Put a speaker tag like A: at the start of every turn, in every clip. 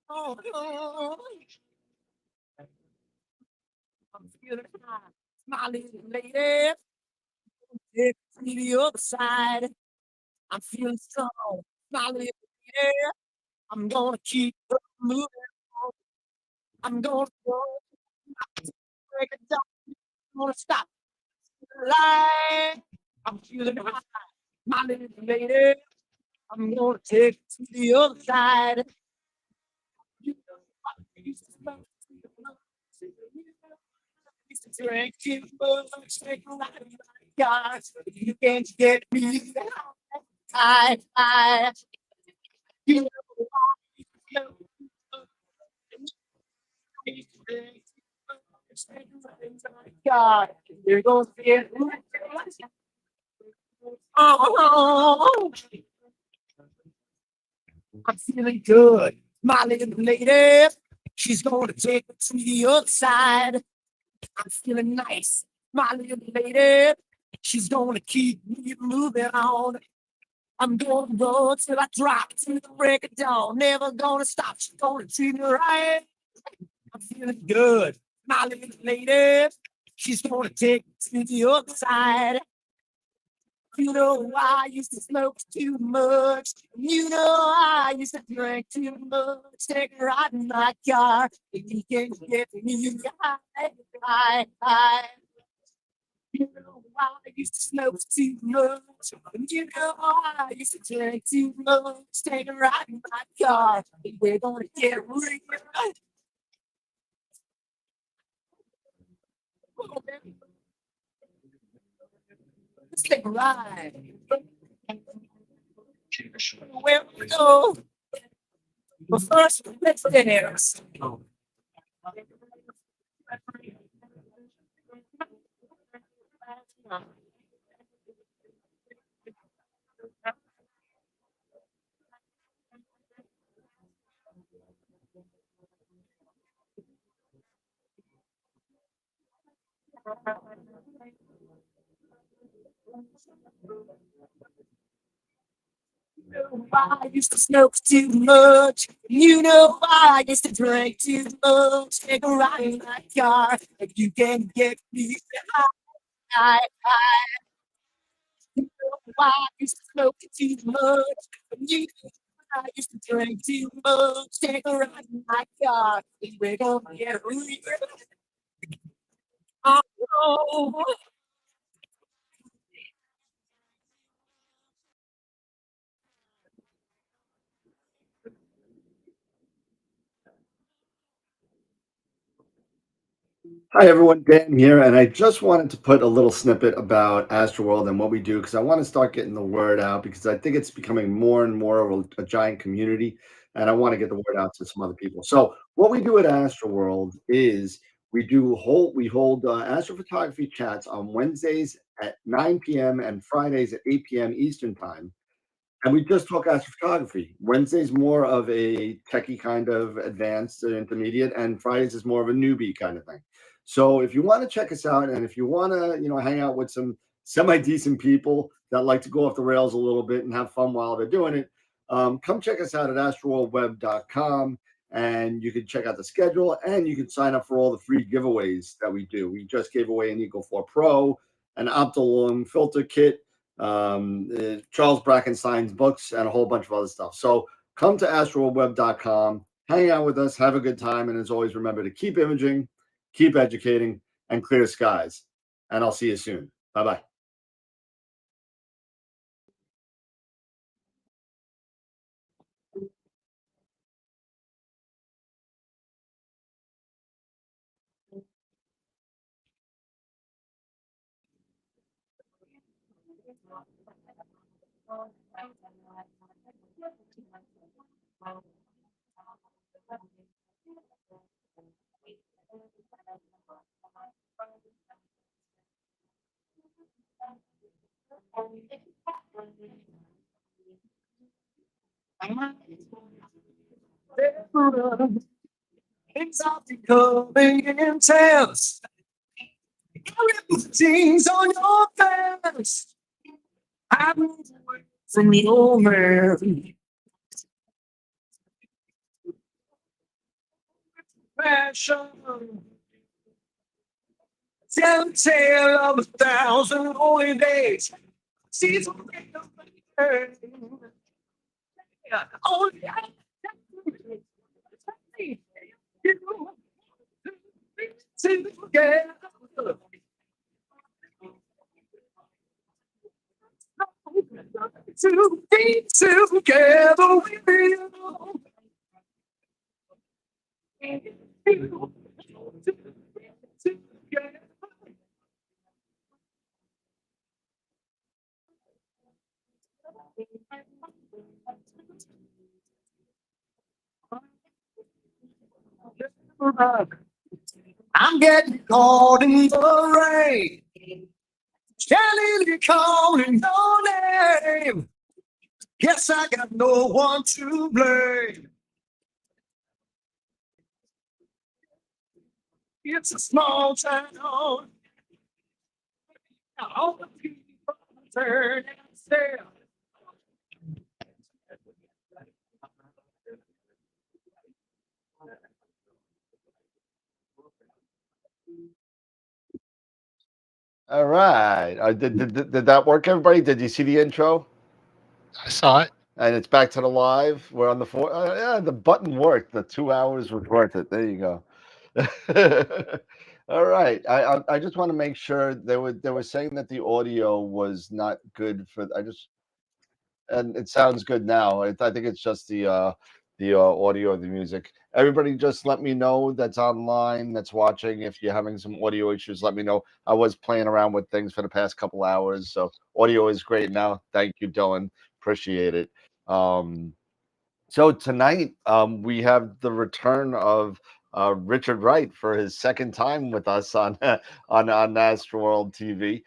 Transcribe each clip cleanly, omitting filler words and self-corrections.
A: Oh, I'm feeling high. Smiling lady, take me to the other side. I'm feeling strong. Smiling lady, I'm gonna keep moving on. I'm gonna go break it down. I'm gonna stop the line. I'm feeling high. Smiling lady, I'm gonna take it to the other side. You know, I used to smoke. Used to drink too much, take a lot of God. You can't get me out. I, you know, I used to drink too much, take a lot of God. You're gonna get me. Oh, I'm feeling good. My little lady, she's gonna take me to the other side. I'm feeling nice. My little lady, she's gonna keep me moving on. I'm gonna go till I drop to the break of dawn. Never gonna stop. She's gonna treat me right. I'm feeling good. My little lady, she's gonna take me to the other side. You know, I used to smoke too much. You know, I used to drink too much. Take a ride in my car. If you can get me high. You know, I used to smoke too much. You know, I used to drink too much. Take a ride in my car. We're gonna get real. Let's take a ride. Where we go? But first, let's dance. I used to smoke too much. You know, I used to drink too much. Take a ride in my car. If you can get me high, you know, I used to smoke too much. You know, I used to drink too much. Take a ride in my car. We're gonna get real. Oh,
B: Hi everyone, Dan here, and I just wanted to put a little snippet about AstroWorld and what we do because I want to start getting the word out because I think it's becoming more and more of a giant community, and I want to get the word out to some other people. So what we do at AstroWorld is we hold astrophotography chats on Wednesdays at 9 p.m. and Fridays at 8 p.m. Eastern time. And we just talk astrophotography. Wednesday's more of a techie kind of advanced intermediate, and Fridays is more of a newbie kind of thing. So if you want to check us out, and if you want to, hang out with some semi-decent people that like to go off the rails a little bit and have fun while they're doing it, come check us out at astroworldweb.com, and you can check out the schedule, and you can sign up for all the free giveaways that we do. We just gave away an Eagle 4 Pro, an Optilum filter kit, Charles Brackenstein's books, and a whole bunch of other stuff. So come to astroweb.com, hang out with us, have a good time, and as always, remember to keep imaging, keep educating, and clear skies. And I'll see you soon. Bye-bye.
A: it's often coming intense. Everything's on your face. I'm away from your man. passion. Tell a tale of 1,000 holy days. She's a oh, yeah. Together. To be together with you. I'm getting caught in the rain. Standing calling your name. Guess I got no one to blame. It's a small town. All the people turn and stare.
B: All right. Did that work, everybody? Did you see the intro?
C: I saw it.
B: And it's back to the live. We're on the four. Yeah, the button worked. The 2 hours was worth it. There you go. All right. I just want to make sure they were saying that the audio was not good for. And it sounds good now. I think it's just the audio of the music. Everybody, just let me know that's online, that's watching. If you're having some audio issues, let me know. I was playing around with things for the past couple hours, so audio is great now. Thank you, Dylan. Appreciate it. So tonight we have the return of Richard Wright for his second time with us on on AstroWorld TV.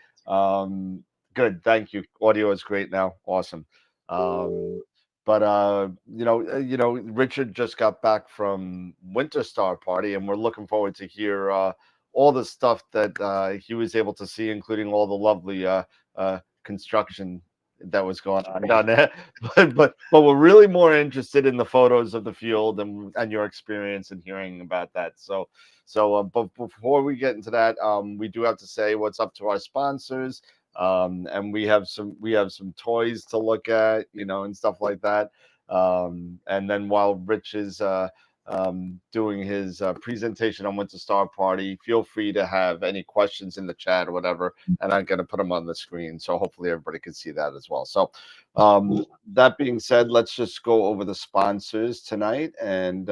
B: Good, thank you. Audio is great now. Awesome. But Richard just got back from Winter Star Party, and we're looking forward to hear all the stuff that he was able to see, including all the lovely construction that was going on down there. But we're really more interested in the photos of the field and your experience and hearing about that. But before we get into that, we do have to say what's up to our sponsors. And we have some toys to look at, and stuff like that. And then while Rich is doing his presentation on Winter Star Party, feel free to have any questions in the chat or whatever, and I'm going to put them on the screen, so hopefully everybody can see that as well. So that being said, let's just go over the sponsors tonight, and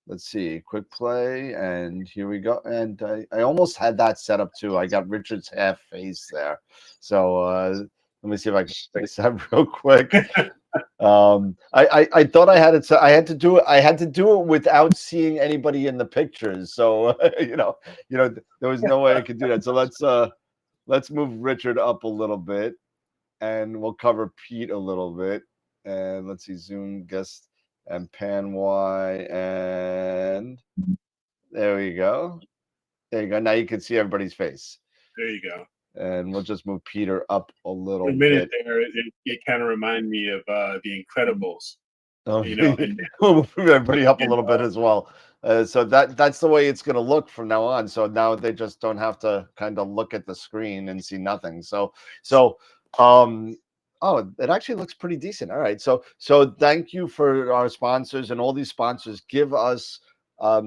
B: let's see, quick play, and here we go. And I almost had that set up too. I got Richard's half face there, so let me see if I can fix that real quick. I thought I had it, so I had to do it without seeing anybody in the pictures. So there was no way I could do that. So let's move Richard up a little bit, and we'll cover Pete a little bit. And let's see, zoom, guest, and pan Y, and there we go. There you go. Now you can see everybody's face.
D: There you go.
B: And we'll just move Peter up a little
D: For a minute
B: bit.
D: there, it kind of reminded me of The Incredibles.
B: Oh, we'll move everybody up a little bit as well. So that's the way it's going to look from now on. So now they just don't have to kind of look at the screen and see nothing. Oh, it actually looks pretty decent. All right. So thank you for our sponsors, and all these sponsors give us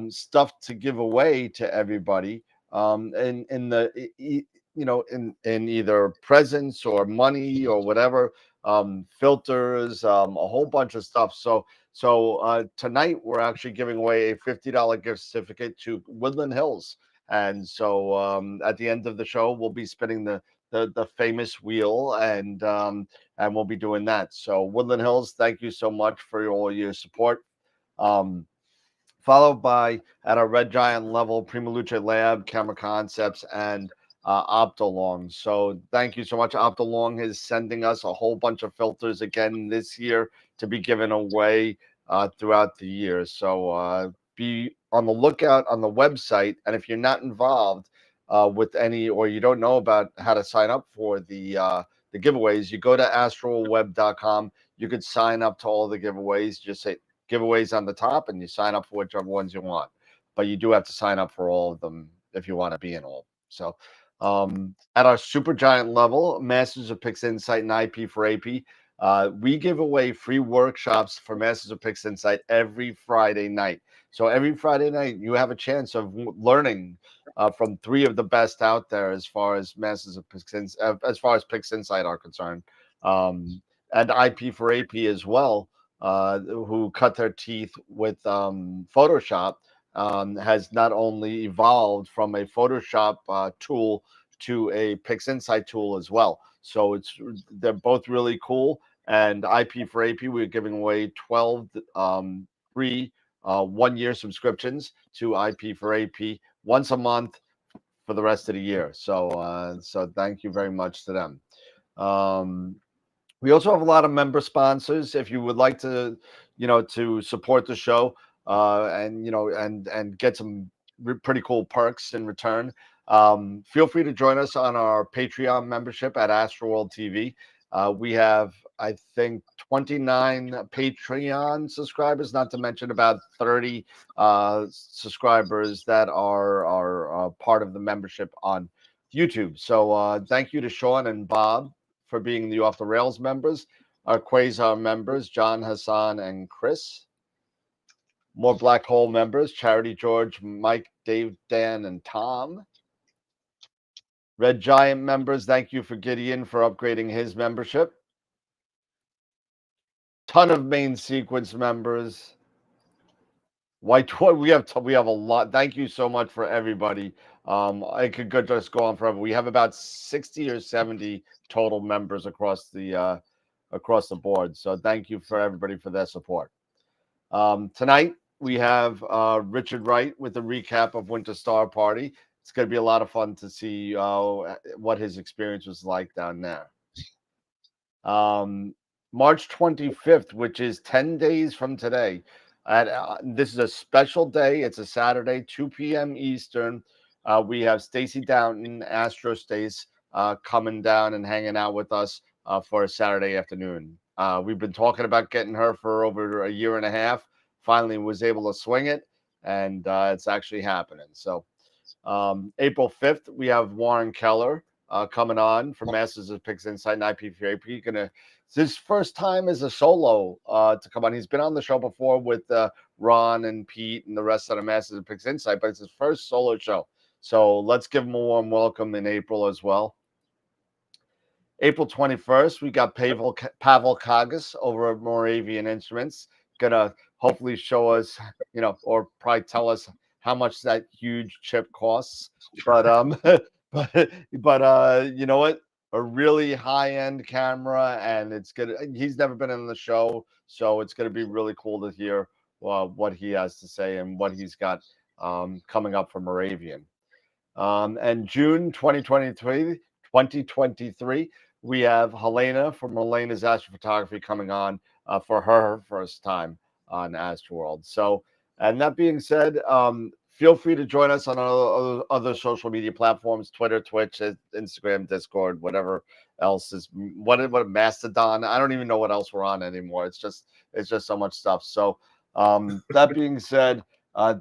B: stuff to give away to everybody. In either presents or money or whatever, filters, a whole bunch of stuff. So tonight we're actually giving away a $50 gift certificate to Woodland Hills. And so at the end of the show, we'll be spinning the famous wheel, and we'll be doing that. So Woodland Hills, thank you so much for all your support. Followed by, at our Red Giant level, Prima Luce Lab, Camera Concepts, and Optolong. So thank you so much. Optolong is sending us a whole bunch of filters again this year to be given away throughout the year. So be on the lookout on the website. And if you're not involved with any, or you don't know about how to sign up for the giveaways, you go to astroweb.com. You could sign up to all the giveaways. Just say giveaways on the top, and you sign up for whichever ones you want. but you do have to sign up for all of them if you want to be in all. So at our super giant level, Masters of Pix Insight and IP for AP, we give away free workshops for Masters of Pix Insight every Friday night. So every Friday night, you have a chance of learning from three of the best out there as far as Masters of Pix as far as Pix Insight are concerned, and IP for AP as well, who cut their teeth with Photoshop. Has not only evolved from a Photoshop tool to a Pix Insight tool as well. So they're both really cool. And IP for AP, we're giving away 12 free 1-year subscriptions to IP for AP once a month for the rest of the year. So thank you very much to them. We also have a lot of member sponsors. If you would like to, to support the show, and get some pretty cool perks in return, feel free to join us on our Patreon membership at AstroWorld TV. We have, I think, 29 Patreon subscribers, not to mention about 30 subscribers that are part of the membership on YouTube. So thank you to Sean and Bob for being the Off the Rails members, our Quasar members, John, Hassan, and Chris. More Black Hole members, Charity, George, Mike, Dave, Dan, and Tom. Red Giant members, thank you for Gideon for upgrading his membership. Ton of main sequence members. White Toy, we have a lot. Thank you so much for everybody. I could just go on forever. We have about 60 or 70 total members across the board. So thank you for everybody for their support. Tonight we have Richard Wright with a recap of Winter Star Party. It's going to be a lot of fun to see what his experience was like down there. March 25th, which is 10 days from today. This is a special day. It's a Saturday, 2 p.m. Eastern. We have Stacy Downton, Astro Stace, coming down and hanging out with us for a Saturday afternoon. We've been talking about getting her for over a year and a half. Finally was able to swing it, and it's actually happening. So April 5th, we have Warren Keller coming on from Masters of Pix Insight and IP for AP. It's his first time as a solo to come on. He's been on the show before with Ron and Pete and the rest of the Masters of Pix Insight, but it's his first solo show. So let's give him a warm welcome in April as well. April 21st, we got Pavel Kagas over at Moravian Instruments. Gonna hopefully show us, or probably tell us how much that huge chip costs. But but you know what? A really high-end camera, and it's good. He's never been in the show, so it's gonna be really cool to hear what he has to say and what he's got coming up for Moravian. And June 2023, we have Helena from Helena's Astrophotography coming on for her first time on AstroWorld. So, and that being said, feel free to join us on other social media platforms: Twitter, Twitch, Instagram, Discord, whatever else is what Mastodon. I don't even know what else we're on anymore. It's just so much stuff. So that being said,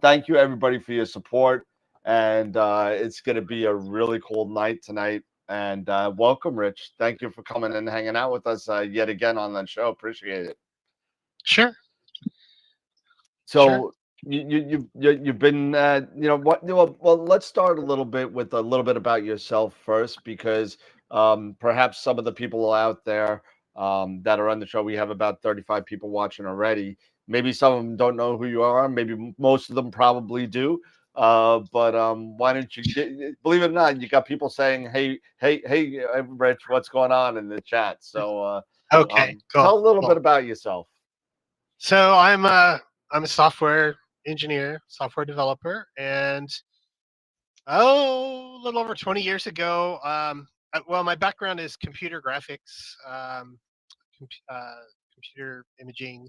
B: thank you everybody for your support, and it's going to be a really cool night tonight. And welcome, Rich. Thank you for coming and hanging out with us yet again on that show. Appreciate it.
C: Sure.
B: So
C: Sure.
B: you've been well, let's start a little bit with a little bit about yourself first, because perhaps some of the people out there that are on the show, we have about 35 people watching already. Maybe some of them don't know who you are. Maybe most of them probably do. But why don't you believe it or not, you got people saying, hey, Rich, what's going on in the chat? So
C: Okay, cool.
B: Tell a little bit about yourself.
C: So I'm a software engineer, software developer, and a little over 20 years ago, well, my background is computer graphics, computer imaging,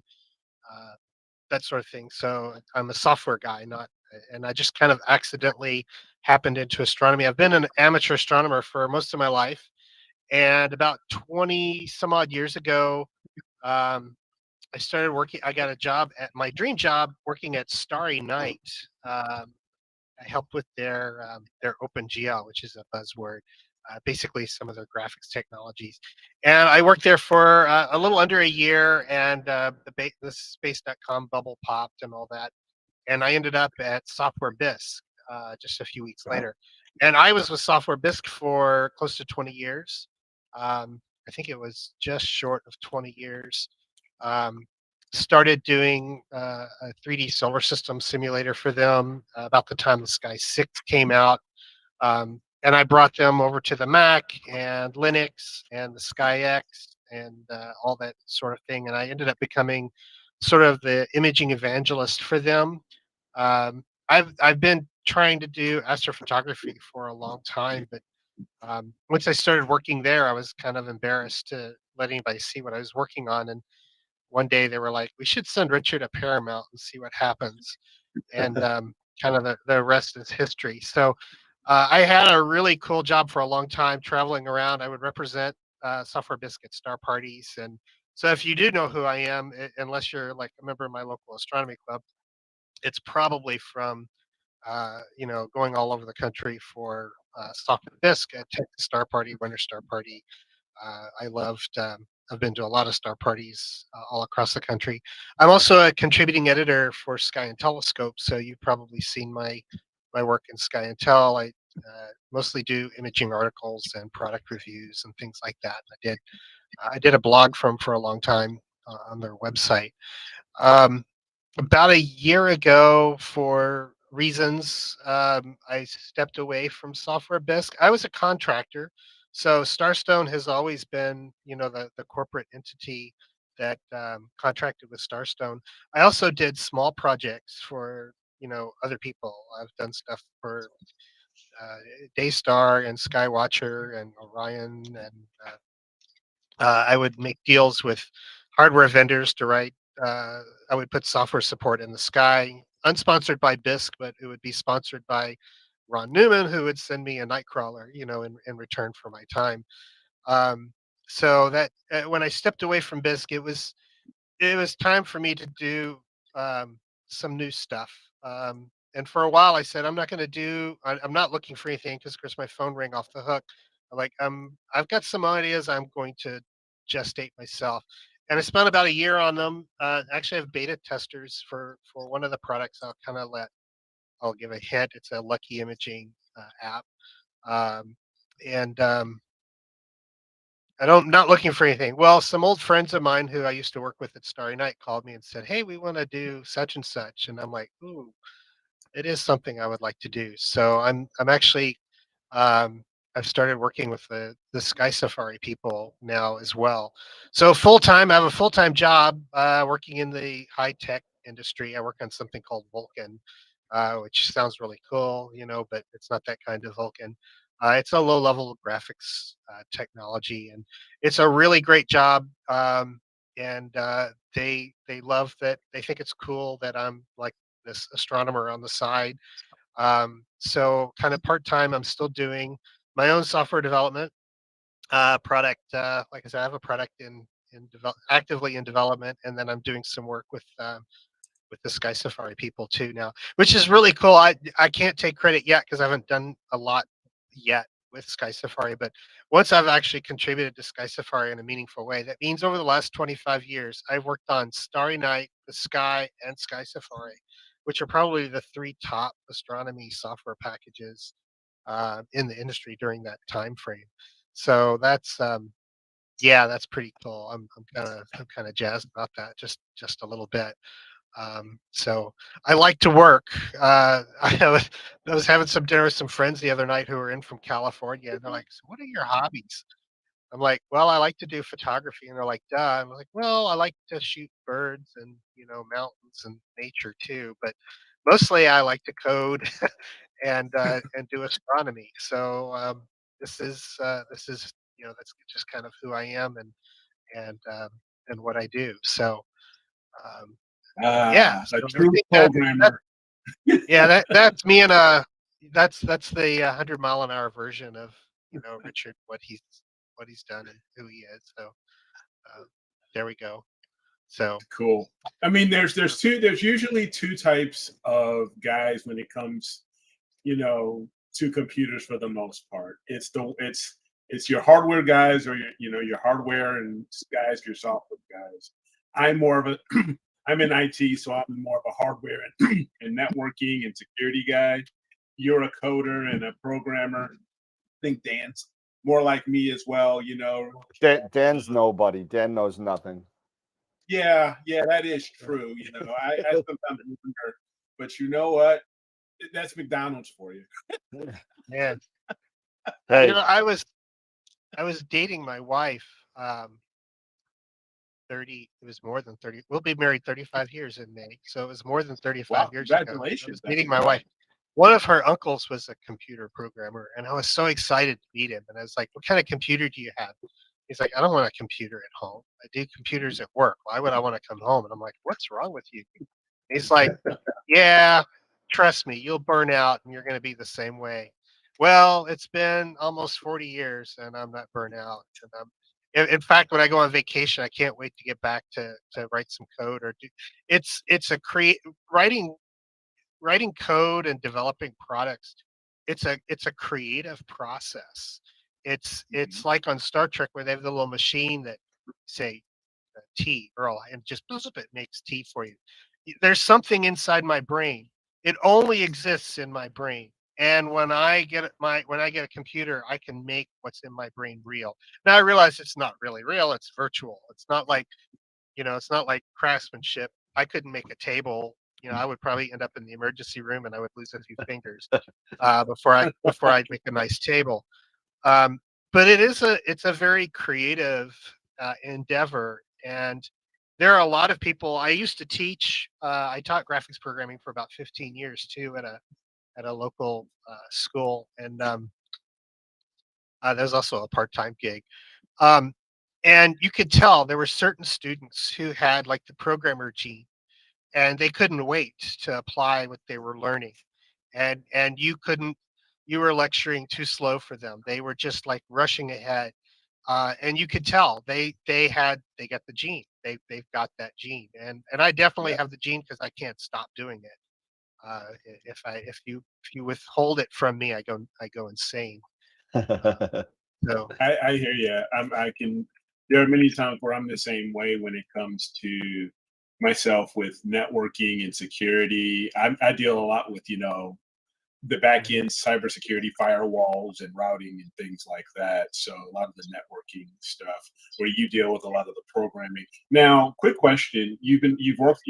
C: that sort of thing. So I'm a software guy, and I just kind of accidentally happened into astronomy. I've been an amateur astronomer for most of my life, and about 20 some odd years ago, I started working. I got a job at my dream job working at Starry Night. I helped with their OpenGL, which is a buzzword, basically some of their graphics technologies. And I worked there for a little under a year, and the space.com bubble popped and all that. And I ended up at Software Bisque just a few weeks later. And I was with Software Bisque for close to 20 years. I think it was just short of 20 years. Um, Started doing a 3D solar system simulator for them about the time the Sky 6 came out. And I brought them over to the Mac and Linux and the SkyX and all that sort of thing. And I ended up becoming sort of the imaging evangelist for them. I've been trying to do astrophotography for a long time, but once I started working there, I was kind of embarrassed to let anybody see what I was working on. And one day they were like, "We should send Richard to Paramount and see what happens." And kind of the rest is history. So I had a really cool job for a long time traveling around. I would represent Software Biscuit star parties. And so if you do know who I am, unless you're like a member of my local astronomy club, it's probably from going all over the country for Software Bisque at Texas Star Party, Winter Star Party. I loved. I've been to a lot of star parties all across the country. I'm also a contributing editor for Sky and Telescope, so you've probably seen my work in Sky and Tel. I mostly do imaging articles and product reviews and things like that. I did a blog for a long time on their website. Um, about a year ago, for reasons, I stepped away from Software Bisque. I was a contractor, so Starstone has always been, the corporate entity that contracted with Starstone. I also did small projects for, other people. I've done stuff for Daystar and Skywatcher and Orion, and I would make deals with hardware vendors to write. I would put software support in the sky, unsponsored by Bisque, but it would be sponsored by Ron Newman, who would send me a Nightcrawler, in return for my time. Um, so that when I stepped away from Bisque, it was time for me to do some new stuff. And for a while, I said, I'm not going to do. I'm not looking for anything because, of course, my phone rang off the hook. I've got some ideas. I'm going to gestate myself, and I spent about a year on them. Actually, I have beta testers for one of the products. I'll give a hint. It's a Lucky Imaging app, um, and not looking for anything. Well, some old friends of mine who I used to work with at Starry Night called me and said, "Hey, we want to do such and such," and I'm like, "Ooh, it is something I would like to do." So I'm actually um, I've started working with the Sky Safari people now as well. So full time, I have a full time job working in the high tech industry. I work on something called Vulcan, which sounds really cool, but it's not that kind of Vulcan. It's a low level graphics technology, and it's a really great job. And they love that. They think it's cool that I'm like this astronomer on the side. So kind of part time, I'm still doing my own software development product. Like I said, I have a product actively in development, and then I'm doing some work with the Sky Safari people too now, which is really cool. I can't take credit yet because I haven't done a lot yet with Sky Safari, but once I've actually contributed to Sky Safari in a meaningful way, that means over the last 25 years, I've worked on Starry Night, the Sky, and Sky Safari, which are probably the three top astronomy software packages in the industry during that time frame. So yeah, that's pretty cool. I'm kind of jazzed about that just a little bit. So I like to work. I was having some dinner with some friends the other night who were in from California, and they're like, "So what are your hobbies?" I'm like, "Well, I like to do photography," and they're like, "Duh." I'm like, "Well, I like to shoot birds and mountains and nature too, but mostly I like to code and do astronomy." So this is that's just kind of who I am and what I do. So. Um, yeah,
D: A
C: so I
D: true
C: think
D: programmer.
C: yeah, that's me and that's the 100-mile-an-hour version of Richard, what he's done and who he is. So there we go. So
D: Cool. I mean, there's usually two types of guys when it comes to computers for the most part. It's your hardware guys or your hardware and guys, your software guys. I'm more of a I'm in IT, so I'm more of a hardware and networking and security guy. You're a coder and a programmer. I think Dan's more like me as well.
B: Dan's nobody. Dan knows nothing.
D: Yeah, that is true. I sometimes wonder, but you know what? That's McDonald's for you.
C: Man,
B: Hey,
C: I was dating my wife. 30. It was more than 30. We'll be married 35 years in May, so it was more than 35
D: Wow,
C: years ago. I
D: congratulations.
C: was dating my wife. One of her uncles was a computer programmer, and I was so excited to meet him. And I was like, "What kind of computer do you have?" He's like, "I don't want a computer at home. I do computers at work. Why would I want to come home?" And I'm like, "What's wrong with you?" He's like, "Yeah, trust me, you'll burn out, and you're going to be the same way." Well, it's been almost 40 years, and I'm not burnt out. And in fact, when I go on vacation, I can't wait to get back to write some code or do. It's a writing code and developing products. It's a creative process. It's like on Star Trek where they have the little machine that say tea, Earl, and just it makes tea for you. There's something inside my brain. It only exists in my brain. And when I get a computer, I can make what's in my brain real. Now I realize it's not really real. It's virtual. It's not like craftsmanship. I couldn't make a table. I would probably end up in the emergency room and I would lose a few fingers before I'd make a nice table. But it's a very creative endeavor, and there are a lot of people. I used to teach. I taught graphics programming for about 15 years too at a local school, and that was also a part-time gig. And you could tell there were certain students who had like the programmer gene, and they couldn't wait to apply what they were learning. And you were lecturing too slow for them. They were just like rushing ahead. And you could tell they got the gene. They've got that gene. And I definitely have the gene because I can't stop doing it. If you withhold it from me, I go insane. So
D: I hear you. I can. There are many times where I'm the same way when it comes to myself with networking and security. I deal a lot with the back end cybersecurity firewalls and routing and things like that. So a lot of the networking stuff where you deal with a lot of the programming. Now, quick question: you've worked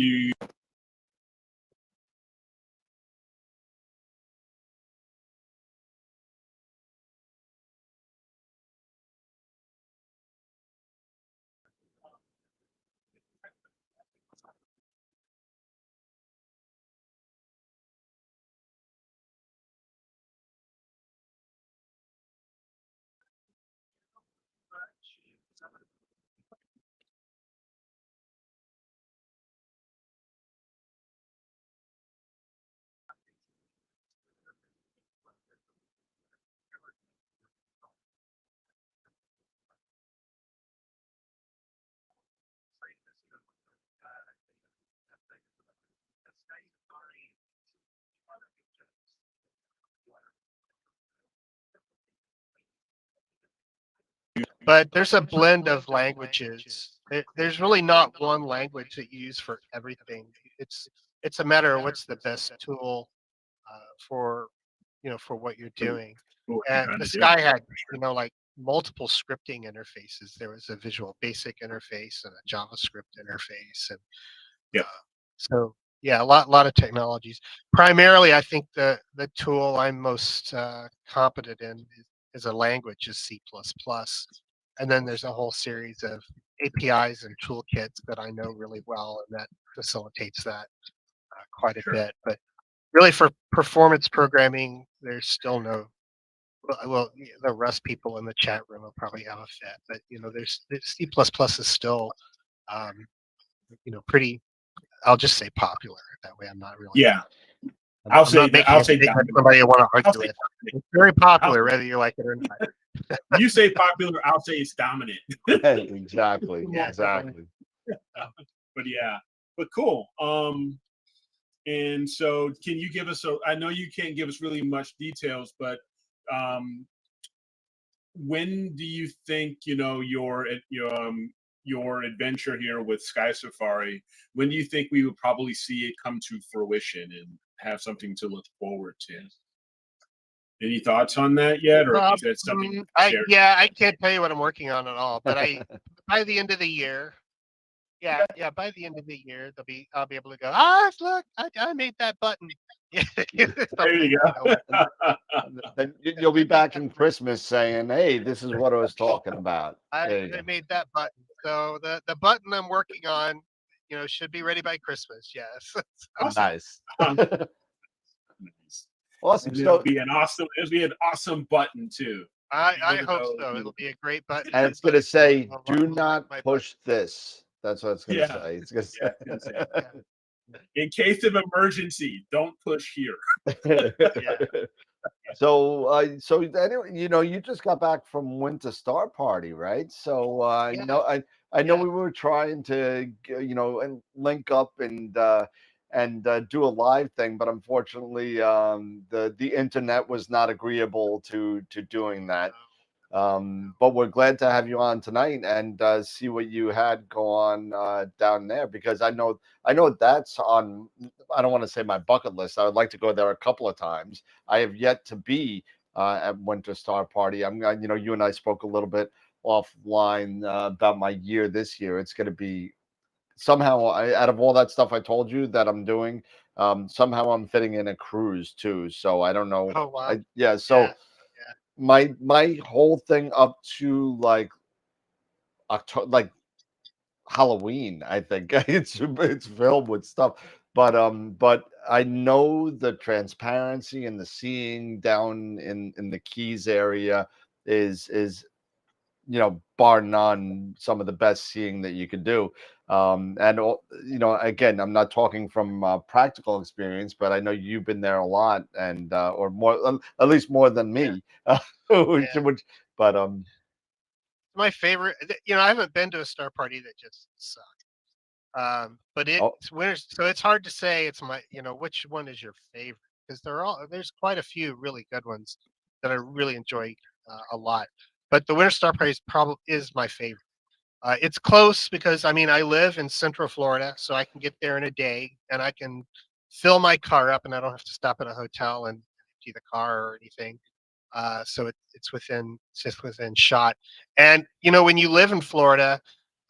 C: but there's a blend of languages. There's really not one language that you use for everything. It's a matter of what's the best tool for for what you're doing.
D: what you're
C: And
D: trying to
C: this
D: do.
C: guy had like multiple scripting interfaces. There was a Visual Basic interface and a JavaScript interface, and
D: Yep.
C: so yeah, a lot of technologies. Primarily, I think the tool I'm most competent in is a language is C++. And then there's a whole series of APIs and toolkits that I know really well, and that facilitates that quite a
D: Sure.
C: bit. But really, for performance programming, there's still no. Well, the Rust people in the chat room will probably have a fit, but there's C++ is still, pretty. I'll just say popular. That way, I'm not really.
D: Yeah.
C: I'm
D: I'll
C: not making
D: say
C: a statement
D: dominant.
C: somebody I want to
D: I'll
C: argue
D: say
C: with.
D: dominant.
C: It's very popular, whether you like it or not.
D: You say popular, I'll say it's dominant.
B: Exactly.
C: Yeah.
B: Exactly.
D: But yeah, but cool. And so, can you give us I know you can't give us really much details, but when do you think, your adventure here with Sky Safari, when do you think we would probably see it come to fruition and have something to look forward to? Any thoughts on that yet, or is that something you can share?
C: I can't tell you what I'm working on at all, but by the end of the year, by the end of the year, I'll be able to go. Look, I made that button.
D: There you go.
B: Then you'll be back in Christmas saying, "Hey, this is what I was talking about."
C: I made that button. So the button I'm working on, should be ready by Christmas. Yes.
B: Nice.
D: Nice.
B: Awesome.
D: And it'll be an awesome button too.
C: I hope so. It'll be a great button.
B: And it's gonna say,
C: I'll
B: "Do
C: love
B: not
C: my
B: push this." That's what it's gonna
D: Yeah.
B: say. It's gonna
D: Yeah,
B: say.
D: in case of emergency, don't push here.
B: So, anyway, you just got back from Winter Star Party, right? So, I know
C: Yeah.
B: we were trying to, and link up and do a live thing, but unfortunately, the internet was not agreeable to doing that. But we're glad to have you on tonight and see what you had go on down there, because I know that's on. I don't want to say my bucket list. I would like to go there a couple of times. I have yet to be at Winter Star Party. You and I spoke a little bit offline about my year this year. It's going to be somehow, out of all that stuff I told you that I'm doing, somehow I'm fitting in a cruise too. So I don't know.
C: Oh wow.
B: So.
C: Yeah.
B: My whole thing up to like October, like Halloween, I think it's filled with stuff. But I know the transparency and the seeing down in the Keys area is bar none, some of the best seeing that you could do. Again, I'm not talking from practical experience, but I know you've been there a lot, and or more, at least more than me. But
C: My favorite. I haven't been to a star party that just sucked. But it's winter, so it's hard to say. It's my, which one is your favorite? Because there's quite a few really good ones that I really enjoy a lot. But the Winter Star Party is my favorite. It's close because I live in Central Florida, so I can get there in a day, and I can fill my car up, and I don't have to stop at a hotel and empty the car or anything. So it's just within shot. And when you live in Florida,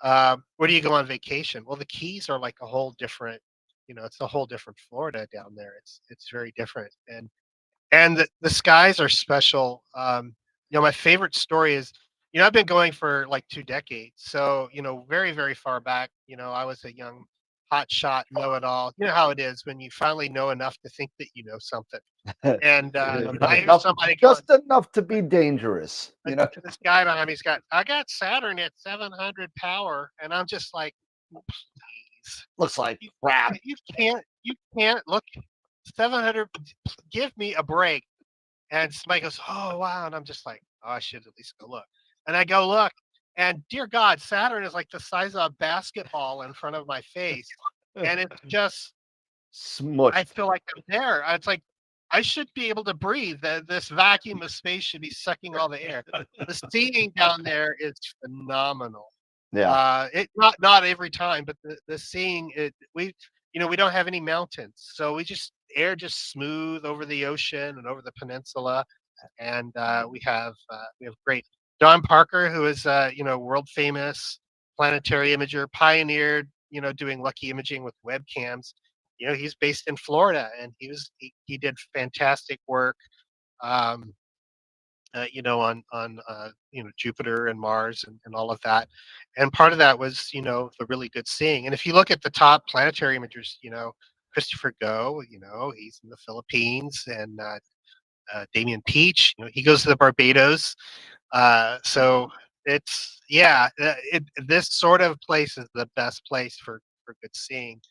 C: where do you go on vacation? Well, the Keys are like a whole different, it's a whole different Florida down there. It's very different, and the skies are special. My favorite story is, I've been going for like 2 decades, so very very far back. I was a young hot shot know-it-all. You know how it is when you finally know enough to think that you know something. And I hear somebody
B: just enough to be dangerous.
C: This guy behind me's I got Saturn at 700 power, and I'm just like, please,
B: Looks like crap.
C: you can't look 700. Give me a break. And somebody goes, oh wow, and I'm just like, oh, I should at least go look. And I go look, and dear God, Saturn is like the size of a basketball in front of my face, and it's just
B: smushed.
C: I feel like I'm there. It's like I should be able to breathe. This vacuum of space should be sucking all the air. The seeing down there is phenomenal.
B: Yeah.
C: It not every time, but the seeing it we don't have any mountains, so air just smooth over the ocean and over the peninsula, and we have great Don Parker, who is world famous planetary imager, pioneered doing lucky imaging with webcams. He's based in Florida, and he did fantastic work. Um, on Jupiter and Mars and all of that, and part of that was the really good seeing. And if you look at the top planetary imagers, Christopher Go, he's in the Philippines, and Damian Peach, he goes to the Barbados. So this sort of place is the best place for good seeing.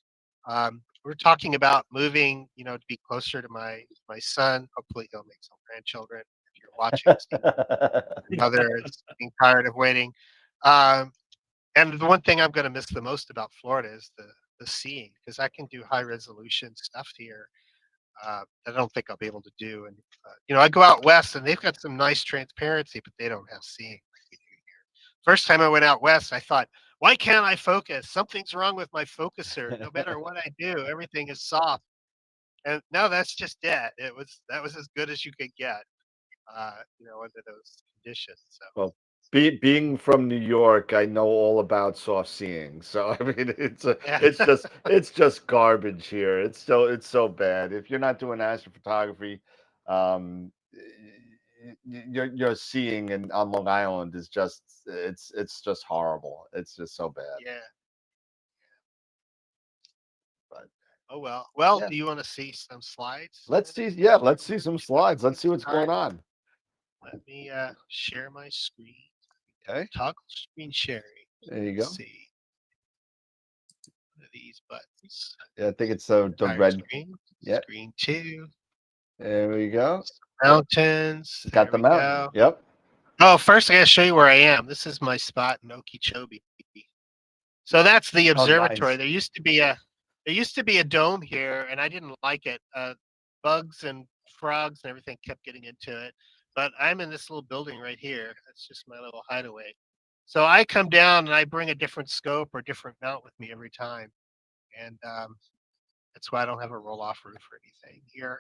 C: We're talking about moving, to be closer to my son. Hopefully, he'll make some grandchildren. If you're watching, Steve, mother is being tired of waiting. And the one thing I'm going to miss the most about Florida is the seeing, because I can do high resolution stuff here that I don't think I'll be able to do. And I go out west and they've got some nice transparency, but they don't have seeing like we do here. First time I went out west, I thought, why can't I focus? Something's wrong with my focuser. No matter what I do, everything is soft. And no, that's just it. That was as good as you could get, under those conditions. So
B: Well, being from New York, I know all about soft seeing. So I mean,
C: yeah,
B: it's just garbage here. It's so bad. If you're not doing astrophotography, your seeing on Long Island is it's just horrible. It's just so bad.
C: yeah.
B: But
C: Oh well. Well,
B: yeah,
C: do you want to see some slides a
B: let's
C: minute
B: see. Yeah,
C: ago?
B: let's see some slides. Let's see what's
C: All right.
B: going on.
C: Let me share my screen.
B: Okay,
C: Toggle screen sharing.
B: there you
C: Let's
B: go.
C: see. One of these buttons.
B: Yeah, I think it's the
C: Entire
B: red.
C: screen.
B: Yeah,
C: Screen 2.
B: there we go.
C: Mountains.
B: Got
C: There
B: the
C: we
B: mountain.
C: go.
B: Yep.
C: Oh, first I gotta show you where I am. This is my spot in Okeechobee. So that's the
B: Oh,
C: observatory.
B: nice.
C: There used to be a dome here, and I didn't like it. Bugs and frogs and everything kept getting into it. But I'm in this little building right here. That's just my little hideaway. So I come down and I bring a different scope or different mount with me every time, and that's why I don't have a roll-off roof or anything here.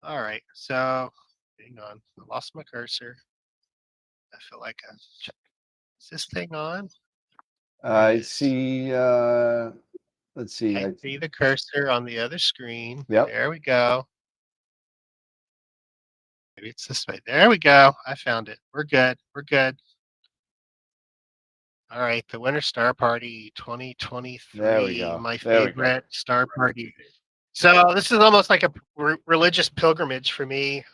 C: All right, so hang on. I lost my cursor. I feel like is this thing on? There it
B: I
C: is.
B: see. Let's see.
C: I see the cursor on the other screen.
B: Yep.
C: There we go. Maybe it's this way. There we go. I found it. We're good. We're good. All right. The Winter Star Party
B: There we
C: 2023,
B: go.
C: my
B: There we go.
C: favorite star party. So this is almost like a religious pilgrimage for me.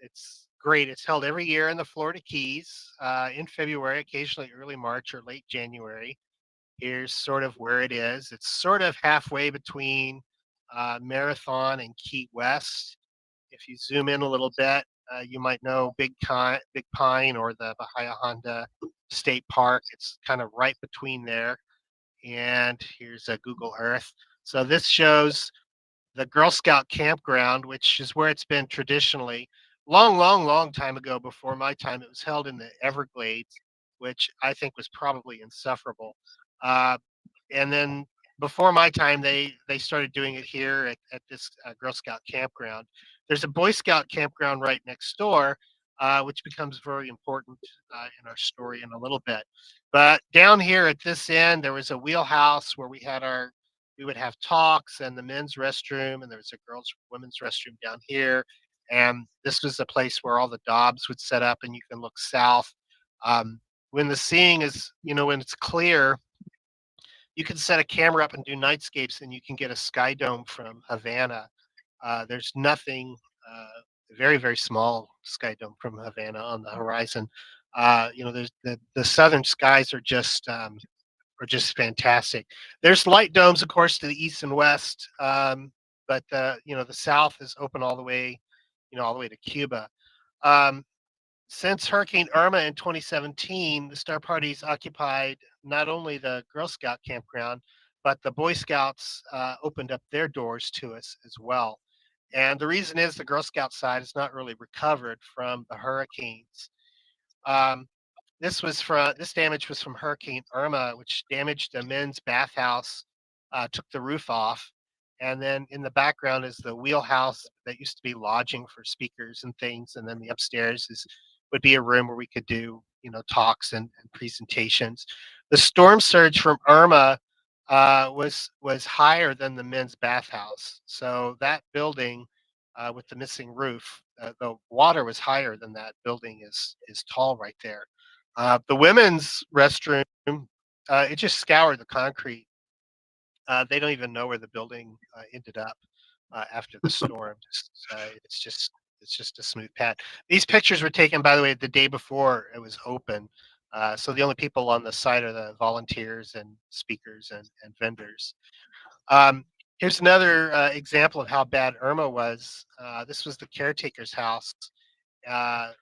C: It's great. It's held every year in the Florida Keys in February, occasionally early March or late January. Here's sort of where it is. It's sort of halfway between Marathon and Key West. If you zoom in a little bit, you might know Big Pine or the Bahia Honda State Park. It's kind of right between there. And here's a Google Earth. So this shows the Girl Scout campground, which is where it's been traditionally. Long, long, long time ago, before my time, it was held in the Everglades, which I think was probably insufferable. Uh, and then before my time, they started doing it here at this Girl Scout campground. There's a Boy Scout campground right next door, which becomes very important in our story in a little bit. But down here at this end, there was a wheelhouse where we would have talks and the men's restroom, and there was a women's restroom down here. And this was a place where all the Dobbs would set up, and you can look south. When the seeing is, when it's clear, you can set a camera up and do nightscapes, and you can get a sky dome from Havana. There's nothing, very, very small sky dome from Havana on the horizon. There's the southern skies are just fantastic. There's light domes, of course, to the east and west, but the south is open all the way, all the way to Cuba. Um, since Hurricane Irma in 2017, the Star Parties occupied not only the Girl Scout campground, but the Boy Scouts opened up their doors to us as well. And the reason is the Girl Scout side is not really recovered from the hurricanes. Um, this damage was from Hurricane Irma, which damaged a men's bathhouse, took the roof off, and then in the background is the wheelhouse that used to be lodging for speakers and things, and then the upstairs would be a room where we could do talks and presentations. The storm surge from Irma was higher than the men's bathhouse, so that building with the missing roof, the water was higher than that building is tall right there. The women's restroom, it just scoured the concrete. They don't even know where the building ended up after the storm. It's just a smooth pad. These pictures were taken, by the way, the day before it was open. So the only people on the site are the volunteers and speakers and vendors. Um, Here's another example of how bad Irma was. This was the caretaker's house,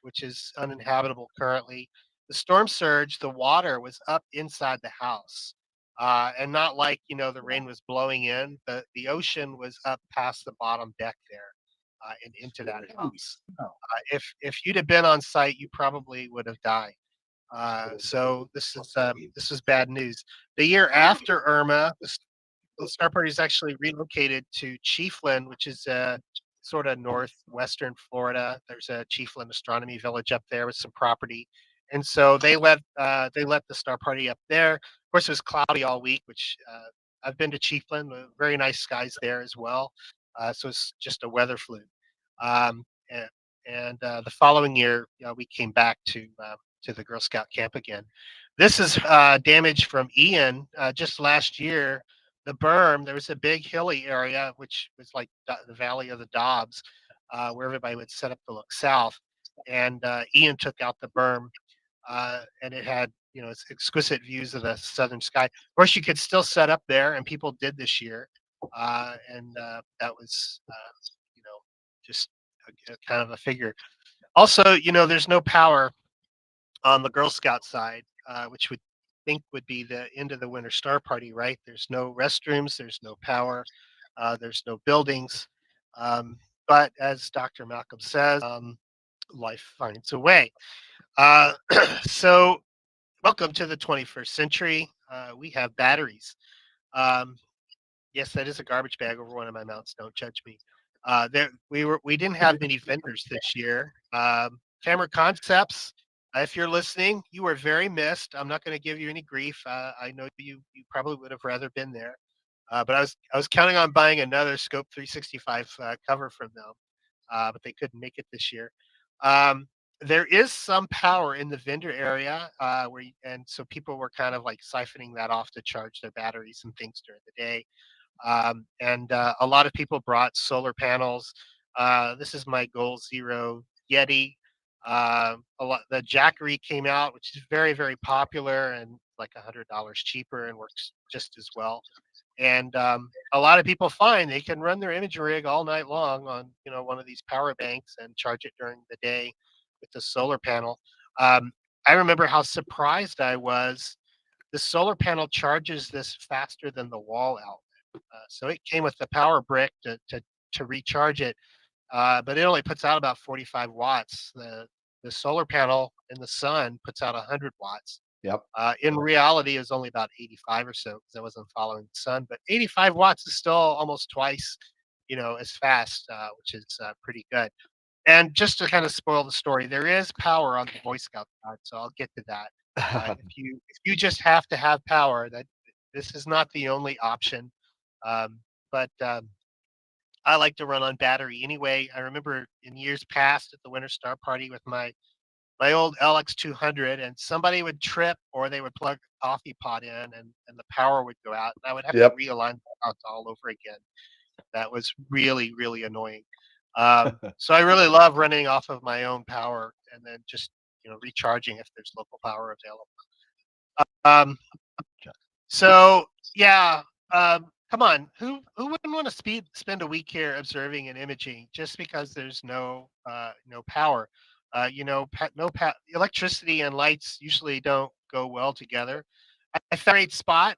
C: which is uninhabitable currently. The storm surge, the water was up inside the house. and not like the rain was blowing in. The ocean was up past the bottom deck there, and into that house. If you'd have been on site, you probably would have died. So this is bad news. The year after Irma, the Star Party is actually relocated to Chiefland, which is sort of northwestern Florida. There's a Chiefland Astronomy Village up there with some property, and so they let the Star Party up there. Of course, it was cloudy all week, which I've been to Chiefland. Very nice skies there as well. So it's just a weather fluke. Um, and the following year, we came back to the Girl Scout camp again. This is damage from Ian. Just last year, the berm, there was a big hilly area, which was like the Valley of the Dobbs, where everybody would set up to look south. And Ian took out the berm, and it had, it's exquisite views of the southern sky. Of course, you could still set up there, and people did this year. And that was, just a kind of a figure. Also, there's no power on the Girl Scout side, which would think would be the end of the Winter Star Party, right? There's no restrooms, there's no power, there's no buildings. But as Dr. Malcolm says, life finds a way. So, welcome to the 21st century. We have batteries. Yes, that is a garbage bag over one of my mounts. Don't judge me. We didn't have many vendors this year. Camera Concepts, if you're listening, you were very missed. I'm not going to give you any grief. I know you probably would have rather been there. But I was counting on buying another Scope 365 cover from them, but they couldn't make it this year. There is some power in the vendor area, and so people were kind of like siphoning that off to charge their batteries and things during the day. And a lot of people brought solar panels. This is my Goal Zero Yeti. The Jackery came out, which is very, very popular and like $100 cheaper and works just as well. And a lot of people find they can run their image rig all night long on one of these power banks and charge it during the day with the solar panel. I remember how surprised I was. The solar panel charges this faster than the wall outlet. So it came with the power brick to recharge it, but it only puts out about 45 watts. The solar panel in the sun puts out 100 watts.
B: Yep.
C: In reality, it was only about 85 or so because I wasn't following the sun. But 85 watts is still almost twice, as fast, which is pretty good. And just to kind of spoil the story, there is power on the Boy Scout side, so I'll get to that. If you just have to have power, that this is not the only option. But I like to run on battery anyway. I remember in years past at the Winter Star Party with my old LX200, and somebody would trip or they would plug a coffee pot in, and the power would go out, and I would have
B: Yep.
C: to realign the routes all over again. That was really, really annoying. So I really love running off of my own power and then just recharging if there's local power available. So yeah, come on, who wouldn't want to spend a week here observing and imaging just because there's no power? Electricity and lights usually don't go well together. I found a great spot,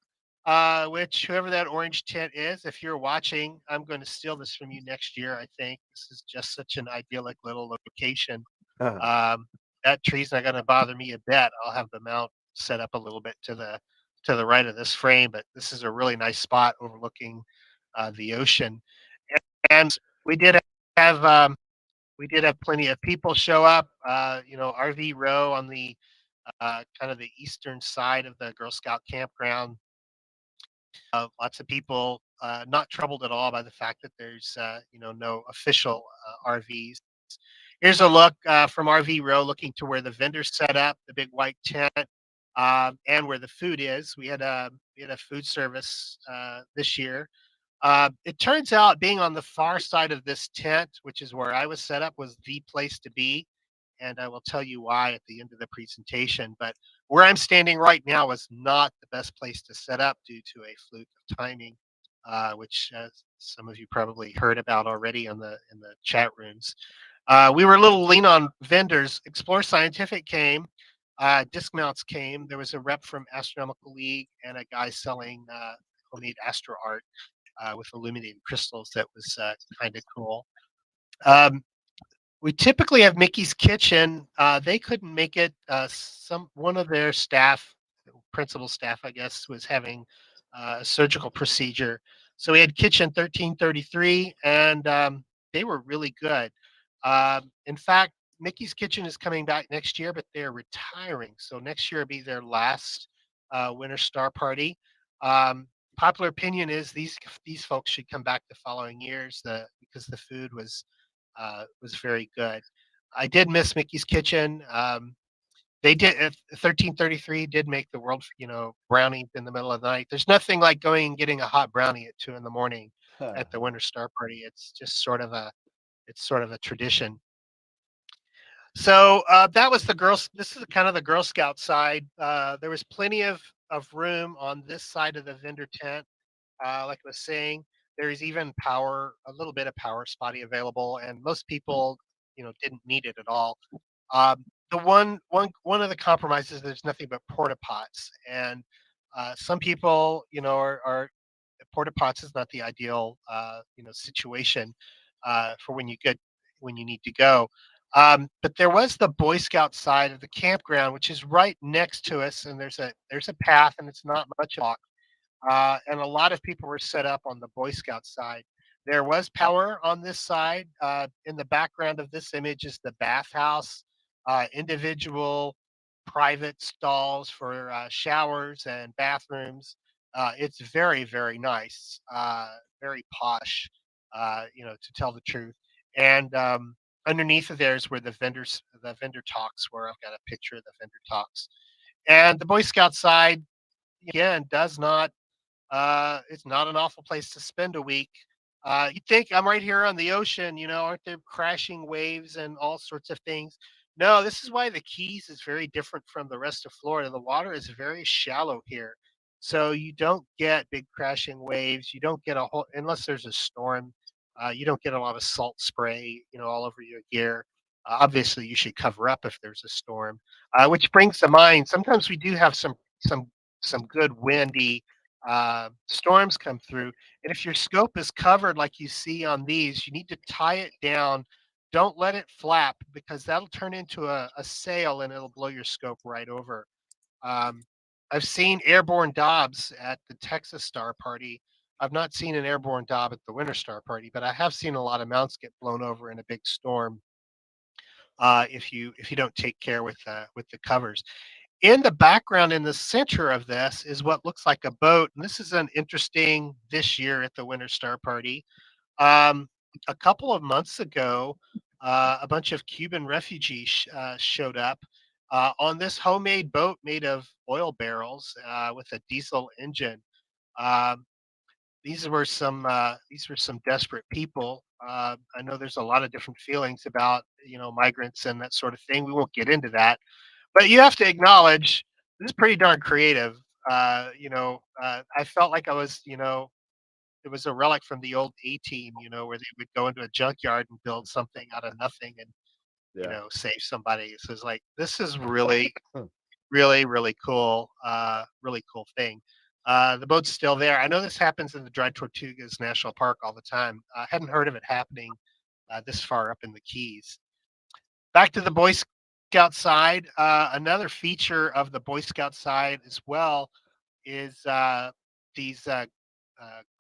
C: which whoever that orange tent is, if you're watching, I'm going to steal this from you next year. I think this is just such an idyllic little location. That tree's not going to bother me a bit. I'll have the mount set up a little bit to the right of this frame, but this is a really nice spot overlooking the ocean. And we did have plenty of people show up. RV row on the kind of the eastern side of the Girl Scout campground. Lots of people not troubled at all by the fact that there's no official RVs. Here's a look from RV row, looking to where the vendors set up, the big white tent, and where the food is. We had a food service this year. It turns out being on the far side of this tent, which is where I was set up, was the place to be. And I will tell you why at the end of the presentation. But where I'm standing right now is not the best place to set up due to a fluke of timing, which some of you probably heard about already in the chat rooms. We were a little lean on vendors. Explore Scientific came. Disc mounts came. There was a rep from Astronomical League and a guy selling homemade astro art with illuminated crystals. That was kind of cool. We typically have Mickey's Kitchen. They couldn't make it. One of their staff, principal staff, I guess, was having a surgical procedure. So we had Kitchen 1333, and they were really good. In fact, Mickey's Kitchen is coming back next year, but they're retiring. So next year will be their last Winter Star Party. Popular opinion is these folks should come back the following years because the food was very good. I did miss Mickey's Kitchen. They did 1333 did make the world, brownie in the middle of the night. There's nothing like going and getting a hot brownie at 2 in the morning
B: Huh.
C: at the Winter Star Party. It's just sort of a tradition. So that was the girls. This is kind of the Girl Scout side. There was plenty of room on this side of the vendor tent. Like I was saying, there is even a little bit of power spotty available, and most people, didn't need it at all. The one of the compromises, there's nothing but porta pots, and some people, are porta pots is not the ideal, situation for when you need to go. But there was the Boy Scout side of the campground, which is right next to us, and there's a path, and it's not much walk. And a lot of people were set up on the Boy Scout side. There was power on this side. In the background of this image is the bathhouse, individual private stalls for showers and bathrooms. It's very, very nice, very posh, to tell the truth. And underneath of there is where the vendor talks were. I've got a picture of the vendor talks. And the Boy Scout side, again, it's not an awful place to spend a week. You think I'm right here on the ocean, aren't there crashing waves and all sorts of things? No, this is why the Keys is very different from the rest of Florida. The water is very shallow here. So you don't get big crashing waves. You don't get unless there's a storm, you don't get a lot of salt spray, all over your gear. Obviously, you should cover up if there's a storm. Which brings to mind, sometimes we do have some good windy storms come through. And if your scope is covered like you see on these, you need to tie it down. Don't let it flap because that'll turn into a sail and it'll blow your scope right over. Um, I've seen airborne dobs at the Texas Star Party. I've not seen an airborne dob at the Winter Star Party, but I have seen a lot of mounts get blown over in a big storm if you don't take care with the covers. In the background, in the center of this, is what looks like a boat, and this is an interesting this year at the Winter Star Party. Um, a couple of months ago, a bunch of Cuban refugees showed up on this homemade boat made of oil barrels with a diesel engine. Um, these were some desperate people. I know there's a lot of different feelings about migrants and that sort of thing. We won't get into that, but you have to acknowledge this is pretty darn creative. I felt like it was a relic from the old A Team, where they would go into a junkyard and build something out of nothing and
B: Yeah.
C: save somebody. So it's like this is really, really, really cool thing. The boat's still there. I know this happens in the Dry Tortugas National Park all the time. I hadn't heard of it happening this far up in the Keys. Back to the Boy Scout side. Another feature of the Boy Scout side as well is these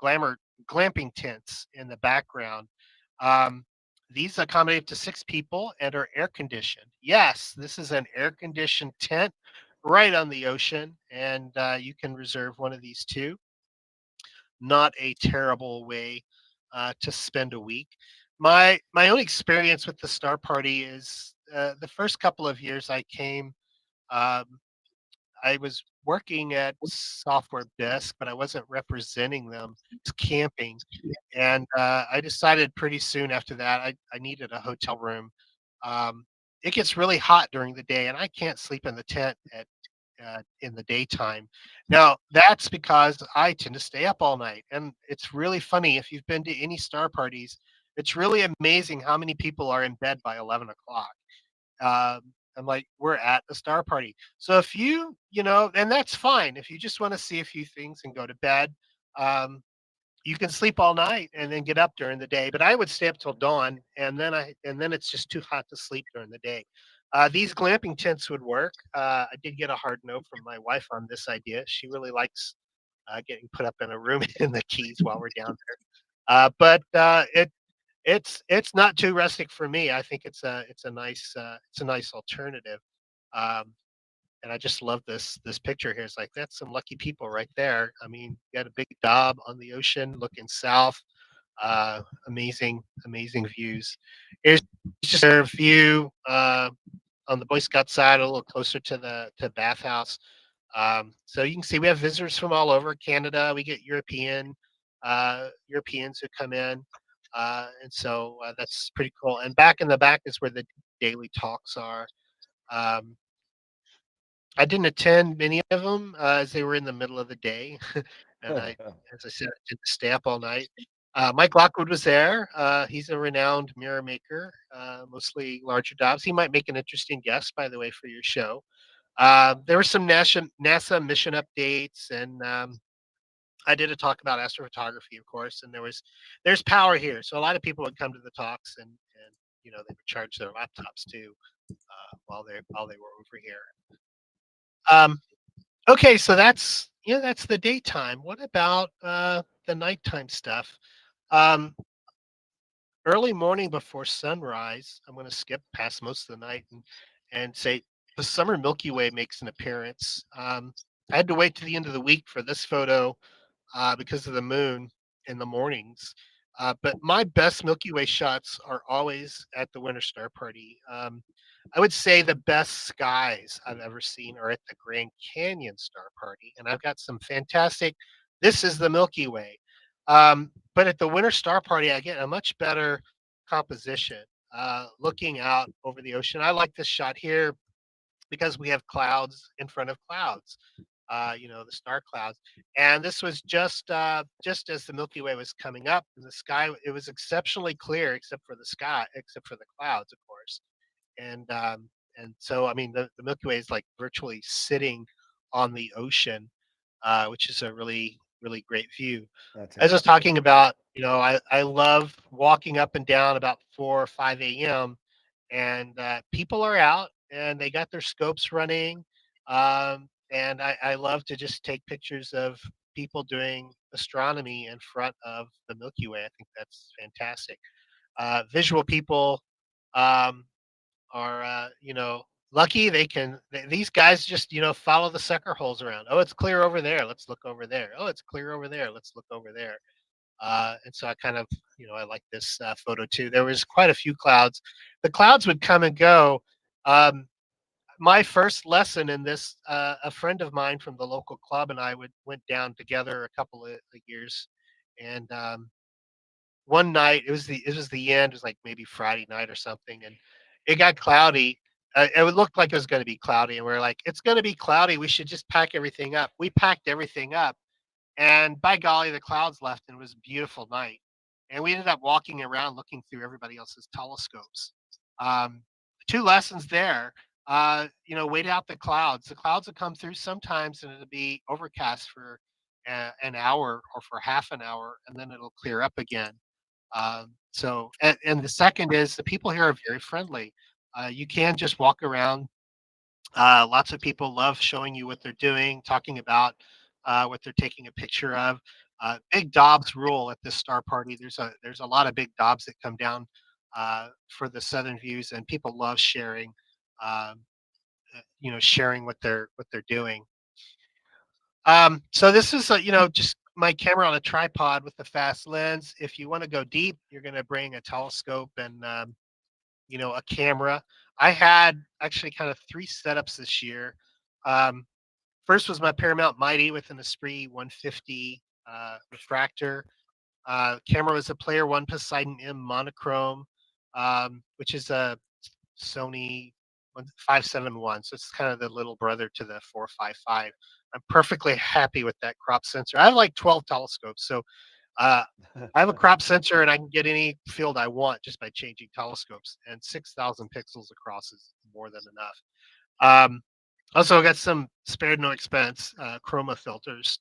C: glamping tents in the background. Um, these accommodate up to 6 people and are air conditioned. Yes, this is an air conditioned tent right on the ocean, and you can reserve one of these too. Not a terrible way to spend a week. My own experience with the Star Party is the first couple of years I came. Um, I was working at Software Desk, but I wasn't representing them. It's camping, and I decided pretty soon after that I needed a hotel room. Um, it gets really hot during the day, and I can't sleep in the tent in the daytime. Now that's because I tend to stay up all night, and it's really funny if you've been to any star parties. It's really amazing how many people are in bed by 11 o'clock. I'm like, we're at a star party. So if and that's fine. If you just want to see a few things and go to bed, um, you can sleep all night and then get up during the day. But I would stay up till dawn, and then it's just too hot to sleep during the day. These glamping tents would work. I did get a hard no from my wife on this idea. She really likes getting put up in a room in the Keys while we're down there. But it's not too rustic for me. I think it's a nice alternative. Um, and I just love this picture here. It's like that's some lucky people right there. I mean, you got a big knob on the ocean looking south. Amazing views. Here's just a view on the Boy Scout side, a little closer to the bathhouse. So you can see we have visitors from all over Canada. We get Europeans who come in, and so that's pretty cool. And back in the back is where the daily talks are. Um, I didn't attend many of them as they were in the middle of the day, and as I said, I didn't stay up all night. Mike Lockwood was there. He's a renowned mirror maker, mostly larger jobs. He might make an interesting guest, by the way, for your show. There were some NASA mission updates, and I did a talk about astrophotography, of course. And there's power here, so a lot of people would come to the talks, and they would charge their laptops too while they were over here. Um, okay, so that's the daytime. What about the nighttime stuff? Um, Early morning before sunrise, I'm going to skip past most of the night and say the summer Milky Way makes an appearance. I had to wait to the end of the week for this photo because of the moon in the mornings. But my best Milky Way shots are always at the Winter Star Party. I would say the best skies I've ever seen are at the Grand Canyon Star Party, and I've got some fantastic. This is the Milky Way, but at the Winter Star Party, I get a much better composition, looking out over the ocean. I like this shot here because we have clouds in front of clouds, the star clouds. And this was just as the Milky Way was coming up in the sky. It was exceptionally clear, except for the clouds, of course. And so, I mean, the Milky Way is like virtually sitting on the ocean, which is a really, really great view.
B: That's
C: As I was
B: interesting.
C: talking about, I love walking up and down about 4 or 5 a.m. and people are out and they got their scopes running. And I love to just take pictures of people doing astronomy in front of the Milky Way. I think that's fantastic. Visual people um, are, lucky these guys just, follow the sucker holes around. Oh, it's clear over there. Let's look over there. Oh, it's clear over there. Let's look over there. And so I kind of, I like this photo too. There was quite a few clouds. The clouds would come and go. My first lesson in this, a friend of mine from the local club and I went down together a couple of years, and one night it was the end. It was like maybe Friday night or something, and it got cloudy. It would look like it was going to be cloudy, and we are like, it's going to be cloudy. We should just pack everything up. We packed everything up, and by golly, the clouds left, and it was a beautiful night. And we ended up walking around looking through everybody else's telescopes. Um, Two lessons there. Wait out the clouds. The clouds will come through sometimes, and it'll be overcast for an hour or for half an hour, and then it'll clear up again. And the second is the people here are very friendly. You can just walk around. Lots of people love showing you what they're doing, talking about what they're taking a picture of. Big Dobs rule at this star party. There's a lot of big Dobs that come down for the southern views, and people love sharing, um, sharing what they're doing. So this is just my camera on a tripod with the fast lens. If you want to go deep, you're going to bring a telescope and a camera. I had actually kind of three setups this year. Um, First was my Paramount Mighty with an Esprit 150 refractor. Camera was a Player One Poseidon M monochrome, which is a Sony 571. So it's kind of the little brother to the 455. I'm perfectly happy with that crop sensor. I have like 12 telescopes, so uh, I have a crop sensor and I can get any field I want just by changing telescopes. And 6,000 pixels across is more than enough. Also got some spared no expense chroma filters,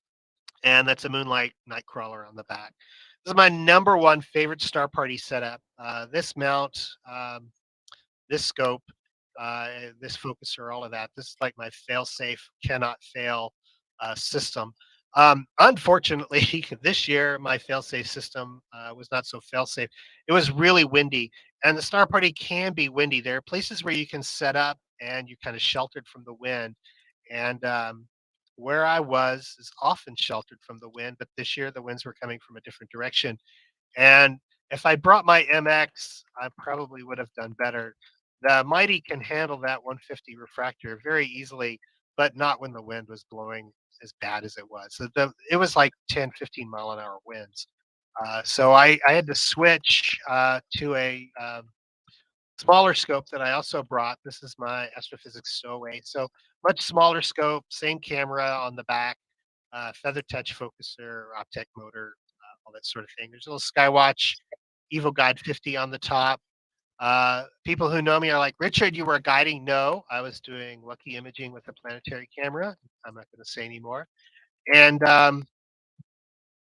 C: and that's a Moonlight Nightcrawler on the back. This is my number one favorite Star Party setup. This mount, this scope, this focuser, all of that. This is like my fail-safe, cannot fail system. Unfortunately, this year my fail-safe system was not so fail-safe. It was really windy, and the Star Party can be windy. There are places where you can set up and you're kind of sheltered from the wind. And where I was is often sheltered from the wind, but this year the winds were coming from a different direction. And if I brought my MX, I probably would have done better. The Mighty can handle that 150 refractor very easily, but not when the wind was blowing as bad as it was. So it was like 10, 15 mile an hour winds. So I had to switch to a smaller scope that I also brought. This is my Astrophysics Stowaway. So much smaller scope, same camera on the back, feather touch focuser, optic motor, all that sort of thing. There's a little Skywatch Evo Guide 50 on the top. People who know me are like, Richard, you were guiding. No, I was doing lucky imaging with a planetary camera. I'm not going to say anymore. And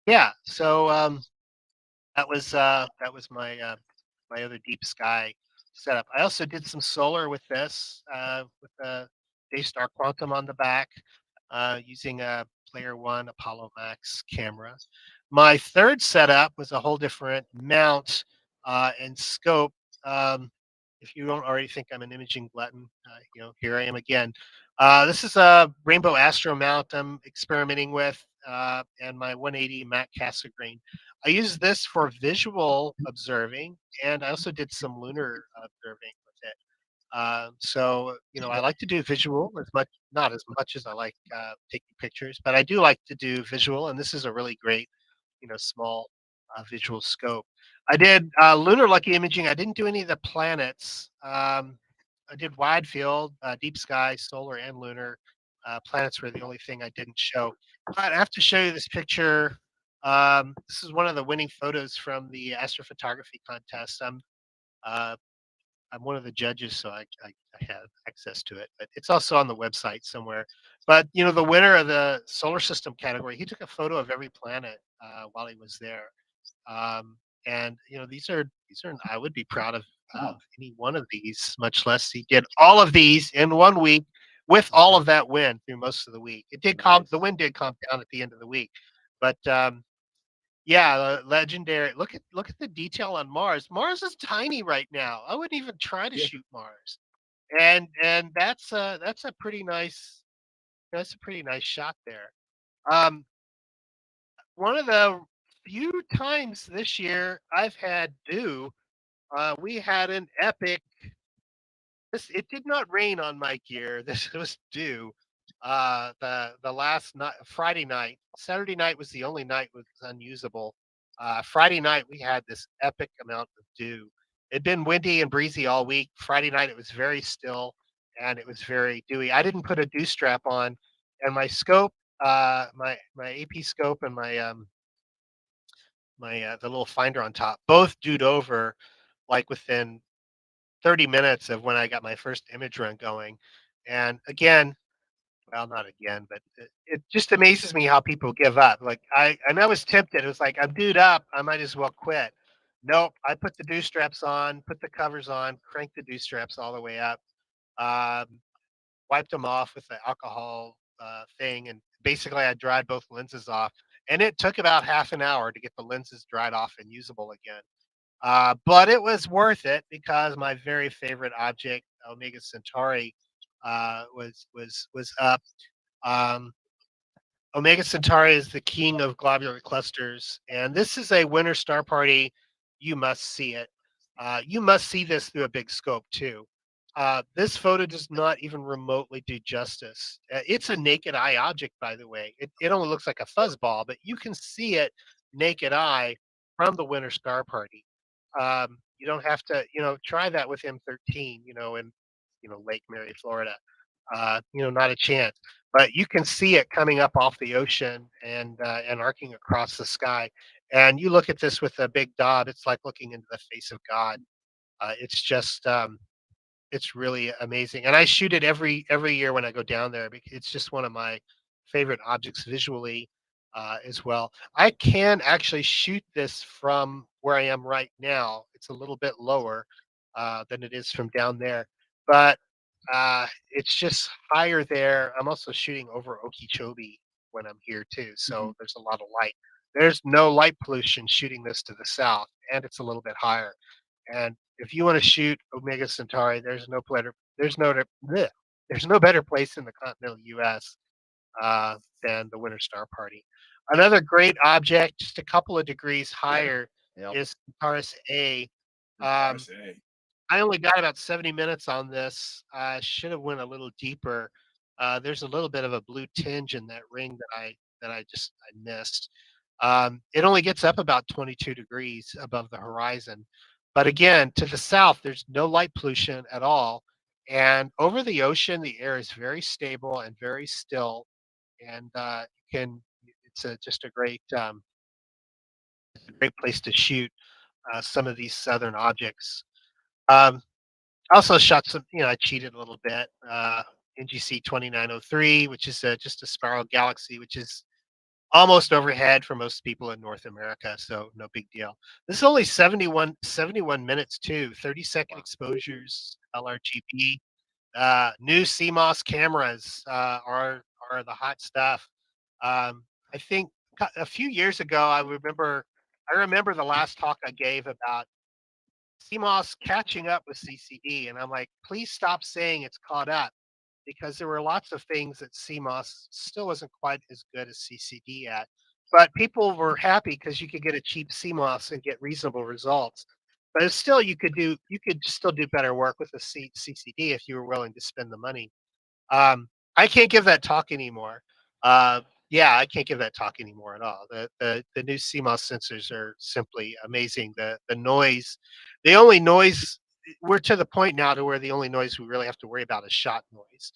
C: yeah, so that was my other deep sky setup. I also did some solar with this, with a Daystar Quantum on the back, using a Player One Apollo Max camera. My third setup was a whole different mount and scope. If you don't already think I'm an imaging glutton, here I am again. This is a Rainbow Astro mount I'm experimenting with, and my 180 Mac Cassegrain. I use this for visual observing, and I also did some lunar observing with it. So I like to do visual as much, not as much as I like taking pictures, but I do like to do visual, and this is a really great, small visual scope. I did lunar lucky imaging. I didn't do any of the planets. I did wide field, deep sky, solar, and lunar. Planets were the only thing I didn't show. But I have to show you this picture. This is one of the winning photos from the astrophotography contest. Uh, I'm one of the judges, so I have access to it. But it's also on the website somewhere. But the winner of the solar system category, he took a photo of every planet while he was there. And these are I would be proud of any one of these, much less he did all of these in 1 week with all of that wind through most of the week. It did calm, the wind did calm down at the end of the week, but yeah, legendary. Look at the detail on Mars. Mars is tiny right now. I wouldn't even try to shoot Mars, and that's a pretty nice shot there. Um, One of the few times this year I've had dew. We had an epic. It did not rain on my gear. This was dew. The last night, Friday night, Saturday night was the only night was unusable. Friday night we had this epic amount of dew. It'd been windy and breezy all week. Friday night it was very still and it was very dewy. I didn't put a dew strap on, and my scope, my AP scope and my the little finder on top, both dewed over like within 30 minutes of when I got my first image run going. And again, well, not again, but it just amazes me how people give up. Like I was tempted. It was like, I'm dewed up. I might as well quit. Nope. I put the dew straps on, put the covers on, cranked the dew straps all the way up, um, wiped them off with the alcohol thing. And basically I dried both lenses off. And it took about half an hour to get the lenses dried off and usable again. But it was worth it because my very favorite object, Omega Centauri, was up. Um, Omega Centauri is the king of globular clusters, and this is a winter star party. You must see it. You must see this through a big scope too. This photo does not even remotely do justice. It's a naked eye object, by the way. It only looks like a fuzzball, but you can see it naked eye from the winter star party. You don't have to, try that with M13, in, Lake Mary, Florida. Not a chance. But you can see it coming up off the ocean and arcing across the sky. And you look at this with a big dot, it's like looking into the face of God. It's just it's really amazing, and I shoot it every year when I go down there because it's just one of my favorite objects visually, as well. I can actually shoot this from where I am right now. It's a little bit lower than it is from down there, but it's just higher there. I'm also shooting over Okeechobee when I'm here too, so there's a lot of light. There's no light pollution shooting this to the south, and it's a little bit higher. And if you want to shoot Omega Centauri, bleh, there's no better place in the continental U.S. Than the Winter Star Party. Another great object, just a couple of degrees higher,
B: Yep.
C: is Centaurus A.
D: I
C: Um,
D: say.
C: I only got about 70 minutes on this. I should have went a little deeper. There's a little bit of a blue tinge in that ring that I missed. It only gets up about 22 degrees above the horizon. But again, to the south, there's no light pollution at all. And over the ocean, the air is very stable and very still. And can it's just a great place to shoot some of these southern objects. Um, I also shot some, I cheated a little bit. NGC 2903, which is just a spiral galaxy, which is almost overhead for most people in North America, so no big deal. This is only 71 minutes too, 30-second exposures, LRGB. New CMOS cameras are the hot stuff. I think a few years ago, I remember the last talk I gave about CMOS catching up with CCD, and I'm like, please stop saying it's caught up because there were lots of things that CMOS still wasn't quite as good as CCD at. But people were happy because you could get a cheap CMOS and get reasonable results. But it's still, you could still do better work with a CCD if you were willing to spend the money. I can't give that talk anymore. Yeah, I can't give that talk anymore at all. The new CMOS sensors are simply amazing. The noise, the only noise we're to the point now to where the only noise we really have to worry about is shot noise.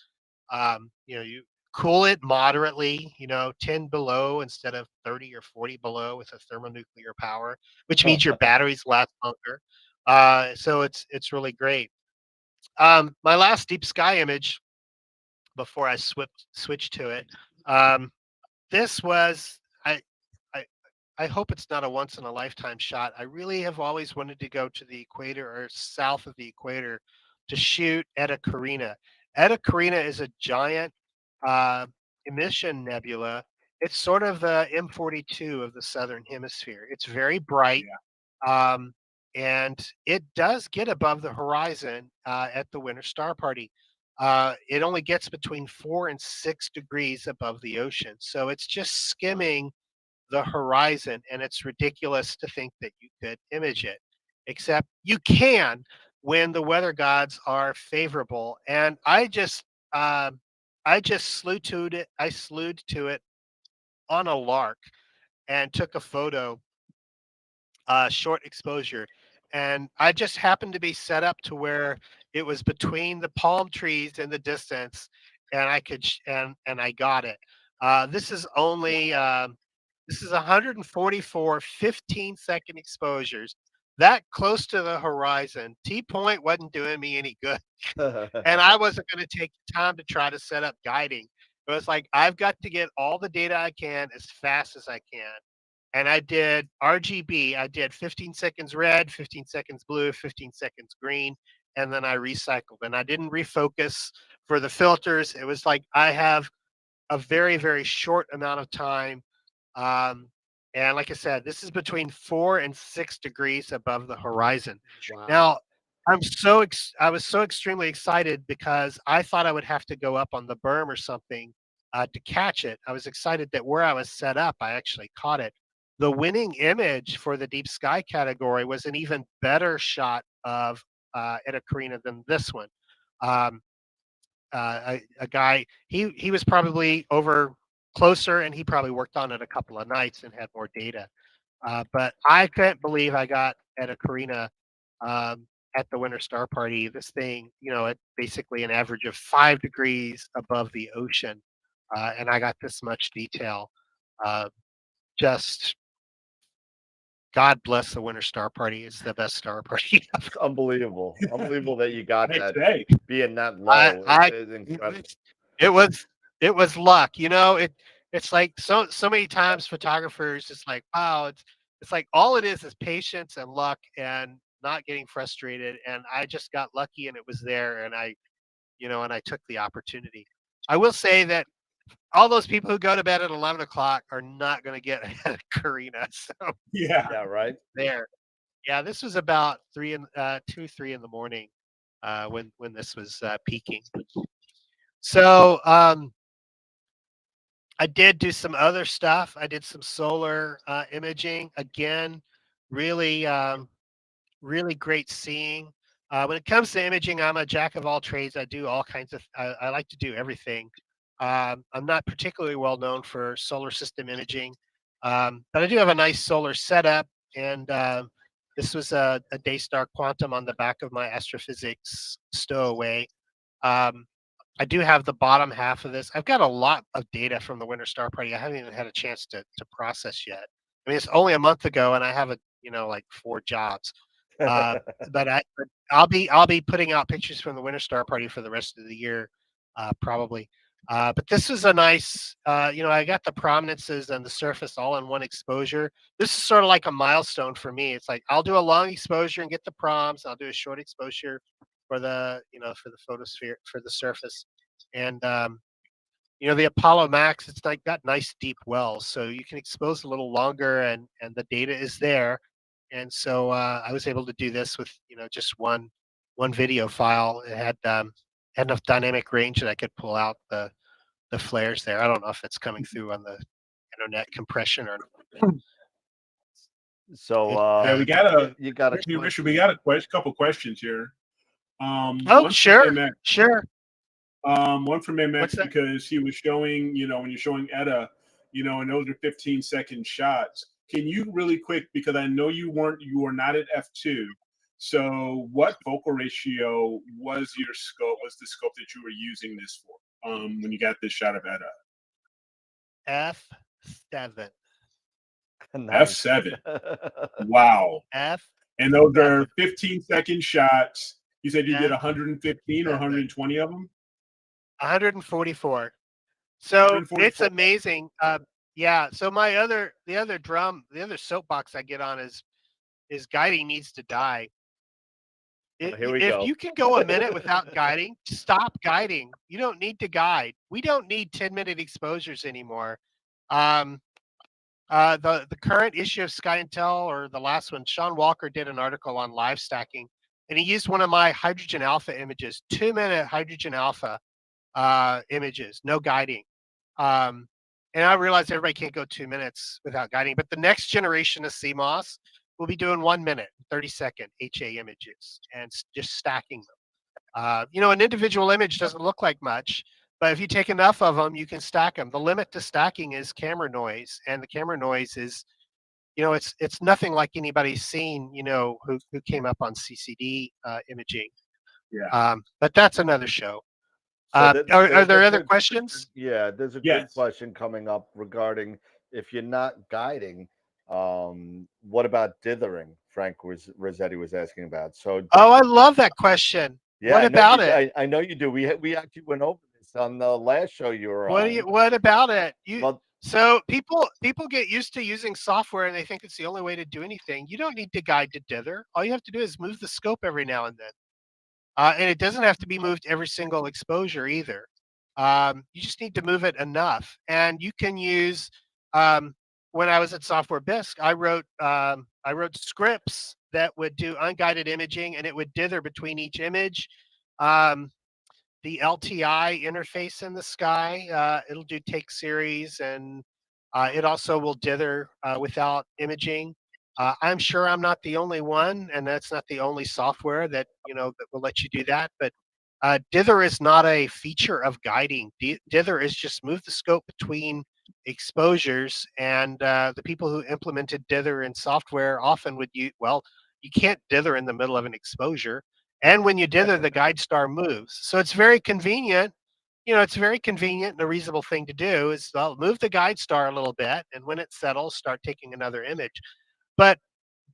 C: You cool it moderately, 10 below instead of 30 or 40 below with a thermonuclear power, which means your batteries last longer. So it's really great. My last deep sky image before I switch to it. Um, this was I I hope it's not a once in a lifetime shot. I really have always wanted to go to the equator or south of the equator to shoot Eta Carina. Eta Carina is a giant uh, emission nebula. It's sort of the M42 of the southern hemisphere. It's very bright.
D: Yeah.
C: Um, and it does get above the horizon at the Winter Star Party. It only gets between 4 and 6 degrees above the ocean. So it's just skimming the horizon, and it's ridiculous to think that you could image it. Except you can when the weather gods are favorable. And I just slewed to it on a lark and took a photo, short exposure. And I just happened to be set up to where it was between the palm trees in the distance, and and I got it. This is 144 15-second exposures, that close to the horizon. T point wasn't doing me any good, and I wasn't going to take the time to try to set up guiding. It was like I've got to get all the data I can as fast as I can, and I did RGB. I did 15 seconds red, 15 seconds blue, 15 seconds green, and then I recycled. And I didn't refocus for the filters. It was like I have a very, very short amount of time. Um, and like I said, this is between 4 and 6 degrees above the horizon.
B: Wow.
C: Now, I was so extremely excited because I thought I would have to go up on the berm or something to catch it. I was excited that where I was set up, I actually caught it. The winning image for the deep sky category was an even better shot of Eta Carina than this one. Um, a guy, he was probably over closer, and he probably worked on it a couple of nights and had more data. But I can't believe I got Eta Carina um, at the Winter Star Party. This thing, at basically an average of 5 degrees above the ocean, and I got this much detail. Uh, just God bless the Winter Star Party. It's the best star party ever.
B: It's unbelievable. Unbelievable that you got
D: Hey,
B: that
D: today.
B: being that low.
C: I
B: It's incredible.
C: it was luck. You know, it's like so many times photographers just like, wow, it's like all it is patience and luck and not getting frustrated. And I just got lucky and it was there and I took the opportunity. I will say that all those people who go to bed at 11 o'clock are not going to get ahead of Karina. So
D: Yeah.
B: Yeah, right.
C: there. Yeah, this was about 3 in the morning when this was peaking. So I did do some other stuff. I did some solar imaging. Again, really, really great seeing. When it comes to imaging, I'm a jack of all trades. I do all kinds of. I like to do everything. I'm not particularly well known for solar system imaging, but I do have a nice solar setup. And this was a Daystar Quantum on the back of my astrophysics stowaway. Um, I do have the bottom half of this. I've got a lot of data from the Winter Star Party. I haven't even had a chance to process yet. I mean, it's only a month ago, and I have like 4 jobs. Uh, but I'll be putting out pictures from the Winter Star Party for the rest of the year, probably. But this was a nice, I got the prominences and the surface all in one exposure. This is sort of like a milestone for me. It's like I'll do a long exposure and get the proms. I'll do a short exposure for for the photosphere, for the surface. And the Apollo Max, it's like got nice deep wells, so you can expose a little longer, and the data is there. And so I was able to do this with just one video file. It had enough dynamic range that I could pull out the flares there. I don't know if it's coming through on the internet compression or not.
B: So
D: Yeah, we got a
B: you got a
D: Richard, we got a couple questions here.
C: Oh,
D: One from
C: sure,
D: MX.
C: sure.
D: One from
C: What's
D: MX
C: that?
D: because he was showing, when you're showing ETA, and those are 15-second shots. Can you really quick, because I know you were not at F2. So what focal ratio was the scope that you were using this for when you got this shot of ETA?
C: F7.
B: nice.
D: F7. Wow.
C: F.
D: And those are 15-second shots. You said you did
C: F
D: 115 or 120 of them?
C: 144. So
D: 144.
C: it's amazing. Yeah. So the other soapbox I get on is guiding needs to die.
B: Here we
C: If
B: go.
C: you can go a minute without guiding, stop guiding. You don't need to guide. We don't need 10-minute exposures anymore. The current issue of Sky and Tel, or the last one, Sean Walker did an article on live stacking, and he used one of my hydrogen alpha images, 2-minute hydrogen alpha images, no guiding. And I realize everybody can't go 2 minutes without guiding, but the next generation of CMOS will be doing 1 minute, 30-second HA images and just stacking them. An individual image doesn't look like much, but if you take enough of them, you can stack them. The limit to stacking is camera noise, and the camera noise is, it's nothing like anybody's seen, who came up on CCD imaging.
D: Yeah.
C: But that's another show.
B: So
C: Are there other questions?
B: Yeah, there's a good
D: Yes.
B: question coming up regarding if you're not guiding, what about dithering? Frank Rossetti was asking about. So
C: Oh, I love that question.
B: yeah,
C: What
B: I know
C: about
B: you,
C: it?
B: I know you do. We actually went over this on the last show you were on.
C: What about it?
B: Well,
C: So people get used to using software and they think it's the only way to do anything. You don't need to guide to dither. All you have to do is move the scope every now and then. And it doesn't have to be moved every single exposure either. You just need to move it enough. And you can use, when I was at Software Bisque, I wrote scripts that would do unguided imaging, and it would dither between each image. The LTI interface in the sky, it'll do take series, and it also will dither without imaging. I'm sure I'm not the only one, and that's not the only software that that will let you do that. But dither is not a feature of guiding. Dither is just move the scope between exposures, and the people who implemented dither in software often would use, well, you can't dither in the middle of an exposure, and when you dither, the guide star moves. So it's very convenient. It's very convenient, and a reasonable thing to do is move the guide star a little bit, and when it settles, start taking another image. But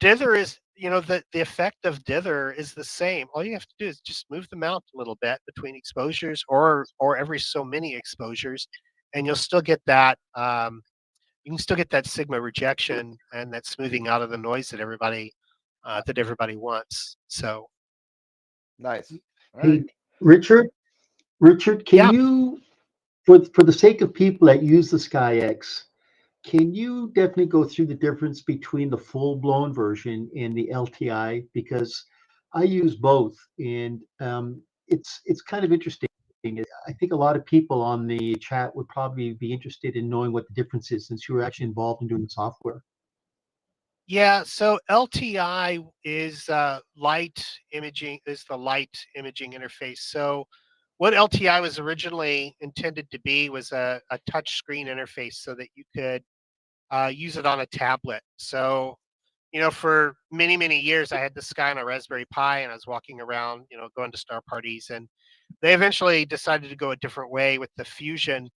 C: dither is, the effect of dither is the same. All you have to do is just move the mount a little bit between exposures, or every so many exposures, and you'll still get that. You can still get that sigma rejection and that smoothing out of the noise that everybody wants. So
B: Nice. All
E: Hey,
B: right.
E: Richard, can
C: yeah,
E: you, for the sake of people that use the SkyX, can you definitely go through the difference between the full-blown version and the LTI? Because I use both, and it's kind of interesting. I think a lot of people on the chat would probably be interested in knowing what the difference is, since you were actually involved in doing the software.
C: yeah. So LTI is light imaging, is the light imaging interface. So what LTI was originally intended to be was a touch screen interface so that you could use it on a tablet. So, for many, many years, I had this guy on a Raspberry Pi, and I was walking around, going to star parties, and they eventually decided to go a different way with the Fusion.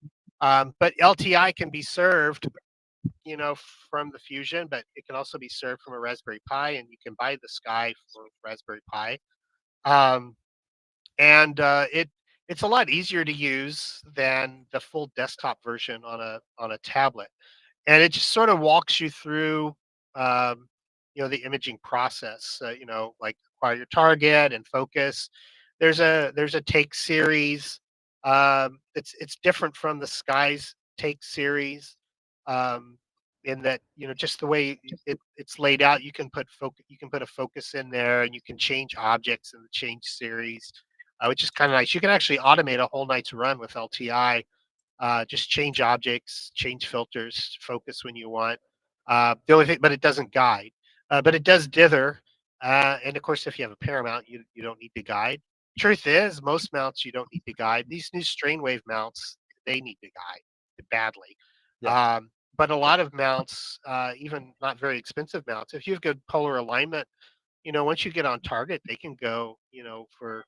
C: But LTI can be served, from the Fusion, but it can also be served from a Raspberry Pi, and you can buy the Sky for Raspberry Pi. Um, and it's a lot easier to use than the full desktop version on a tablet, and it just sort of walks you through um, the imaging process, like acquire your target and focus. There's a take series. It's different from the Skies take series, um, in that, just the way it's laid out, you can put a focus in there, and you can change objects in the change series, which is kind of nice. You can actually automate a whole night's run with LTI. Just change objects, change filters, focus when you want. The only thing, but it doesn't guide. But it does dither. And of course, if you have a paramount, you don't need to guide. Truth is, most mounts you don't need to guide. These new strain wave mounts, they need to guide badly.
B: Yeah.
C: But a lot of mounts, even not very expensive mounts, if you have good polar alignment, once you get on target, they can go, for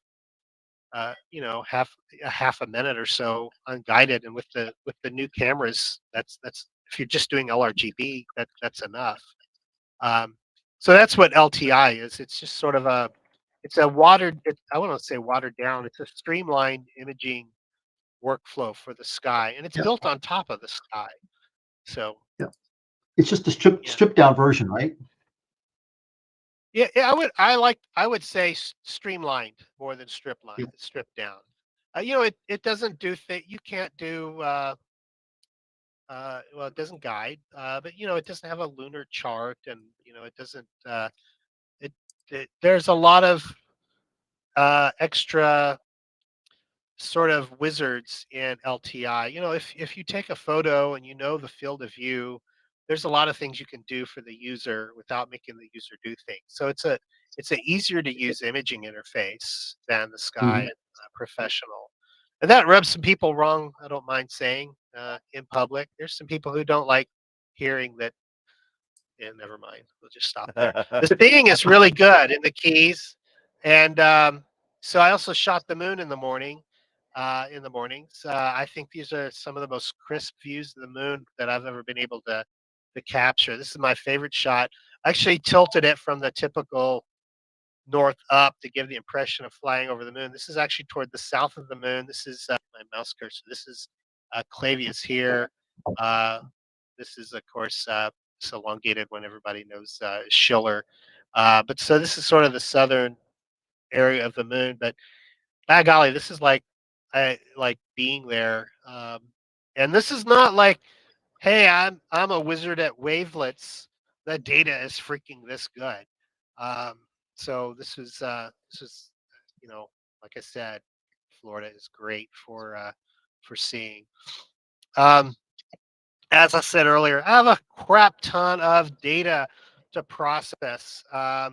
C: half a minute or so unguided. And with the new cameras, that's if you're just doing LRGB, that's enough. So that's what LTI is. It's just sort of it's a I want to say watered down. It's a streamlined imaging workflow for the Sky, and it's
E: Yeah,
C: built on top of the Sky. So
E: yeah. It's just a stripped
C: yeah,
E: stripped down version, right?
C: yeah. I would say streamlined more than
E: Yeah.
C: stripped down. It doesn't do you can't do well, it doesn't guide, but it doesn't have a lunar chart, and it doesn't it, there's a lot of extra sort of wizards in LTI. If you take a photo and the field of view, there's a lot of things you can do for the user without making the user do things. So it's a easier to use imaging interface than the Sky
E: Mhm.
C: Professional. And that rubs some people wrong, I don't mind saying, in public. There's some people who don't like hearing that. Yeah, never mind. We'll just stop there. The seeing is really good in the keys, and so I also shot the moon in the morning. In the mornings, I think these are some of the most crisp views of the moon that I've ever been able to capture. This is my favorite shot. I actually tilted it from the typical north up to give the impression of flying over the moon. This is actually toward the south of the moon. This is my mouse cursor. This is Clavius here. Uh, this is, of course, this elongated one everybody knows, Schiller. But so this is sort of the southern area of the moon. But by golly, this is like being there. And this is not like, hey, I'm a wizard at wavelets. The data is freaking this good. Um, so this is like I said, Florida is great for seeing. Um, as I said earlier, I have a crap ton of data to process. I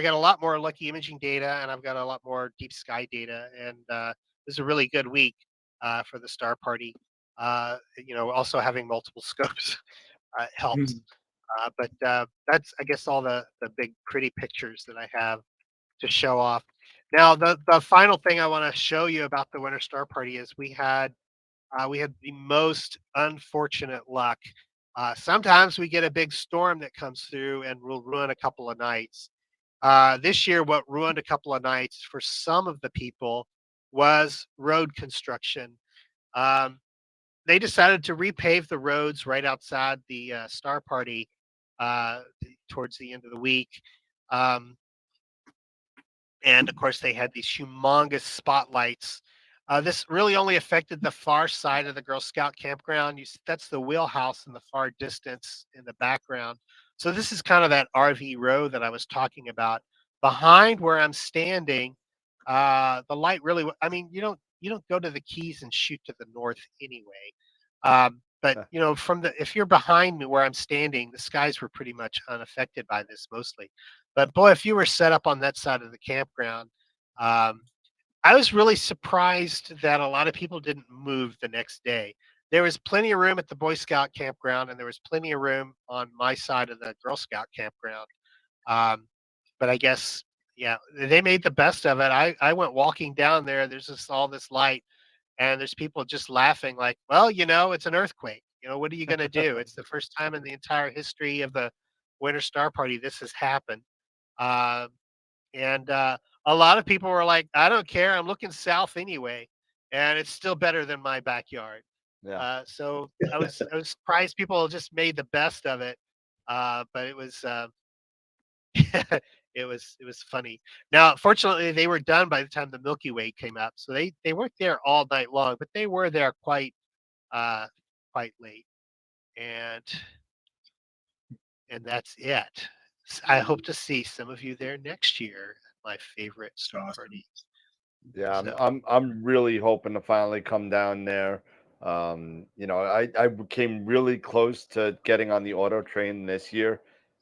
C: got a lot more lucky imaging data, and I've got a lot more deep sky data. And this is a really good week for the Star Party. Also having multiple scopes helps. But that's, I guess, all the big pretty pictures that I have to show off. Now, the final thing I want to show you about the Winter Star Party is we had the most unfortunate luck. Sometimes we get a big storm that comes through and will ruin a couple of nights. This year, what ruined a couple of nights for some of the people was road construction. Um, they decided to repave the roads right outside the Star Party towards the end of the week. And of course, they had these humongous spotlights. This really only affected the far side of the Girl Scout campground. That's the wheelhouse in the far distance in the background. So this is kind of that RV row that I was talking about. Behind where I'm standing, the light really. I mean, you don't go to the Keys and shoot to the north anyway. But if you're behind me where I'm standing, the skies were pretty much unaffected by this mostly. But boy, if you were set up on that side of the campground, I was really surprised that a lot of people didn't move the next day. There was plenty of room at the Boy Scout campground, and there was plenty of room on my side of the Girl Scout campground. But I guess, yeah, they made the best of it. I went walking down there. There's just all this light, and there's people just laughing like, well, it's an earthquake. What are you going to do? It's the first time in the entire history of the Winter Star Party this has happened. And a lot of people were like, I don't care. I'm looking south anyway. And it's still better than my backyard.
B: Yeah.
C: So I was surprised people just made the best of it. But it was it was funny. Now, fortunately, they were done by the time the Milky Way came up. So they weren't there all night long, but they were there quite late. And that's it. I hope to see some of you there next year. My favorite Star Party.
B: Yeah,
C: So-
B: I'm really hoping to finally come down there. I came really close to getting on the auto train this year,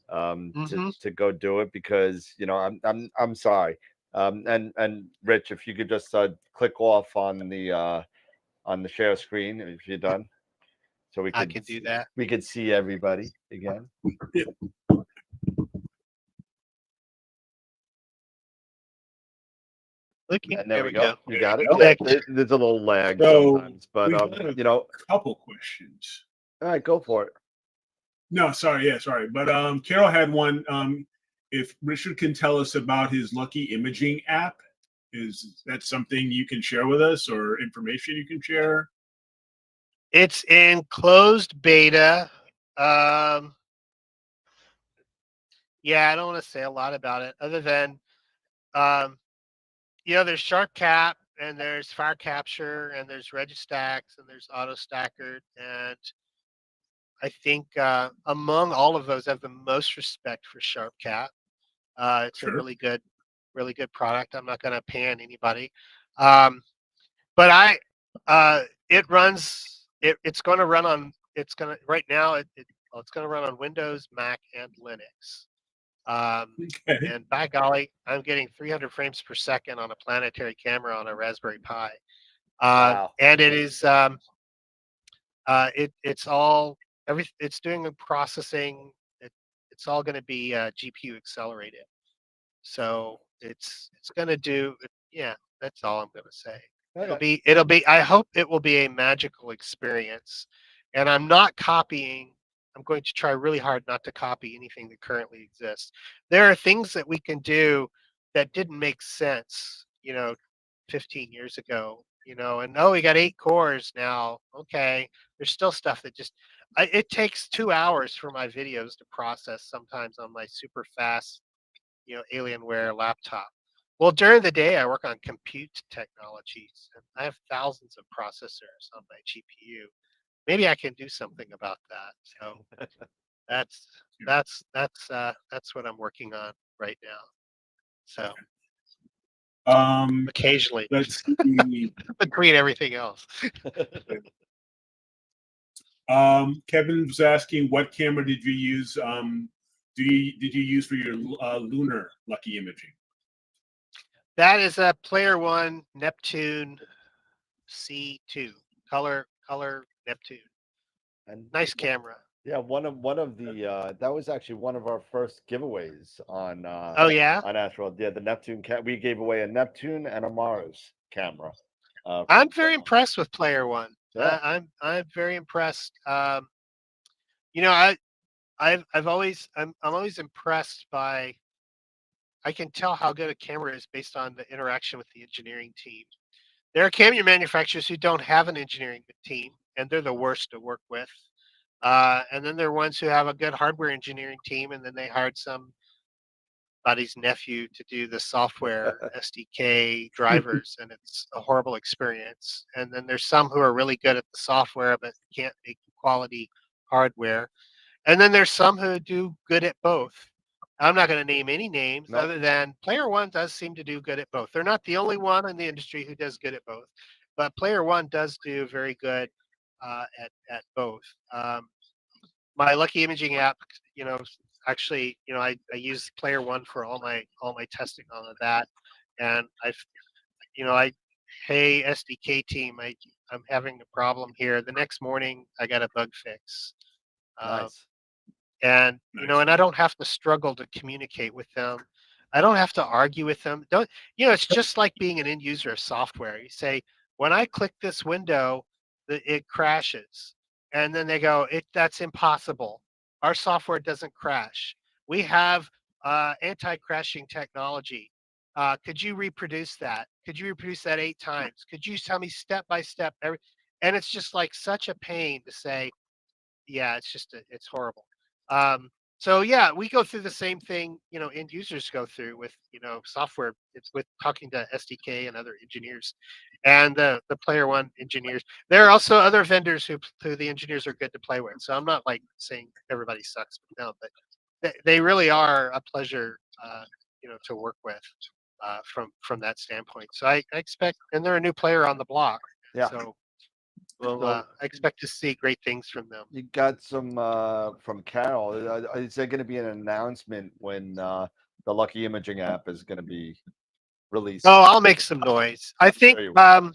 B: to go do it because I'm sorry. And Rich, if you could just click off on the share screen if you're done, so
C: I can do that.
B: we could see everybody again.
C: Looking.
B: And there we
C: go.
B: You got it.
C: Okay.
B: Yeah, there's a little lag
D: So,
B: sometimes, but
D: we got a couple questions.
B: all right, go for it.
D: No, sorry, but Carol had one. If Richard can tell us about his Lucky Imaging app, is that something you can share with us or information you can share?
C: It's in closed beta. Yeah, I don't want to say a lot about it other than there's Sharp Cap and there's Fire Capture and there's Registax and there's Auto Stacker, and I think among all of those, I have the most respect for Sharp Cap. It's a really good product. I'm not going to pan anybody, but it runs. It's going to run on. It's going to right now. It's going to run on Windows, Mac, and Linux. And by golly, I'm getting 300 frames per second on a planetary camera on a Raspberry Pi.
B: Wow.
C: And it is it's doing the processing. It's all going to be GPU accelerated. So it's going to do. Yeah, that's all I'm going to say.
B: Okay.
C: It'll be. I hope it will be a magical experience. And I'm not copying. I'm going to try really hard not to copy anything that currently exists. There are things that we can do that didn't make sense, 15 years ago, and we got 8 cores now. Okay. There's still stuff that it takes 2 hours for my videos to process sometimes on my super fast, Alienware laptop. Well, during the day, I work on compute technologies and I have thousands of processors on my GPU. Maybe I can do something about that. So that's what I'm working on right now. So occasionally,
D: Let's see.
C: between everything else.
D: Kevin was asking, what camera did you use? Did you use for your lunar Lucky Imaging?
C: That is a Player One Neptune C2 color Neptune.
B: And
C: Nice camera.
B: yeah, one of the that was actually one of our first giveaways on
C: Oh yeah,
B: on AstroWorld. Yeah, the Neptune we gave away a Neptune and a Mars camera.
C: I'm very impressed with Player One.
B: Yeah.
C: I'm very impressed. You know, I'm always impressed by. I can tell how good a camera is based on the interaction with the engineering team. There are camera manufacturers who don't have an engineering team, and they're the worst to work with. And then there are ones who have a good hardware engineering team, and then they hired somebody's nephew to do the software SDK drivers, and it's a horrible experience. And then there's some who are really good at the software but can't make quality hardware. And then there's some who do good at both. I'm not going to name any names
B: Nope.
C: other than Player One does seem to do good at both. They're not the only one in the industry who does good at both, but Player One does do very good at both. My Lucky Imaging app, you know, actually, you know, I use Player One for all my testing on that, and I, hey SDK team, I'm having a problem here. The next morning, I got a bug fix.
B: Nice.
C: And
D: Nice.
C: and I don't have to struggle to communicate with them. I don't have to argue with them. Don't It's just like being an end user of software. You say, when I click this window, it crashes, and then they go, that's impossible. Our software doesn't crash. We have anti-crashing technology. Could you reproduce that? Could you reproduce that 8 times? Could you tell me step by step and it's just like such a pain to say, yeah, it's horrible. So yeah, we go through the same thing, end users go through with, software. It's with talking to SDK and other engineers and the Player One engineers. There are also other vendors who the engineers are good to play with. So I'm not like saying everybody sucks, no, but they really are a pleasure, to work with from that standpoint. So I expect, and they're a new player on the block.
B: Yeah.
C: So well,
B: So-
C: I expect to see great things from them.
B: You got some from Carol. Is there going to be an announcement when the Lucky Imaging app is going to be released?
C: Oh, I'll make some noise. I think
B: There you go.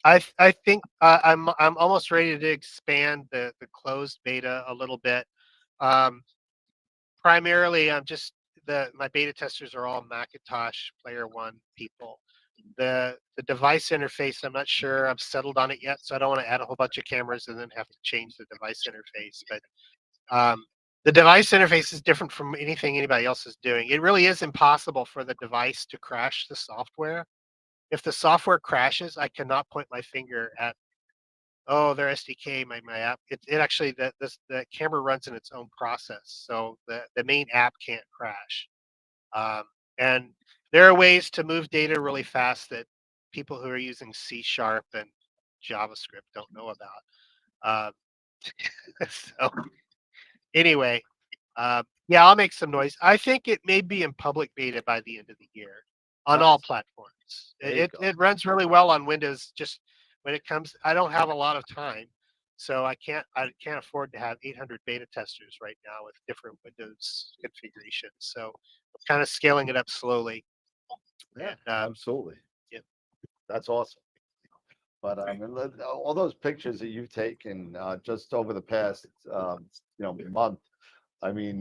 C: I think I'm almost ready to expand the closed beta a little bit. Primarily, I'm just my beta testers are all Macintosh Player One people. The device interface, I'm not sure I've settled on it yet, so I don't want to add a whole bunch of cameras and then have to change the device interface. But the device interface is different from anything anybody else is doing. It really is impossible for the device to crash the software. If the software crashes, I cannot point my finger at, oh, their SDK, my app. It actually, the camera runs in its own process, so the main app can't crash. And there are ways to move data really fast that people who are using C# and JavaScript don't know about. So anyway, yeah, I'll make some noise. I think it may be in public beta by the end of the year on all
B: Nice.
C: platforms.
B: There you
C: It
B: go.
C: it runs really well on Windows. Just when it comes, I don't have a lot of time, so I can't afford to have 800 beta testers right now with different Windows configurations. So I'm kind of scaling it up slowly.
B: Yeah,
C: And,
B: absolutely.
C: yeah.
B: That's awesome. But all those pictures that you've taken just over the past month. I mean,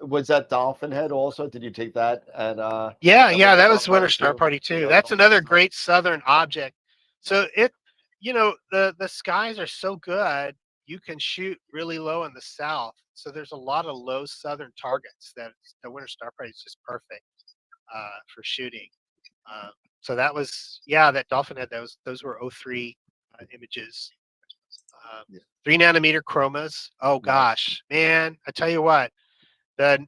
B: was that Dolphin Head also? Did you take that at
C: Yeah, that was
B: Star
C: Winter
B: Party
C: Star
B: too?
C: Party too.
B: Yeah.
C: That's another great southern object. So the skies are so good, you can shoot really low in the south. So there's a lot of low southern targets that the Winter Star Party is just perfect for shooting. So that was, that Dolphin Head. Those were 03 images.
B: Yeah.
C: 3 nanometer chromas. Oh
B: Nice.
C: gosh, man! I tell you what, the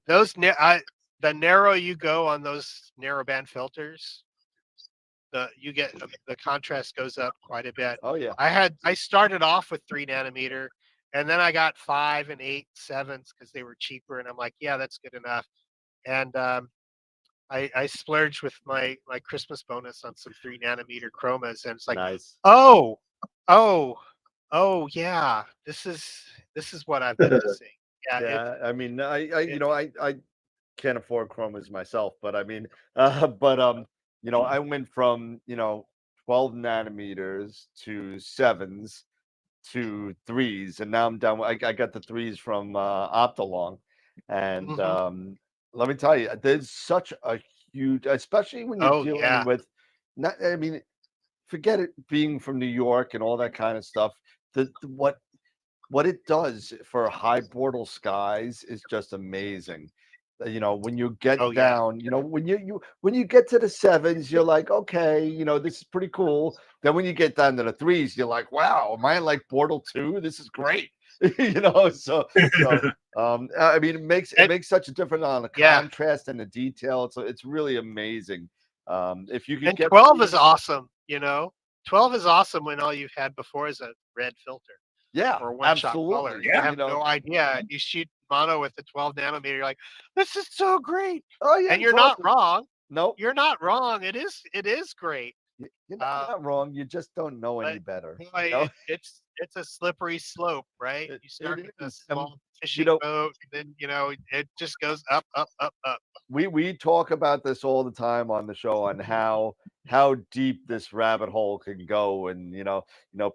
C: narrow you go on those narrowband filters, the contrast goes up quite a bit.
B: Oh yeah.
C: I started off with 3 nanometer, and then I got 5 and 8 7s because they were cheaper, and I'm like, yeah, that's good enough. And I splurged with my Christmas bonus on some 3 nanometer chromas, and it's like,
B: Nice.
C: oh, yeah, this is what I've been missing. Yeah,
B: Yeah. I mean, I
C: it-
B: I can't afford chromas myself, but I mean, I went from 12 nanometers to 7s to 3s, and now I'm done. I got the 3s from Optolong, and
C: Mhm.
B: let me tell you, there's such a huge, especially when you're
C: Oh
B: dealing
C: yeah.
B: with, not, I mean, forget it being from New York and all that kind of stuff. What what it does for high border skies is just amazing. When you get
C: Oh yeah.
B: down, when you get to the sevens, you're like, okay, this is pretty cool. Then when you get down to the threes, you're like, wow, am I in like Portal 2? This is great. I mean, it
C: And
B: makes such a difference on the
C: yeah,
B: contrast and the detail. It's really amazing. If you could
C: and
B: get
C: 12 is awesome. 12 is awesome when all you've had before is a red filter
B: yeah,
C: or one shot color.
B: absolutely.
C: You have no idea. You shoot mono with the 12 nanometer. You're like, this is so great,
B: Oh yeah,
C: and
B: it's
C: you're not
B: awesome.
C: wrong.
B: Nope.
C: You're not wrong. It is great.
B: You're
C: Uh,
B: not wrong. You just don't know any
C: but
B: better.
C: boy, it's a slippery slope, right?
B: It,
C: You
B: it
C: start with a
B: is.
C: small
B: You
C: fishing
B: know,
C: boat, and then it just goes up, up, up, up.
B: we talk about this all the time on the show on how deep this rabbit hole can go, and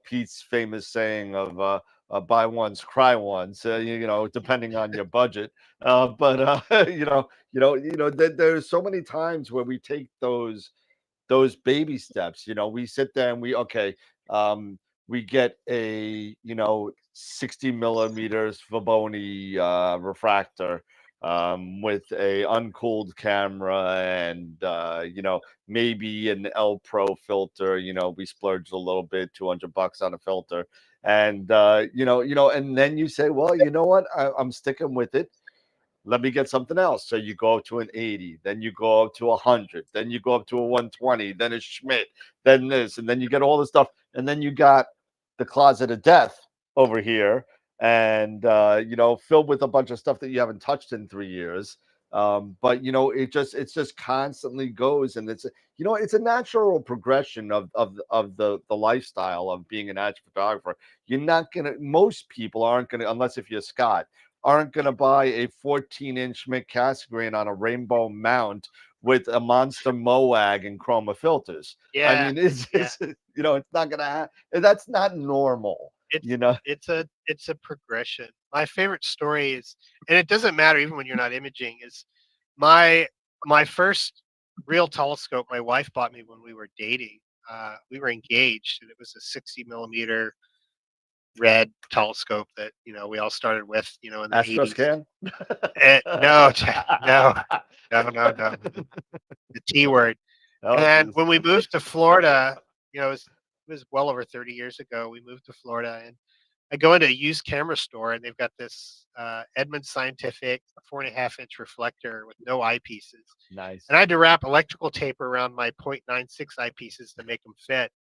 B: Pete's famous saying of buy once, cry once, depending on your budget. But there's so many times where we take those baby steps. We sit there and um we get a 60 millimeters Viboni refractor with a uncooled camera, and maybe an L Pro filter. We splurged a little bit, $200 on a filter, and and then you say, well, you know what, I'm sticking with it. Let me get something else. So you go up to an 80, then you go up to 100, then you go up to a 120, then a Schmidt, then this, and then you get all this stuff. And then you got the closet of death over here, and filled with a bunch of stuff that you haven't touched in 3 years. But it just constantly goes, and it's a natural progression of the lifestyle of being an action photographer. Most people aren't gonna, unless if you're Scott, aren't going to buy a 14-inch Mick Cassegrain on a rainbow mount with a monster Moag and chroma filters. I
C: Yeah,
B: mean, it's
C: yeah.
B: it's not going to happen. That's not normal.
C: It's it's a progression. My favorite story is, and it doesn't matter even when you're not imaging, is my my first real telescope my wife bought me when we were dating. We were engaged, and it was a 60 millimeter red telescope that we all started with, in the 80s.
B: Astroscan.
C: No, no, no, the T word.
B: Oh,
C: And
B: geez.
C: when we moved to Florida, it was well over 30 years ago. We moved to Florida, and I go into a used camera store, and they've got this Edmund Scientific 4.5-inch reflector with no eyepieces.
B: Nice.
C: And I had to wrap electrical tape around my .96 eyepieces to make them fit.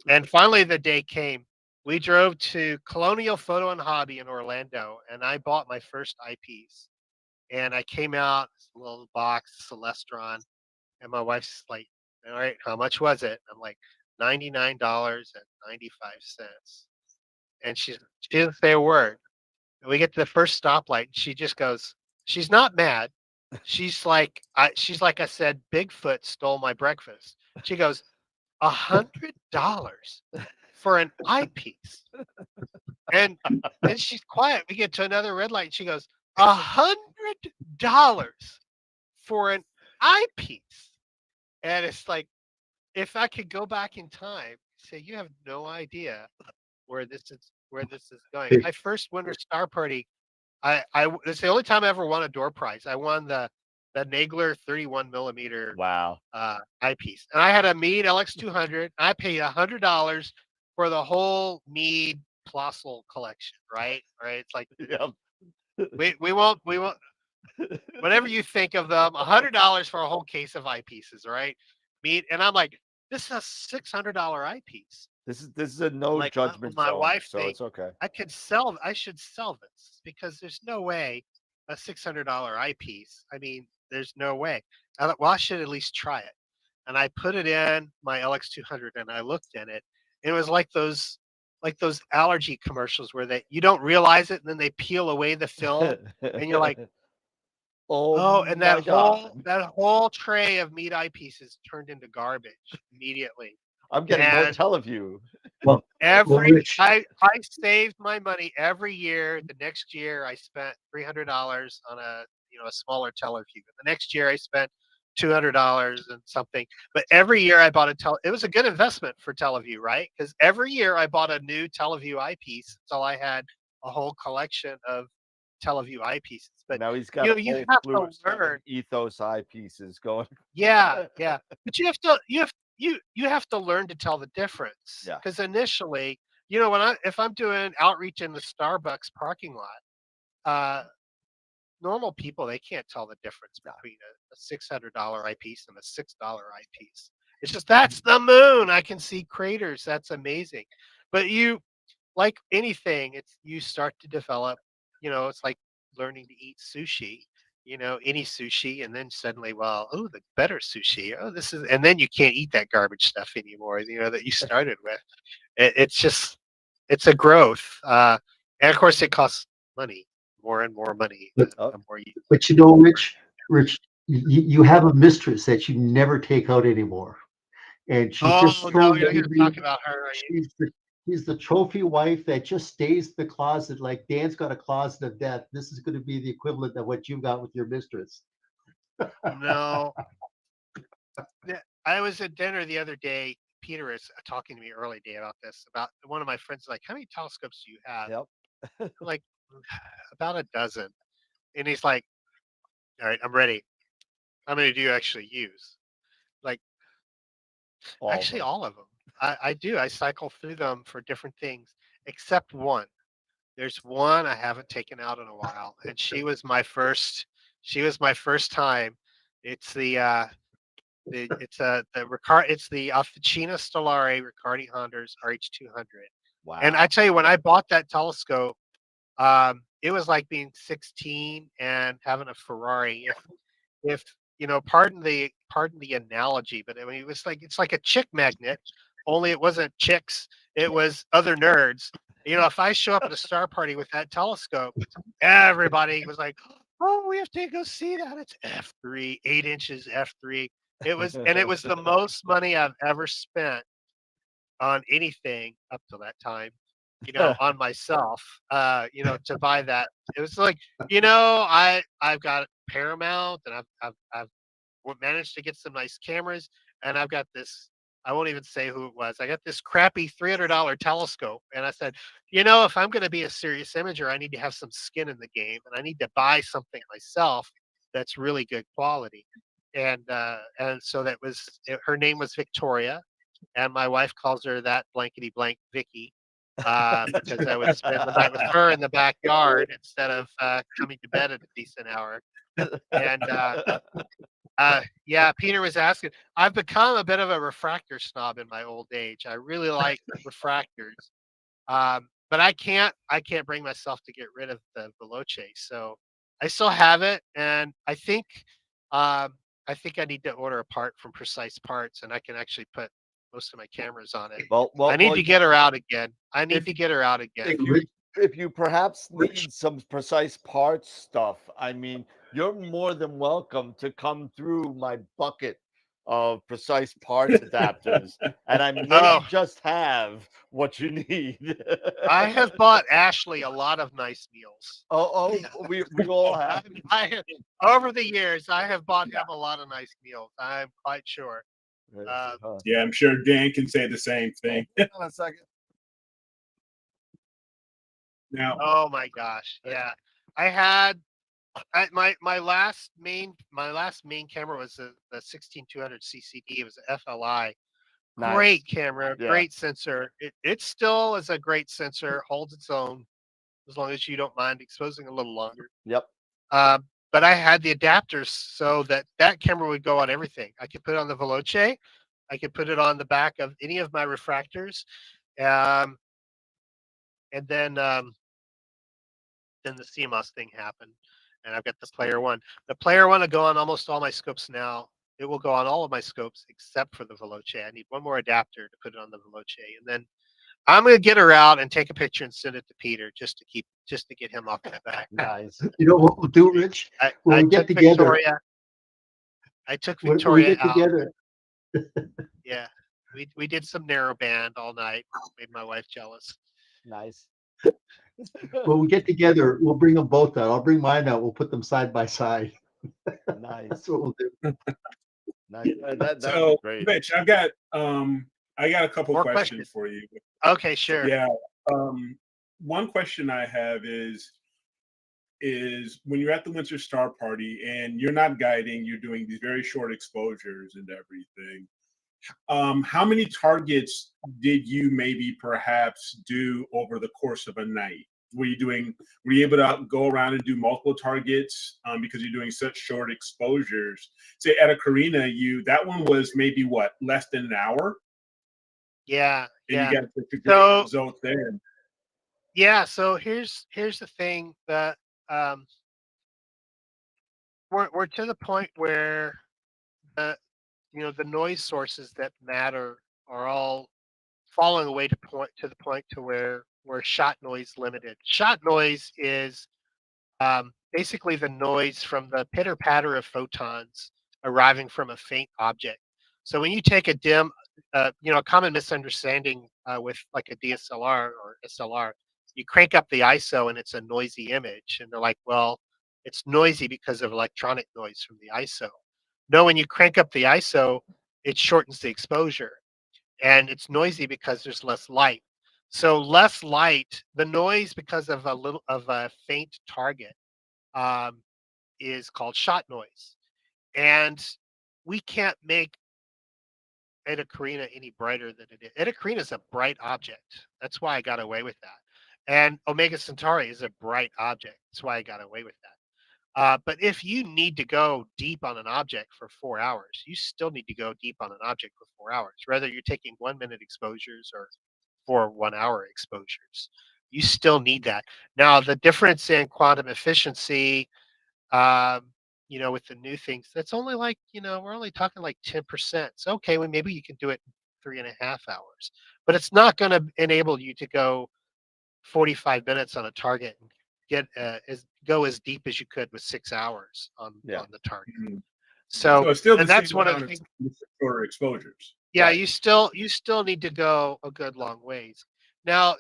C: And finally, the day came. We drove to Colonial Photo and Hobby in Orlando, and I bought my first eyepiece. And I came out, this little box, Celestron, and my wife's like, all right, how much was it? I'm like, $99.95. And she didn't say a word. And we get to the first stoplight, and she just goes, she's not mad. She's like I said, Bigfoot stole my breakfast. She goes, $100 for an eyepiece. And then she's quiet. We get to another red light, and she goes, $100 for an eyepiece. And it's like, if I could go back in time, say, you have no idea where this is going. My first winter star party, it's the only time I ever won a door prize. I won the Nagler 31 millimeter
B: Wow.
C: eyepiece, and I had a Meade LX200. I paid $100 for the whole Meade Plossel collection. Right. It's like
B: Yep.
C: we won't whatever you think of them, $100 for a whole case of eyepieces. Right. Meade, and I'm like, this is a $600 eyepiece.
B: This is a no
C: Like
B: judgment
C: my
B: zone,
C: wife
B: so
C: thinks
B: it's okay.
C: I should sell this because there's no way a $600 eyepiece. I mean, there's no way. I thought, well, I should at least try it. And I put it in my LX200, and I looked in it. And it was like those allergy commercials where you don't realize it, and then they peel away the film, and you're like, oh, and
B: my God.
C: that whole tray of meat eyepieces turned into garbage immediately.
B: I'm getting more
C: And
B: Teleview.
E: Well, Rich,
C: I saved my money every year. The next year I spent $300 on a smaller Teleview. The next year I spent $200 and something. But every year I bought it was a good investment for Teleview, right? Because every year I bought a new Teleview eyepiece until I had a whole collection of Teleview eyepieces. But
F: Now he's got
C: you
F: a
C: know, you
F: whole
C: have
F: slew
C: to
F: of 7
C: learn.
F: Ethos eyepieces going.
C: Yeah, yeah. But you have to learn to tell the difference.
F: Yeah.
C: Because initially, you know, if I'm doing outreach in the Starbucks parking lot, normal people, they can't tell the difference between a $600 eyepiece and a $6 eyepiece. It's just, that's the moon. I can see craters. That's amazing. But you, like anything, you start to develop, you know, it's like learning to eat sushi, you know, any sushi, and then suddenly, well, oh, the better sushi. Oh, this is, and then you can't eat that garbage stuff anymore, you know, that you started with. It's just, it's a growth. And of course, it costs money, more and more money.
E: But-
C: The more you,
E: But you know, Rich, you have a mistress that you never take out anymore, and she's just
C: oh no,
E: thrown
C: you're not going to talk
E: everybody.
C: about her, are you?
E: She's the trophy wife that just stays in the closet, like Dan's got a closet of death. This is going to be the equivalent of what you got with your mistress.
C: No. Yeah, I was at dinner the other day. Peter was talking to me early day about this. About one of my friends, like, how many telescopes do you have?
F: Yep.
C: I'm like, about a dozen. And he's like, all right, I'm ready. How many do you actually use? Like, actually, all of them. I do. I cycle through them for different things, except one. There's one I haven't taken out in a while, and she was my first. She was my first time. It's it's the Officina Stellare Riccardi Honda's RH200.
F: Wow.
C: And I tell you, when I bought that telescope, it was like being 16 and having a Ferrari. If you know, pardon the analogy, but I mean, it's like a chick magnet, only it wasn't chicks, it was other nerds. You know, if I show up at a star party with that telescope, everybody was like, "Oh, we have to go see that. It's f3, 8 inches f3." It was the most money I've ever spent on anything up till that time, you know, on myself, you know, to buy that. It was like, you know, I've got Paramount, and I've managed to get some nice cameras, and I've got this. I won't even say who it was. I got this crappy $300 telescope, and I said, you know, if I'm going to be a serious imager, I need to have some skin in the game, and I need to buy something myself that's really good quality. And so her name was Victoria, and my wife calls her that blankety blank Vicky, because I would spend the night with her in the backyard instead of coming to bed at a decent hour. And yeah, Peter was asking. I've become a bit of a refractor snob in my old age. I really like refractors, but I can't bring myself to get rid of the Veloce. So I still have it, and I think I need to order a part from Precise Parts, and I can actually put most of my cameras on it.
F: Well,
C: I need to get her out again.
F: If you perhaps need some Precise Parts stuff, I mean, you're more than welcome to come through my bucket of Precise Parts adapters, and I may just have what you need.
C: I have bought Ashley a lot of nice meals.
F: We all have.
C: Over the years, I have bought him a lot of nice meals. I'm quite sure.
D: Yeah, I'm sure Dan can say the same thing.
F: Hold on a second.
D: Now,
C: oh my gosh, yeah, I had my last main camera was the 16200 CCD. It was an FLI.
F: Nice.
C: Great camera,
F: Yeah.
C: great sensor. It still is a great sensor, holds its own as long as you don't mind exposing a little longer.
F: Yep.
C: But I had the adapters so that camera would go on everything. I could put it on the Veloce. I could put it on the back of any of my refractors. And then the CMOS thing happened, and I've got the Player One. The Player One will go on almost all my scopes now. It will go on all of my scopes except for the Veloce. I need one more adapter to put it on the Veloce, and then I'm gonna get her out and take a picture and send it to Peter just to get him off my back.
F: Nice.
E: You know what we'll do, Rich? When we get together,
C: I took
E: when we
C: Victoria
E: get
C: out.
E: together,
C: Yeah, we did some narrowband all night. Made my wife jealous.
F: Nice.
E: when we get together, we'll bring them both out. I'll bring mine out. We'll put them side by side.
F: Nice.
E: That's what we'll do.
F: Nice. That'd
D: so
F: be great.
D: Mitch, I got a couple
C: More
D: questions for you.
C: Okay, sure.
D: Yeah. one question I have is when you're at the Winter Star Party and you're not guiding, you're doing these very short exposures and everything. How many targets did you maybe perhaps do over the course of a night? Were you able to go around and do multiple targets because you're doing such short exposures? Say at a Carina, that one was maybe what, less than an hour,
C: Yeah,
D: and you
C: yeah.
D: got such a great
C: So
D: result there.
C: yeah, so here's the thing that um, we're to the point where the the noise sources that matter are all falling away to the point to where shot noise limited. Shot noise is basically the noise from the pitter patter of photons arriving from a faint object. So when you take a dim, a common misunderstanding with like a DSLR or SLR, you crank up the ISO and it's a noisy image, and they're like, well, it's noisy because of electronic noise from the ISO. No, when you crank up the ISO, it shortens the exposure, and it's noisy because there's less light. So less light, the noise because of a faint target um, is called shot noise. And we can't make Eta Carina any brighter than it is. Eta Carina is a bright object. That's why I got away with that. And Omega Centauri is a bright object. That's why I got away with that. But if you need to go deep on an object for 4 hours, you still need to go deep on an object for 4 hours. Whether you're taking 1 minute exposures or 4 1 hour exposures, you still need that. Now, the difference in quantum efficiency um, with the new things, that's only like, we're only talking like 10%. So, okay, well, maybe you can do it in 3.5 hours, but it's not going to enable you to go 45 minutes on a target and go as deep as you could with 6 hours
F: Yeah.
C: on the target.
D: Mhm.
C: So,
D: So it's still
C: and
D: the
C: that's
D: same
C: one of the
D: amount
C: things.
D: of shorter exposures.
C: Yeah,
F: Right.
C: you still need to go a good long ways. Now,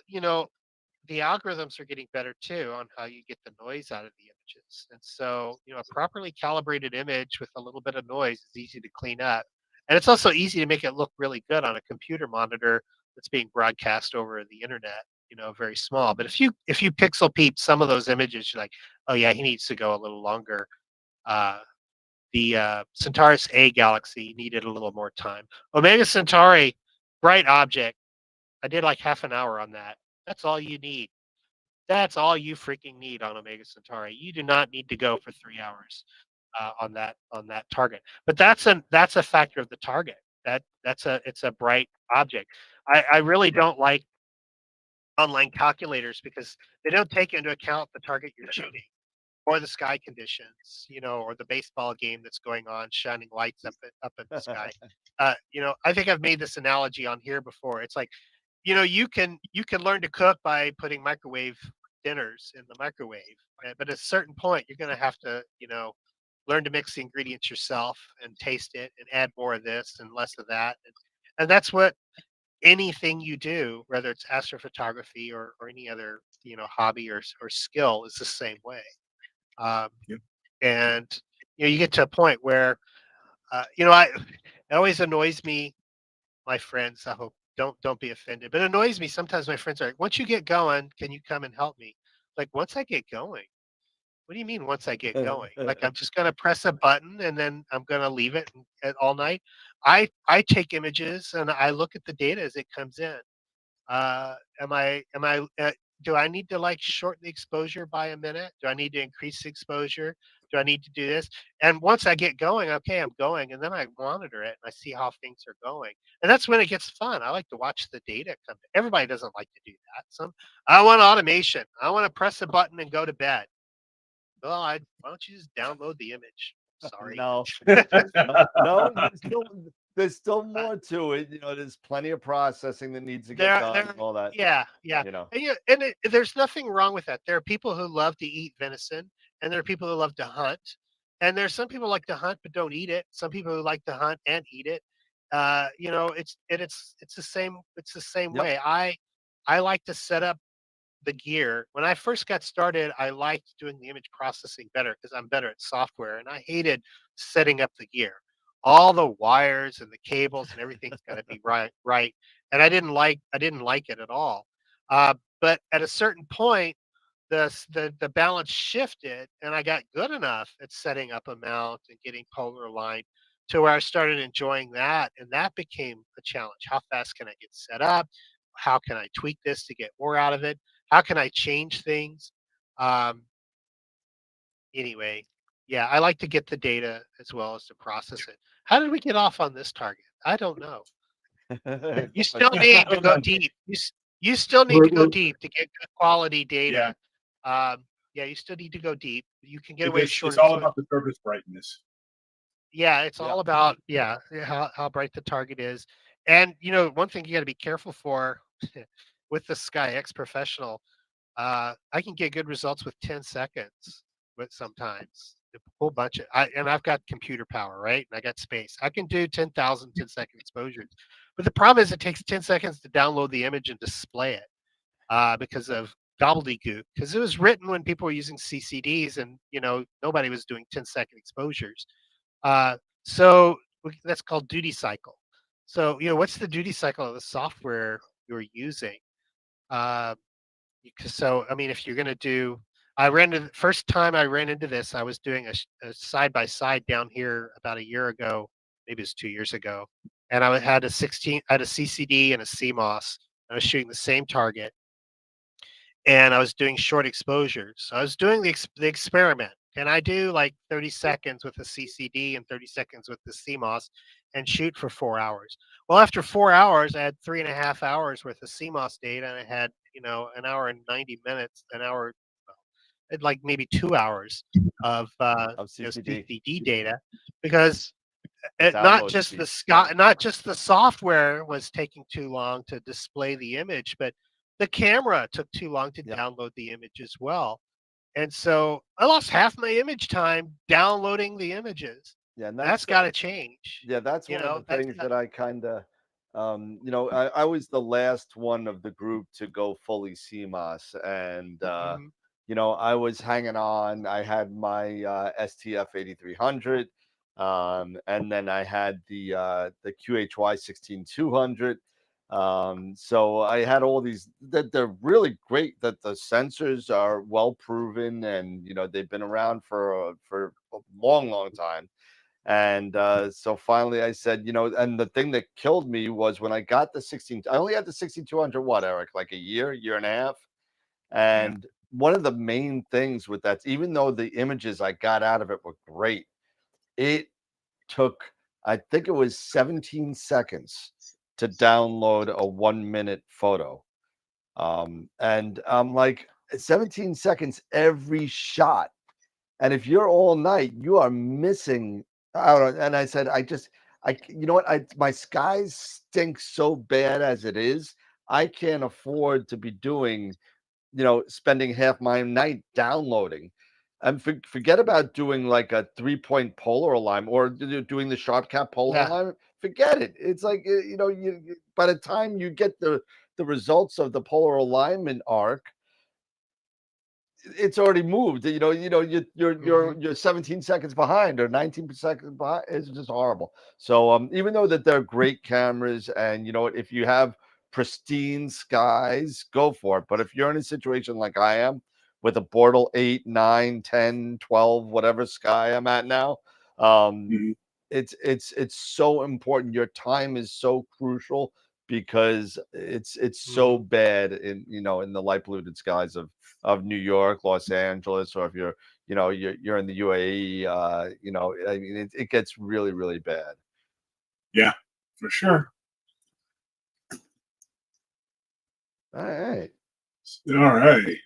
C: the algorithms are getting better too on how you get the noise out of the images. And so, a properly calibrated image with a little bit of noise is easy to clean up. And it's also easy to make it look really good on a computer monitor that's being broadcast over the internet, very small. But if you pixel peep some of those images, you're like, oh yeah, he needs to go a little longer. Uh, the Centaurus A galaxy needed a little more time. Omega Centauri, bright object. I did like half an hour on that. That's all you need. That's all you freaking need on Omega Centauri. You do not need to go for 3 hours on that target. But that's a factor of the target. It's a bright object. I really don't like online calculators because they don't take into account the target you're shooting or the sky conditions, or the baseball game that's going on, shining lights up in the sky. I think I've made this analogy on here before. It's like, you can learn to cook by putting microwave dinners in the microwave, but at a certain point, you're going to have to, learn to mix the ingredients yourself and taste it and add more of this and less of that, and that's what anything you do, whether it's astrophotography or any other, hobby or skill, is the same way. Um,
D: Yep.
C: and you get to a point where it always annoys me. My friends, I hope don't be offended, but it annoys me sometimes. My friends are like, "Once you get going, can you come and help me?" Like, once I get going, what do you mean? Once I get going, like I'm just gonna press a button and then I'm gonna leave it all night. I take images and I look at the data as it comes in. Am I do I need to like shorten the exposure by a minute? Do I need to increase the exposure? Do I need to do this? And once I get going, okay, I'm going, and then I monitor it and I see how things are going. And that's when it gets fun. I like to watch the data come. Everybody doesn't like to do that. I want automation. I want to press a button and go to bed. Well, why don't you just download the image? Sorry.
F: No, no, there's still more to it. There's plenty of processing that needs to get done and all that.
C: Yeah, yeah.
F: You know.
C: There's nothing wrong with that. There are people who love to eat venison, and there are people who love to hunt, and there's some people like to hunt but don't eat it. Some people who like to hunt and eat it. It's the same
F: Yep.
C: way. I like to set up the gear. When I first got started, I liked doing the image processing better because I'm better at software, and I hated setting up the gear. All the wires and the cables and everything's got to be right, and I didn't like it at all. But at a certain point, the balance shifted, and I got good enough at setting up a mount and getting polar aligned to where I started enjoying that, and that became a challenge. How fast can I get set up? How can I tweak this to get more out of it? How can I change things? Um, anyway, yeah, I like to get the data as well as to process it. How did we get off on this target? I don't know. You still need to go deep. You still need to go deep to get good quality data. Yeah, you still need to go deep. You can get away with short
D: It's all about the surface brightness.
C: Yeah, it's
F: Yeah.
C: all about how bright the target is. And one thing you got to be careful for with the Sky X Professional, I can get good results with 10 seconds, but sometimes a whole bunch of and I've got computer power, right? And I got space. I can do 10,000 10-second exposures. But the problem is it takes 10 seconds to download the image and display it because of gobbledygook. Because it was written when people were using CCDs and nobody was doing 10-second exposures. So that's called duty cycle. So what's the duty cycle of the software you're using? So I mean, if you're going to do, first time I ran into this, I was doing a side by side down here about a year ago, maybe it's 2 years ago, and I had a CCD and a CMOS. I was shooting the same target, and I was doing short exposures. So I was doing the experiment. Can I do like 30 seconds with a CCD and 30 seconds with the CMOS and shoot for 4 hours? Well, after 4 hours, I had 3.5 hours worth of CMOS data, and I had, an hour and 90 minutes, like maybe 2 hours of
F: CCD.
C: CCD data, because
F: Download speed.
C: not just the software was taking too long to display the image, but the camera took too long to download the image as well. And so I lost half my image time downloading the images.
F: Yeah, and
C: That's got to change.
F: Yeah, that's one of the things that I kind of, I was the last one of the group to go fully CMOS, and I was hanging on. I had my STF 8300, and then I had the QHY 16200. So I had all these that they're really great. That the sensors are well proven, and they've been around for a long, long time. And so finally I said, and the thing that killed me was when I got the 16, I only had the 6200, what, Eric, like a year and a half. And one of the main things with that, even though the images I got out of it were great, it took, I think it was 17 seconds to download a 1-minute photo. And I'm like, 17 seconds every shot. And if you're all night, you are missing out. And I said, you know what? My skies stink so bad as it is. I can't afford to be doing, spending half my night downloading. And forget about doing like a 3-point polar alignment or doing the sharp cap polar alignment. Forget it. It's like, you by the time you get the results of the polar alignment arc, it's already moved. You're 17 seconds behind or 19 seconds behind. It's just horrible. So even though that they're great cameras, and if you have pristine skies, go for it. But if you're in a situation like I am with a Bortle 8, 9, 10, 12, whatever sky I'm at now, it's so important. Your time is so crucial because it's so bad in in the light polluted skies of New York, Los Angeles, or if you're you're in the UAE, I mean it gets really, really bad.
D: Yeah, for sure.
F: All right.
D: All right.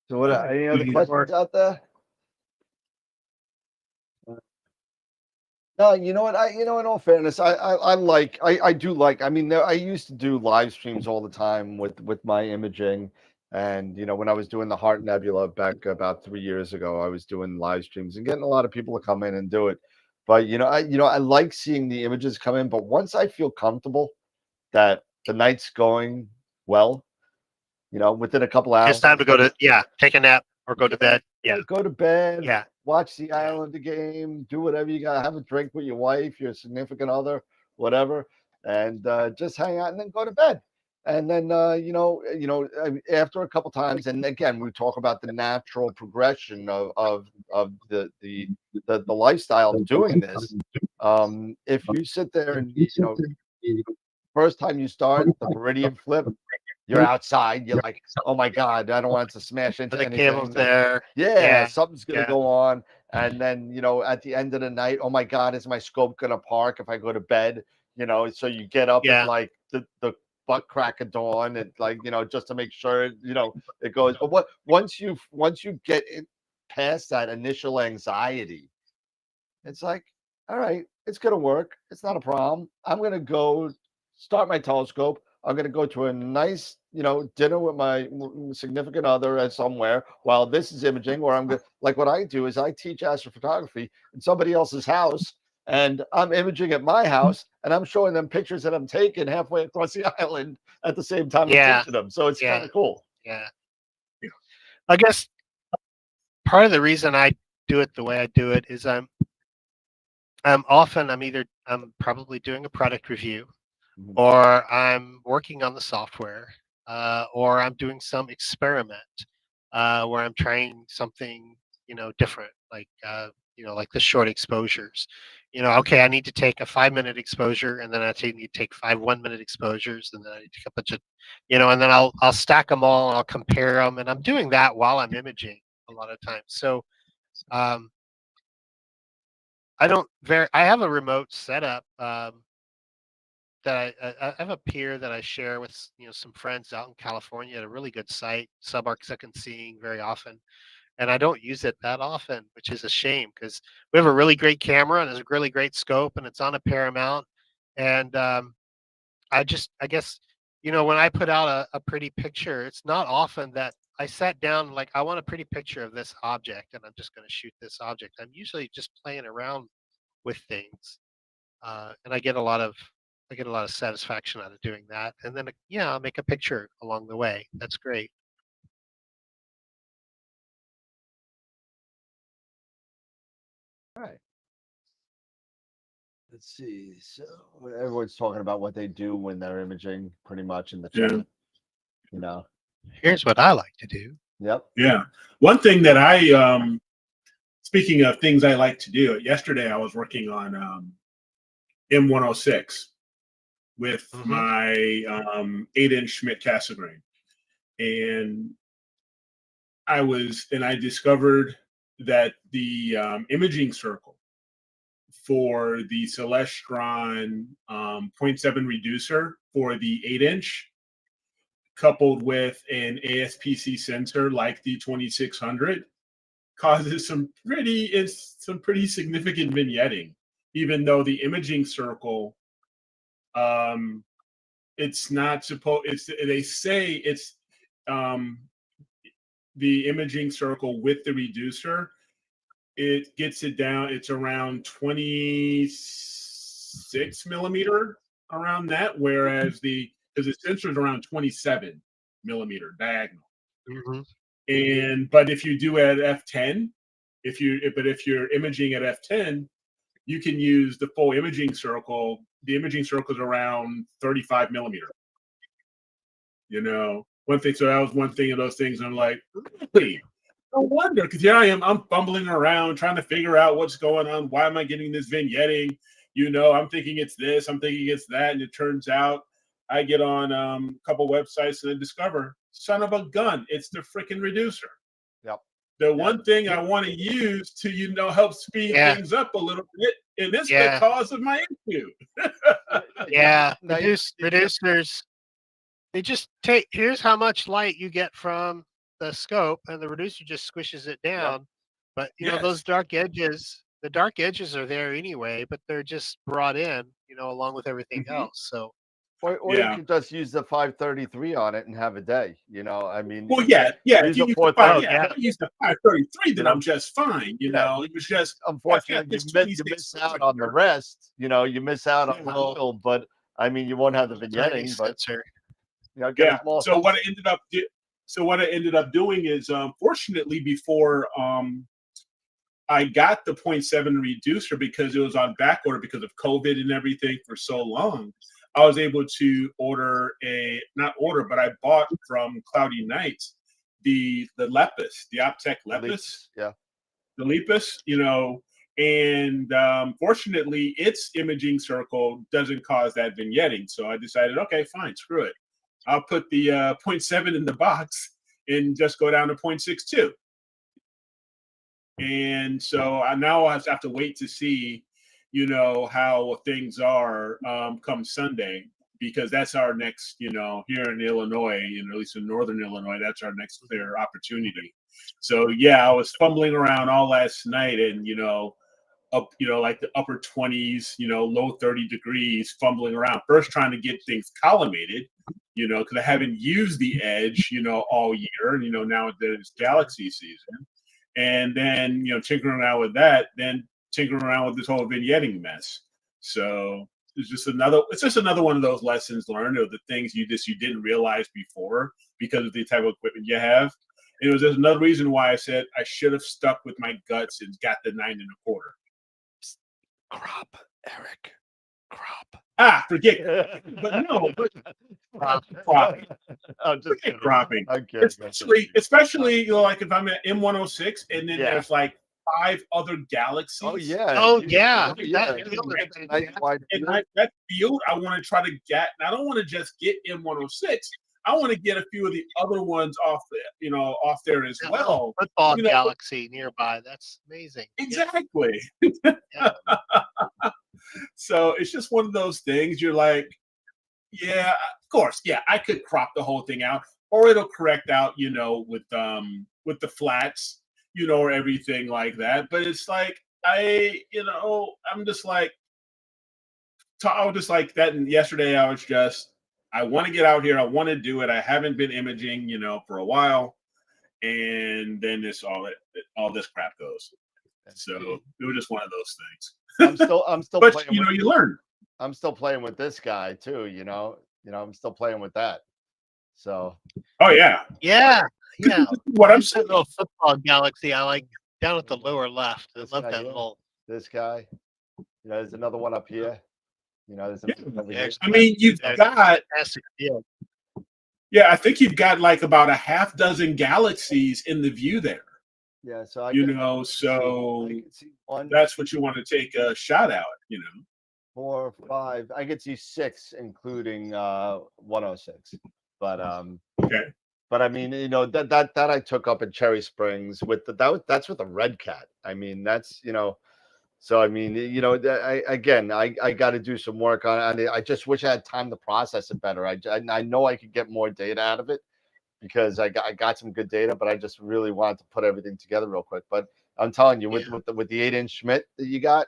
F: So what any other questions out there? No, you know what? In all fairness, I do like. I mean, I used to do live streams all the time with my imaging, and when I was doing the Heart Nebula back about 3 years ago, I was doing live streams and getting a lot of people to come in and do it. But I like seeing the images come in. But once I feel comfortable that the night's going well, within a couple hours,
C: it's time to go to take a nap or go to bed.
F: Go to bed.
C: Yeah.
F: Watch the Islander game. Do whatever you got. Have a drink with your wife, your significant other, whatever, and just hang out and then go to bed. And then after a couple times, and again, we talk about the natural progression of the lifestyle of doing this. If you sit there and first time you start the meridian flip, you're outside, you're like, oh my God, I don't want it to smash into
C: The
F: anything.
C: cable's there.
F: Yeah, something's gonna
C: yeah.
F: go on. And then, at the end of the night, oh my God, is my scope gonna park if I go to bed? So you get up at like the butt crack of dawn and just to make sure it goes. But once you get it past that initial anxiety, it's like, all right, it's gonna work. It's not a problem. I'm gonna go start my telescope. I'm going to go to a nice, dinner with my significant other somewhere while this is imaging. Or I'm going to, like what I do is I teach astrophotography in somebody else's house, and I'm imaging at my house, and I'm showing them pictures that I'm taking halfway across the island at the same time I'm teaching them. So it's kind of cool.
C: Yeah. I guess part of the reason I do it the way I do it is I'm probably doing a product review, or I'm working on the software, or I'm doing some experiment where I'm trying something, different, like like the short exposures. Okay, I need to take a 5-minute exposure, and then I need to take 5 1-minute exposures, and then I need to take a bunch of, and then I'll stack them all and I'll compare them, and I'm doing that while I'm imaging a lot of times. So I have a remote setup. That I have a peer that I share with some friends out in California at a really good site, subarc second seeing very often, and I don't use it that often, which is a shame because we have a really great camera and it's a really great scope and it's on a Paramount, and I guess when I put out a pretty picture, it's not often that I sat down like I want a pretty picture of this object and I'm just going to shoot this object. I'm usually just playing around with things, and I get a lot of satisfaction out of doing that. And then, I'll make a picture along the way. That's great.
F: All right. Let's see. So everyone's talking about what they do when they're imaging pretty much in the chat.
C: Here's what I like to do.
F: Yep.
D: Yeah. One thing that I, speaking of things I like to do, yesterday I was working on M106 with my 8-inch Schmidt Cassegrain, and I discovered that the imaging circle for the Celestron 0.7 reducer for the 8-inch, coupled with an ASPC sensor like the 2600, causes some pretty significant vignetting, even though the imaging circle, it's not supposed. They say it's the imaging circle with the reducer. It gets it down. It's around 26 millimeter, around that, whereas because the sensor is around 27 millimeter diagonal. But if you do at f10, if you're imaging at f10, you can use the full imaging circle. The imaging circle is around 35 millimeter. One thing. So that was one thing of those things. I'm like, really? No wonder, because here I am. I'm fumbling around trying to figure out what's going on. Why am I getting this vignetting? I'm thinking it's this. I'm thinking it's that, and it turns out I get on a couple websites and I discover, son of a gun, it's the freaking reducer.
F: Yep.
D: The one thing I want to use to help speed things up a little bit, and this is the cause of my issue.
C: Reducers. They just here's how much light you get from the scope, and the reducer just squishes it down. But those dark edges, the dark edges are there anyway, but they're just brought in, along with everything else. So,
F: or you can just use the 533 on it and have a day. I mean,
D: well,
F: use
D: the 533, then I'm just fine. It was just
F: unfortunately you miss out on the rest. You miss out on the oil, but I mean, you won't have the vignetting. But
D: So what I ended up doing is, fortunately, before I got the 0.7 reducer, because it was on back order because of COVID and everything for so long, I was able to but I bought from Cloudy Nights the Lepus, the Optech Lepus,
F: Yeah.
D: the Lepus, and fortunately, its imaging circle doesn't cause that vignetting. So I decided, okay, fine, screw it. I'll put the 0.7 in the box and just go down to 0.62. And so now I have to wait to see, how things are come Sunday, because that's our next, here in Illinois, at least in Northern Illinois, that's our next clear opportunity. So yeah, I was fumbling around all last night, and up, like the upper 20s, low 30 degrees, fumbling around. First trying to get things collimated, because I haven't used the Edge, all year. And, now there's Galaxy season. And then, tinkering around with that, then tinkering around with this whole vignetting mess. So it's just another one of those lessons learned, of the things you didn't realize before because of the type of equipment you have. It was just another reason why I said I should have stuck with my guts and got the 9 1/4.
F: Crop, Eric. Crop.
D: Forget it. But no, cropping.
F: I'm just
D: Forget
F: kidding.
D: cropping.
F: Okay.
D: Especially, like if I'm at M106 and then there's like 5 other galaxies.
F: Oh yeah.
C: Oh yeah.
D: That field I want to try to get. And I don't want to just get M106. I want to get a few of the other ones off there as well.
C: Football galaxy nearby. That's amazing.
D: Exactly.
C: Yeah.
D: So it's just one of those things. You're like, yeah, of course, yeah, I could crop the whole thing out, or it'll correct out, with the flats, or everything like that. But it's like I was just like that. And yesterday I want to get out here. I want to do it. I haven't been imaging, for a while, and then all this crap goes. So it was just one of those things.
F: I'm still
D: but
F: playing
D: you learn.
F: I'm still playing with this guy too, I'm still playing with that. So
D: Oh yeah.
C: Yeah.
D: What I'm
C: That
D: saying.
C: little football galaxy I like down at the lower left. I love that little.
F: This guy, there's another one up here. There's another here.
D: I mean, you've got
C: Fantastic field.
D: Yeah, I think you've got like about a half dozen galaxies in the view there.
F: Yeah, so
D: so
F: I can see 1,
D: that's what you want to take a shot at,
F: 4, 5. I can see 6, including 106. But
D: Okay.
F: But I mean, that I took up in Cherry Springs with that's with a red cat. I mean, that's So I mean, I got to do some work on it. I just wish I had time to process it better. I know I could get more data out of it, because I got some good data, but I just really wanted to put everything together real quick. But I'm telling you, with the 8-inch Schmidt that you got,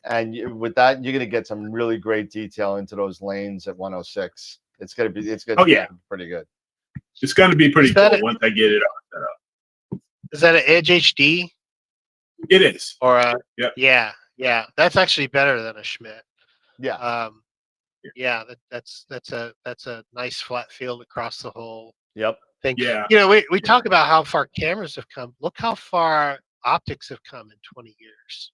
F: and with that, you're gonna get some really great detail into those lanes at 106. It's gonna be pretty good.
D: It's gonna be pretty cool once I get it all set up.
C: Is that an Edge HD?
D: It is.
C: Or yeah. That's actually better than a Schmidt.
F: Yeah.
C: That's a nice flat field across the whole thing.
D: Yeah.
C: We talk about how far cameras have come. Look how far optics have come in 20 years.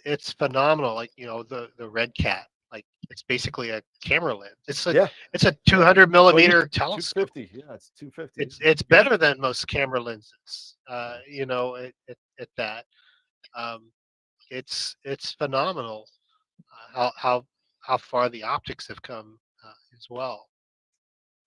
C: It's phenomenal. Like, the Red Cat, like it's basically a camera lens. It's a 200 millimeter telescope.
F: 250. Yeah, it's 250.
C: It's better than most camera lenses. At that. It's phenomenal how far the optics have come as well.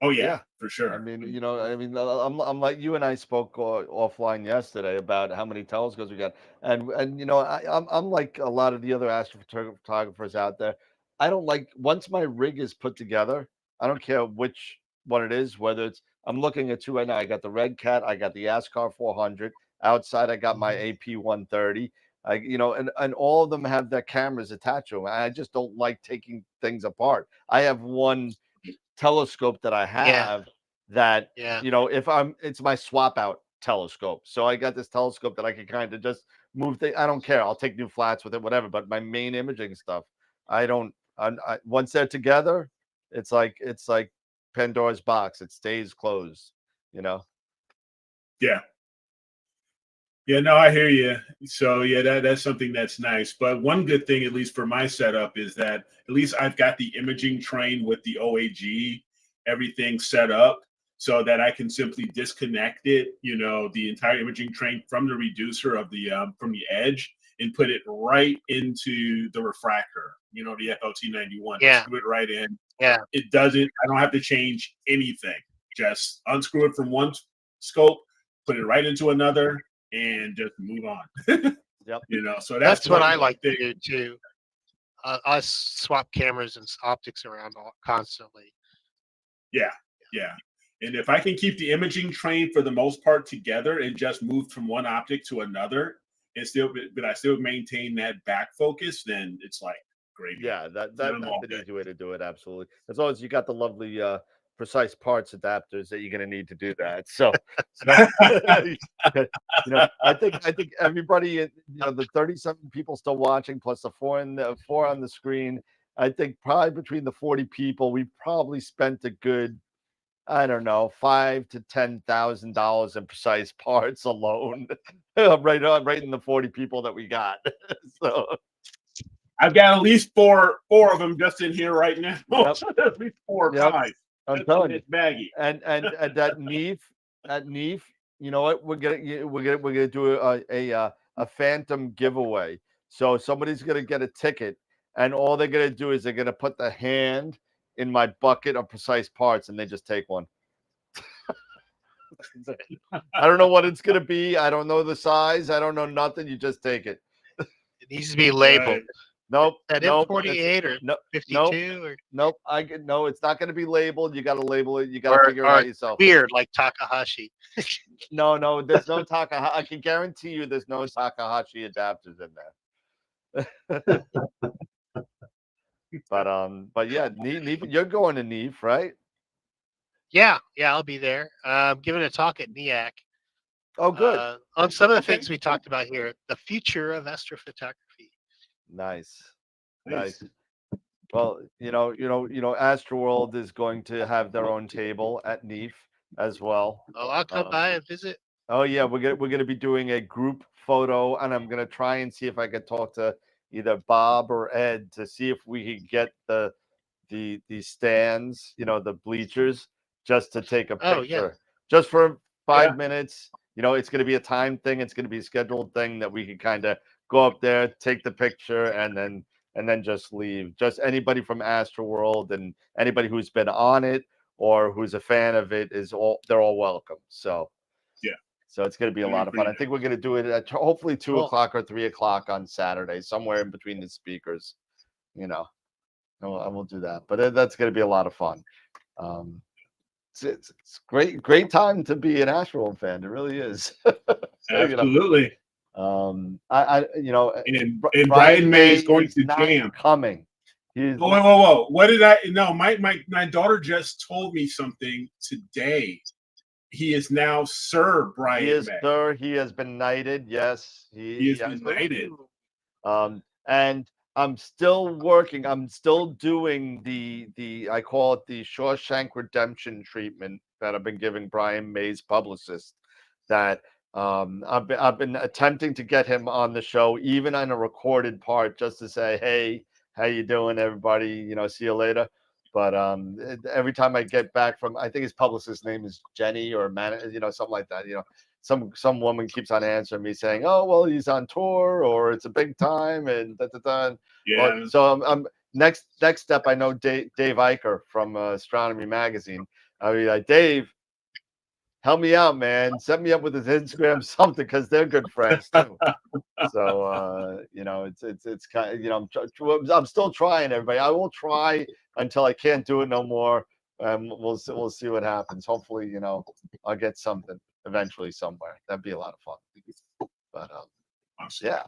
D: Oh yeah, for sure.
F: I mean, I'm like you and I spoke offline yesterday about how many telescopes we got, and I'm like a lot of the other astrophotographers out there. I don't like, once my rig is put together, I don't care which one it is, whether it's, I'm looking at 2 right now. I got the Red Cat, I got the ASCAR 400. Outside, I got my AP130. And all of them have their cameras attached to them. I just don't like taking things apart. I have one telescope that I have that it's my swap out telescope. So I got this telescope that I can kind of just move things. I don't care. I'll take new flats with it, whatever. But my main imaging stuff, once they're together, it's like Pandora's box. It stays closed.
D: Yeah. Yeah, no, I hear you. So yeah, that's something that's nice. But one good thing, at least for my setup, is that at least I've got the imaging train with the OAG, everything set up so that I can simply disconnect it, the entire imaging train from the reducer of the from the edge and put it right into the refractor, the FLT91. Just
C: Yeah.
D: screw it right in.
C: Yeah.
D: It doesn't, I don't have to change anything. Just unscrew it from one scope, put it right into another, and just move on.
F: Yep.
D: So
C: That's what
D: one
C: I like to
D: thing.
C: do too. I swap cameras and optics around constantly.
D: Yeah, yeah. And if I can keep the imaging train for the most part together and just move from one optic to another, but I still maintain that back focus, then it's like great.
F: Yeah, that's
D: all
F: an
D: good.
F: easy way to do it. Absolutely, as long as you got the lovely precise parts adapters that you're going to need to do that. So I think everybody, the 37 people still watching, plus the four on the screen. I think probably between the 40 people, we probably spent a good, I don't know, $5,000 to $10,000 in precise parts alone, right in the 40 people that we got. So
D: I've got at least four of them just in here right now.
F: Yep.
D: At least 4 or
F: Yep.
D: 5.
F: I'm telling you,
D: It's baggy.
F: and that Neve, you know what? We're gonna do a phantom giveaway. So somebody's gonna get a ticket, and all they're gonna do is they're gonna put the hand in my bucket of precise parts, and they just take one. I don't know what it's gonna be. I don't know the size. I don't know nothing. You just take it.
C: It needs to be labeled.
D: Right.
F: Nope.
C: At
F: nope.
C: M48 or
F: No,
C: 52 or
F: nope. No, it's not going to be labeled. You got to label it. You got to figure it out yourself.
C: weird like Takahashi.
F: No, there's no Takahashi. I can guarantee you there's no Takahashi adapters in there. But yeah, Neve, you're going to Neve, right?
C: Yeah, I'll be there. I'm giving a talk at NEAC.
F: Oh, good.
C: On some of the
D: Okay.
C: things we talked about here, the future of astrophotography.
F: Nice. Well, AstroWorld is going to have their own table at Neve as well.
C: Oh, I'll come by and visit.
F: Oh yeah, we're gonna be doing a group photo, and I'm gonna try and see if I can talk to either Bob or Ed to see if we can get the stands, the bleachers, just to take a picture,
C: Oh, yeah.
F: just for 5 minutes. It's gonna be a time thing. It's gonna be a scheduled thing that we can kind of go up there, take the picture, and then just leave. Just anybody from AstroWorld and anybody who's been on it or who's a fan of it they're all welcome. So
D: Yeah.
F: So it's going to be a lot of fun. I think we're going to do it at hopefully 2 o'clock or 3 o'clock on Saturday, somewhere in between the speakers, and we'll do that. But that's going to be a lot of fun. It's great time to be an AstroWorld fan. It really is.
D: Absolutely.
F: And
D: Brian May is going to jam.
F: Coming.
D: Whoa. What did I know? My daughter just told me something today. He is now Sir Brian May.
F: Sir. He has been knighted. Yes.
D: He has been knighted.
F: And I'm still working. I'm still doing the I call it the Shawshank Redemption treatment that I've been giving Brian May's publicist. That I've been attempting to get him on the show, even on a recorded part, just to say, hey, how you doing, everybody? See you later. But every time I get back from, I think his publicist's name is Jenny or something like that. Some woman keeps on answering me saying, "Oh, well, he's on tour, or it's a big time," and da.
D: Yeah.
F: So I'm next step. I know Dave Eicher from Astronomy Magazine. I'll be like, Dave, help me out, man. Set me up with his Instagram, something, because they're good friends too. So it's kind of, I'm still trying, everybody. I will try until I can't do it no more. We'll see what happens. Hopefully, I'll get something eventually somewhere. That'd be a lot of fun. But yeah.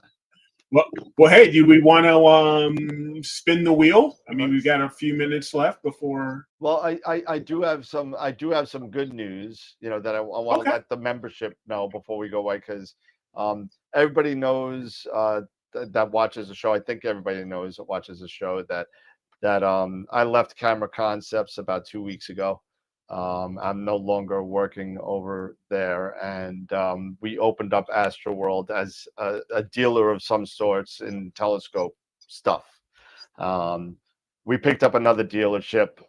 D: Well, hey, do we want to spin the wheel? I mean, we've got a few minutes left before.
F: Well, I do have some good news, that I want to let the membership know before we go away, because everybody knows that watches the show. I think everybody knows that watches the show that I left Camera Concepts about 2 weeks ago. I'm no longer working over there, and we opened up AstroWorld as a dealer of some sorts in telescope stuff. We picked up another dealership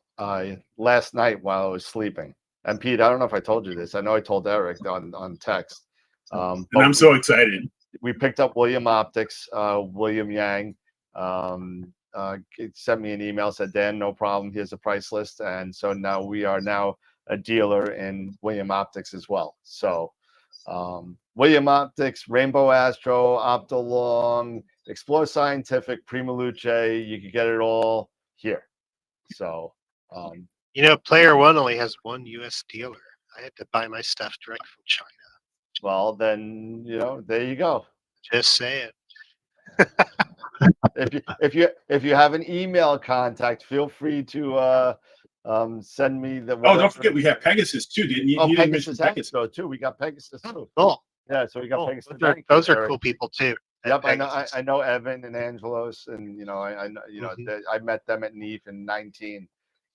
F: last night while I was sleeping. And Pete, I don't know if I told you this. I know I told Eric on text.
D: And I'm so excited.
F: We picked up William Optics, William Yang. Sent me an email, said, Dan, no problem. Here's a price list. And so now we are now a dealer in William Optics as well. So William Optics, Rainbow Astro, Optolong, Explore Scientific, Prima Luce, you can get it all here. So,
C: Player One only has one U.S. dealer. I had to buy my stuff direct from China.
F: well, then, there you go.
C: Just saying.
F: If you have an email contact, feel free to send me the.
D: Oh, don't forget we have Pegasus too. Didn't you?
F: Oh,
D: You didn't
F: Pegasus
D: mention Pegasus.
F: too. We got Pegasus too.
C: Cool.
F: Yeah, so we got Pegasus.
C: Those are cool people too.
F: Yep, I know Evan and Angelos, and I know I met them at NEAF in 19,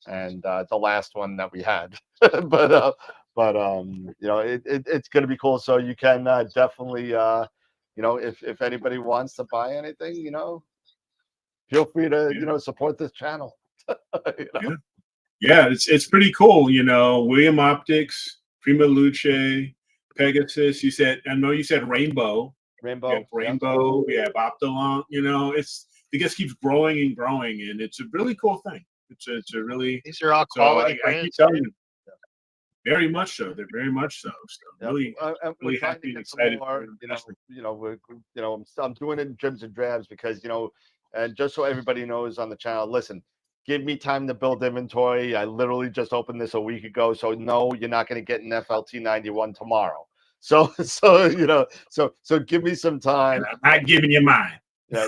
F: and the last one that we had. but it's going to be cool. So you can definitely if anybody wants to buy anything, feel free to support this channel.
D: Yeah, it's pretty cool. William Optics, Prima Luce, Pegasus. I know you said Rainbow. We have Rainbow. We have Optolong. It just keeps growing and growing, and it's a really cool thing. It's a really.
C: These are all quality
D: I keep
C: brands.
D: telling you. Very much so. They're very much so. So really,
F: we're trying
D: happy
F: to
D: and
F: get some
D: excited.
F: more, I'm doing it in dribs and drabs because and just so everybody knows on the channel, listen, give me time to build inventory. I literally just opened this a week ago, so no, you're not going to get an FLT91 tomorrow. So give me some time.
D: And I'm not giving you mine.
F: Yeah.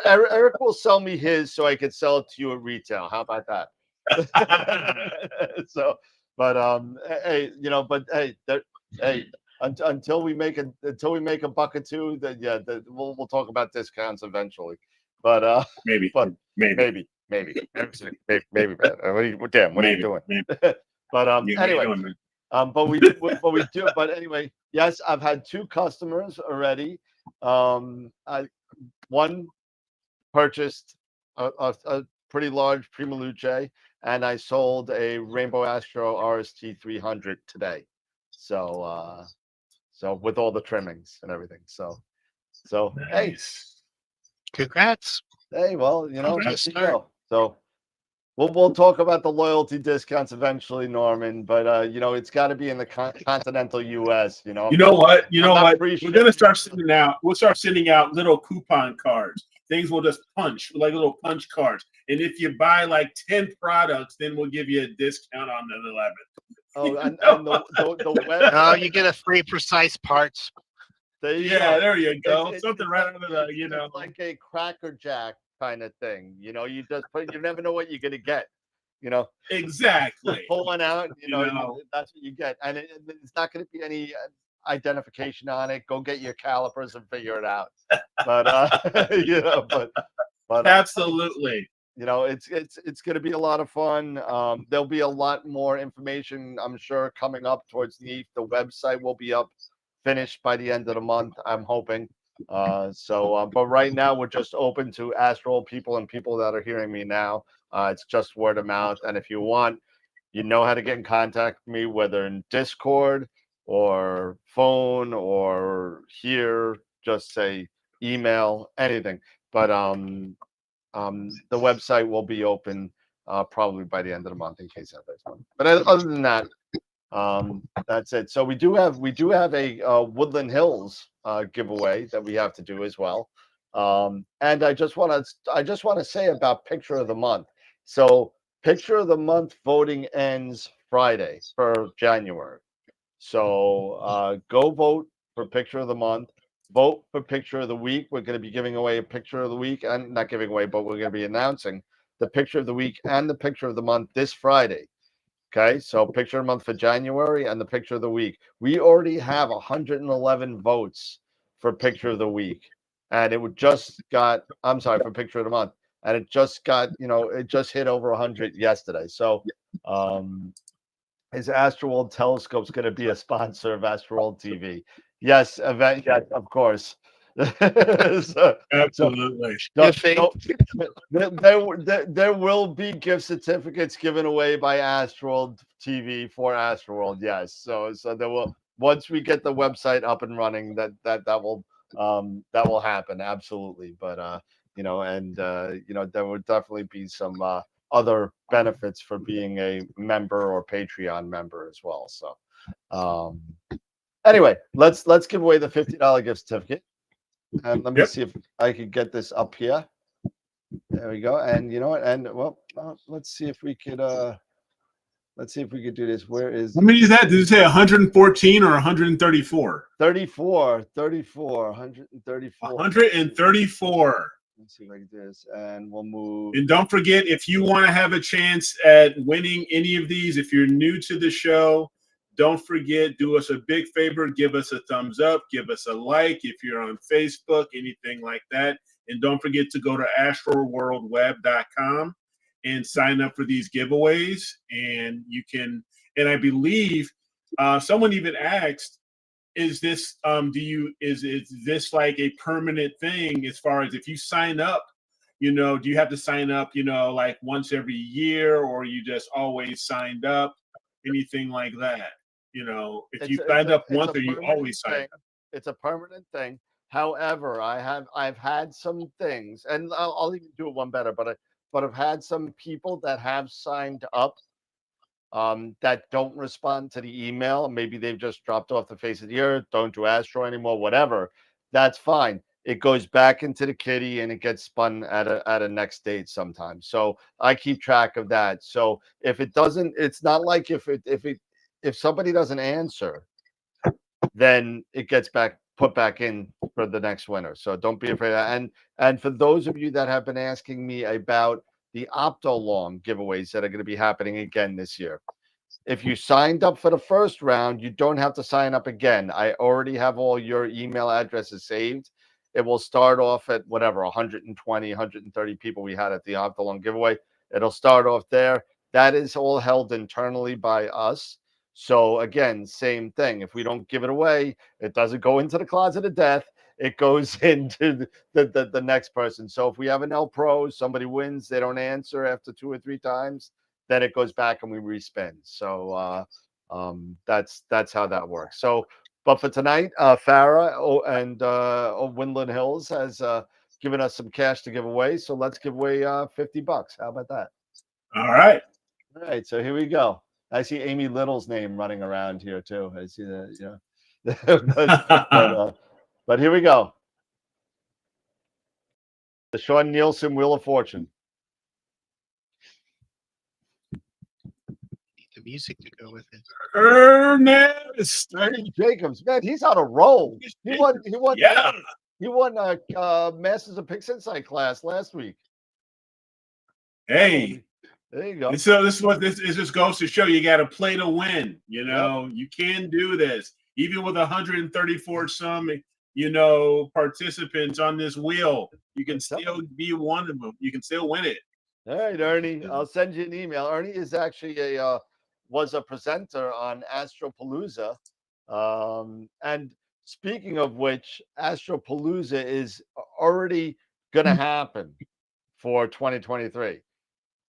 F: Eric will sell me his so I could sell it to you at retail. How about that? Until we make a buck or two, then we'll talk about discounts eventually. But
D: maybe.
F: Dan, what are you doing? But anyway, but we do. But anyway, yes, I've had 2 customers already. One purchased a pretty large Prima Luce, and I sold a Rainbow Astro RST 300 today. So with all the trimmings and everything. So
D: Nice.
C: Congrats.
F: hey, well,
D: Congrats.
F: So we'll talk about the loyalty discounts eventually, Norman. But it's got to be in the continental U.S. You know what?
D: We're gonna start sending out. We'll start sending out little coupon cards. Things will just punch like little punch cards. And if you buy like 10 products, then we'll give you a discount on the 11th.
F: Oh, and the web.
C: Oh, you get a free precise parts.
F: There you
D: Yeah,
F: go.
D: there you go.
F: It's
D: Something right out of the,
F: It's like a Cracker Jack kind of thing. You just you never know what you're gonna get.
D: Exactly.
F: Pull one out, that's what you get, and it's not going to be any identification on it. Go get your calipers and figure it out. But but
D: Absolutely.
F: it's going to be a lot of fun. There'll be a lot more information, I'm sure, coming up towards NEAF. The website will be up, finished by the end of the month, I'm hoping. But right now we're just open to AstroWorld people and people that are hearing me now. It's just word of mouth, and if you want, you know how to get in contact with me, whether in Discord or phone or here. Just say email, anything. But the website will be open probably by the end of the month in case anybody's wondering. But other than that, that's it. So we do have a Woodland Hills giveaway that we have to do as well. And I just want to say about Picture of the Month. So Picture of the Month voting ends Friday for January. So go vote for Picture of the Month. Vote for Picture of the Week. We're going to be giving away a Picture of the Week, and not giving away, but we're going to be announcing the Picture of the Week and the Picture of the Month this Friday. Okay, so Picture of the Month for January and the Picture of the Week. We already have 111 votes for Picture of the Week, and for Picture of the Month, and it just got, it just hit over 100 yesterday. So Is AstroWorld Telescope's going to be a sponsor of AstroWorld TV? Yes, event. Yes, of course. so,
D: Absolutely.
F: there will be gift certificates given away by AstroWorld TV for AstroWorld. Yes. So there will, once we get the website up and running, that will happen. Absolutely. But there would definitely be some other benefits for being a member or Patreon member as well. So anyway, let's give away the $50 gift certificate. And let me see if I could get this up here. There we go. And you know what? And let's see if we could do this. Where is,
D: how many is that? Did you say 114 or 134?
F: 134.
D: 134.
F: Let's see if I can do this. And we'll move.
D: And don't forget, if you want to have a chance at winning any of these, if you're new to the show, don't forget, do us a big favor, give us a thumbs up, give us a like if you're on Facebook, anything like that. And don't forget to go to astroworldweb.com and sign up for these giveaways. And you can, and I believe someone even asked, is this is this like a permanent thing as far as if you sign up, do you have to sign up, like once every year, or you just always signed up, anything like that? If you signed up once, or you always signed up.
F: It's a permanent thing. However, I've had some things, and I'll even do it one better, but I've had some people that have signed up that don't respond to the email. Maybe they've just dropped off the face of the earth, don't do Astro anymore, whatever. That's fine. It goes back into the kitty and it gets spun at a next date sometimes. So I keep track of that. So if it doesn't, it's not like if somebody doesn't answer, then it gets put back in for the next winner. So don't be afraid of that. And for those of you that have been asking me about the Optolong giveaways that are going to be happening again this year, if you signed up for the first round, you don't have to sign up again. I already have all your email addresses saved. It will start off at whatever 120, 130 people we had at the Optolong giveaway. It'll start off there. That is all held internally by us. So again, same thing. If we don't give it away, it doesn't go into the closet of death. It goes into the next person. So if we have an L Pro, somebody wins, they don't answer after 2 or 3 times, then it goes back and we respin. So that's how that works. So, but for tonight, Farah and Woodland Hills has given us some cash to give away. So let's give away $50. How about that?
D: All right.
F: All right. So here we go. I see Amy Little's name running around here too. I see that, but here we go. The Sean Nielsen Wheel of Fortune.
C: The music to go with it.
D: Ernest
F: Ernie Jacobs, man, he's on a roll. He won.
D: Yeah.
F: He won a Masters of Pix Insight class last week.
D: Hey.
F: There you go.
D: So this just goes to show you got to play to win. You can do this. Even with 134 some, participants on this wheel, you can still be one of them. You can still win it.
F: All right, Ernie, I'll send you an email. Ernie is actually was a presenter on Astropalooza. And speaking of which, Astropalooza is already going to happen for 2023.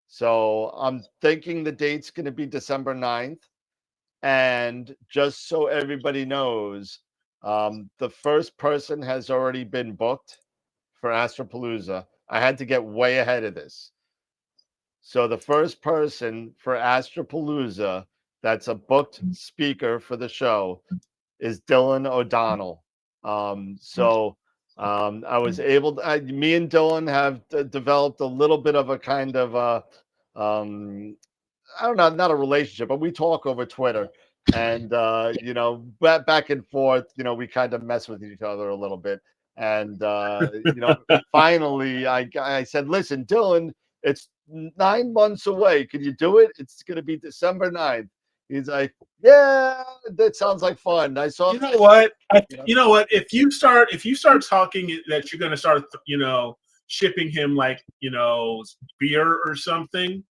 F: So I'm thinking the date's going to be December 9th. And just so everybody knows, the first person has already been booked for Astropalooza. I had to get way ahead of this. So the first person for Astropalooza that's a booked speaker for the show is Dylan O'Donnell. I was able to, me and Dylan have developed a little bit of a kind of I don't know, not a relationship, but we talk over Twitter, and back and forth. We kind of mess with each other a little bit, and finally, I said, "Listen, Dylan, it's 9 months away. Can you do it? It's going to be December 9th." He's like, "Yeah, that sounds like fun." I saw.
D: You know what? If you start talking that you're going to start, shipping him like, beer or something,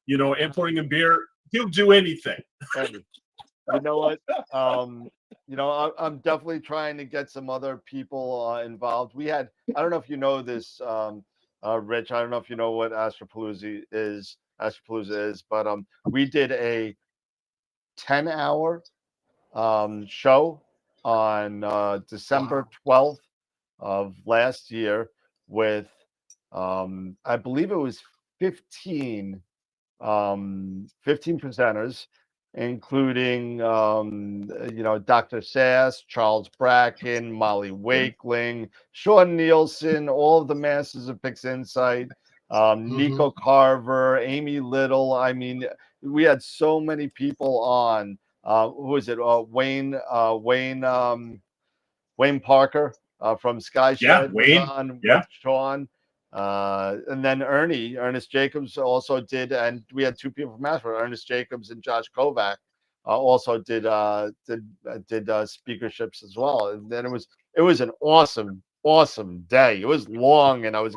D: importing a beer. He'll do anything.
F: Hey, you know what? I'm definitely trying to get some other people involved. I don't know if you know this, Rich. I don't know if you know what Astropalooza is. But we did a 10-hour show on December 12th of last year with I believe it was 15 presenters, including Dr. Sass, Charles Bracken, Molly Wakeling, Sean Nielsen, all of the masters of Pix Insight, Nico Carver, Amy Little. I mean, we had so many people on. Who was it? Wayne Parker from Skyshed
D: Yeah,
F: was
D: Wayne.
F: on
D: Yeah.
F: with Sean. And then Ernest Jacobs also did, and we had two people from Ashford, Ernest Jacobs and Josh Kovac, also did speakerships as well. And then it was an awesome day. It was long, and I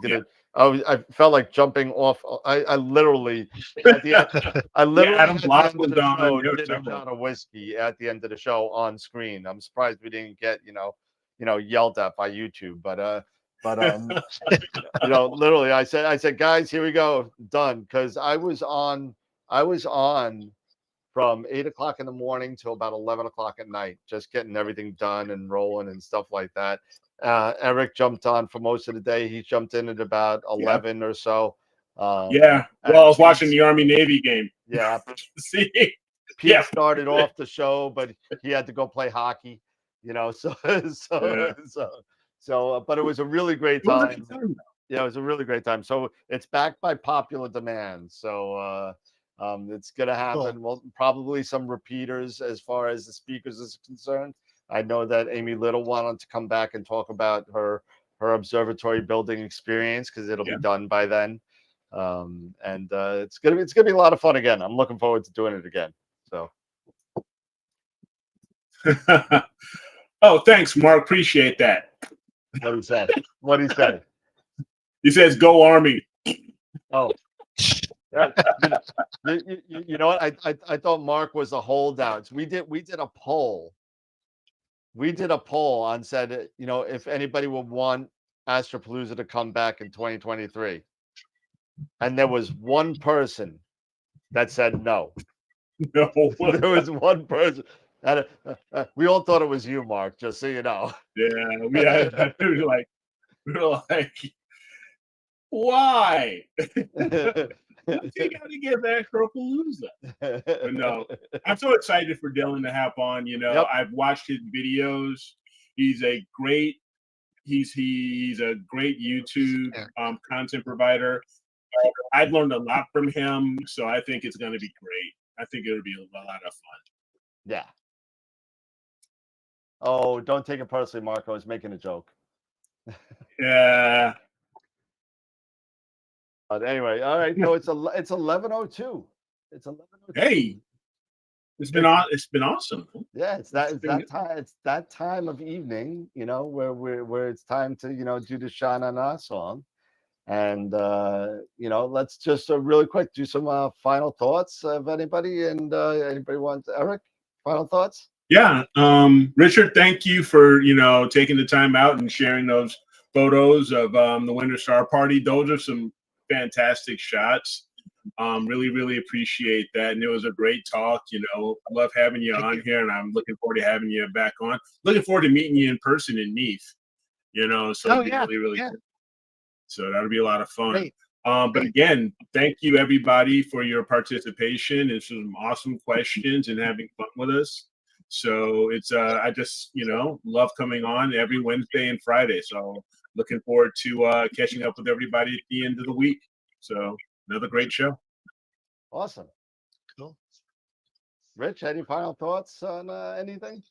F: felt like jumping off. I literally at the end,
D: Adam
F: at the
D: Block
F: end of
D: was
F: the
D: on.
F: show
D: There were
F: did a
D: several.
F: shot of whiskey at the end of the show on screen. I'm surprised we didn't get yelled at by YouTube, but literally I said, guys, here we go, done. Because I was on from 8 o'clock in the morning till about 11 o'clock at night, just getting everything done and rolling and stuff like that. Eric jumped on for most of the day. He jumped in at about 11 or so.
D: Yeah. Well, I was watching the Army Navy game.
F: Yeah.
D: See.
F: Pete started off the show, but he had to go play hockey. But it was a really great time. Yeah, it was a really great time. So it's backed by popular demand. So it's gonna happen.
C: Cool.
F: Well, probably some repeaters as far as the speakers is concerned. I know that Amy Little wanted to come back and talk about her observatory building experience because it'll be done by then. And it's gonna be a lot of fun again. I'm looking forward to doing it again. So.
D: Oh, thanks, Mark. Appreciate that.
F: What he said. What he said.
D: He says, "Go Army."
F: Oh. You know what? I thought Mark was a holdout. So we did a poll. We did a poll on said, if anybody would want Astropalooza to come back in 2023. And there was one person that said no.
D: No.
F: There was one person. We all thought it was you, Mark, just so you know.
D: Yeah, we were like, why? You got to get that Astropalooza. But no, I'm so excited for Dylan to hop on. I've watched his videos. He's a great YouTube content provider. I've learned a lot from him, so I think it's going to be great. I think it'll be a lot of fun.
F: Yeah. Oh, don't take it personally, Mark. I was making a joke.
D: Yeah.
F: But anyway, all right. So it's 11:02. It's 11:02.
D: Hey, it's been awesome.
F: Yeah, it's that time of evening, where it's time to do the Shana Na song, and let's just really quick do some final thoughts of anybody, and anybody wants Eric final thoughts.
D: Yeah, Richard, thank you for taking the time out and sharing those photos of the Winter Star Party. Those are some fantastic shots. Really, really appreciate that, and it was a great talk. Love having you on here, and I'm looking forward to having you back on. Looking forward to meeting you in person in Neath. So really, really cool. So that'll be a lot of fun.
C: Great.
D: But again, thank you everybody for your participation and some awesome questions and having fun with us. So it's I just love coming on every Wednesday and Friday. So looking forward to catching up with everybody at the end of the week. So another great show.
F: Awesome.
C: Cool.
F: Rich, any final thoughts on anything?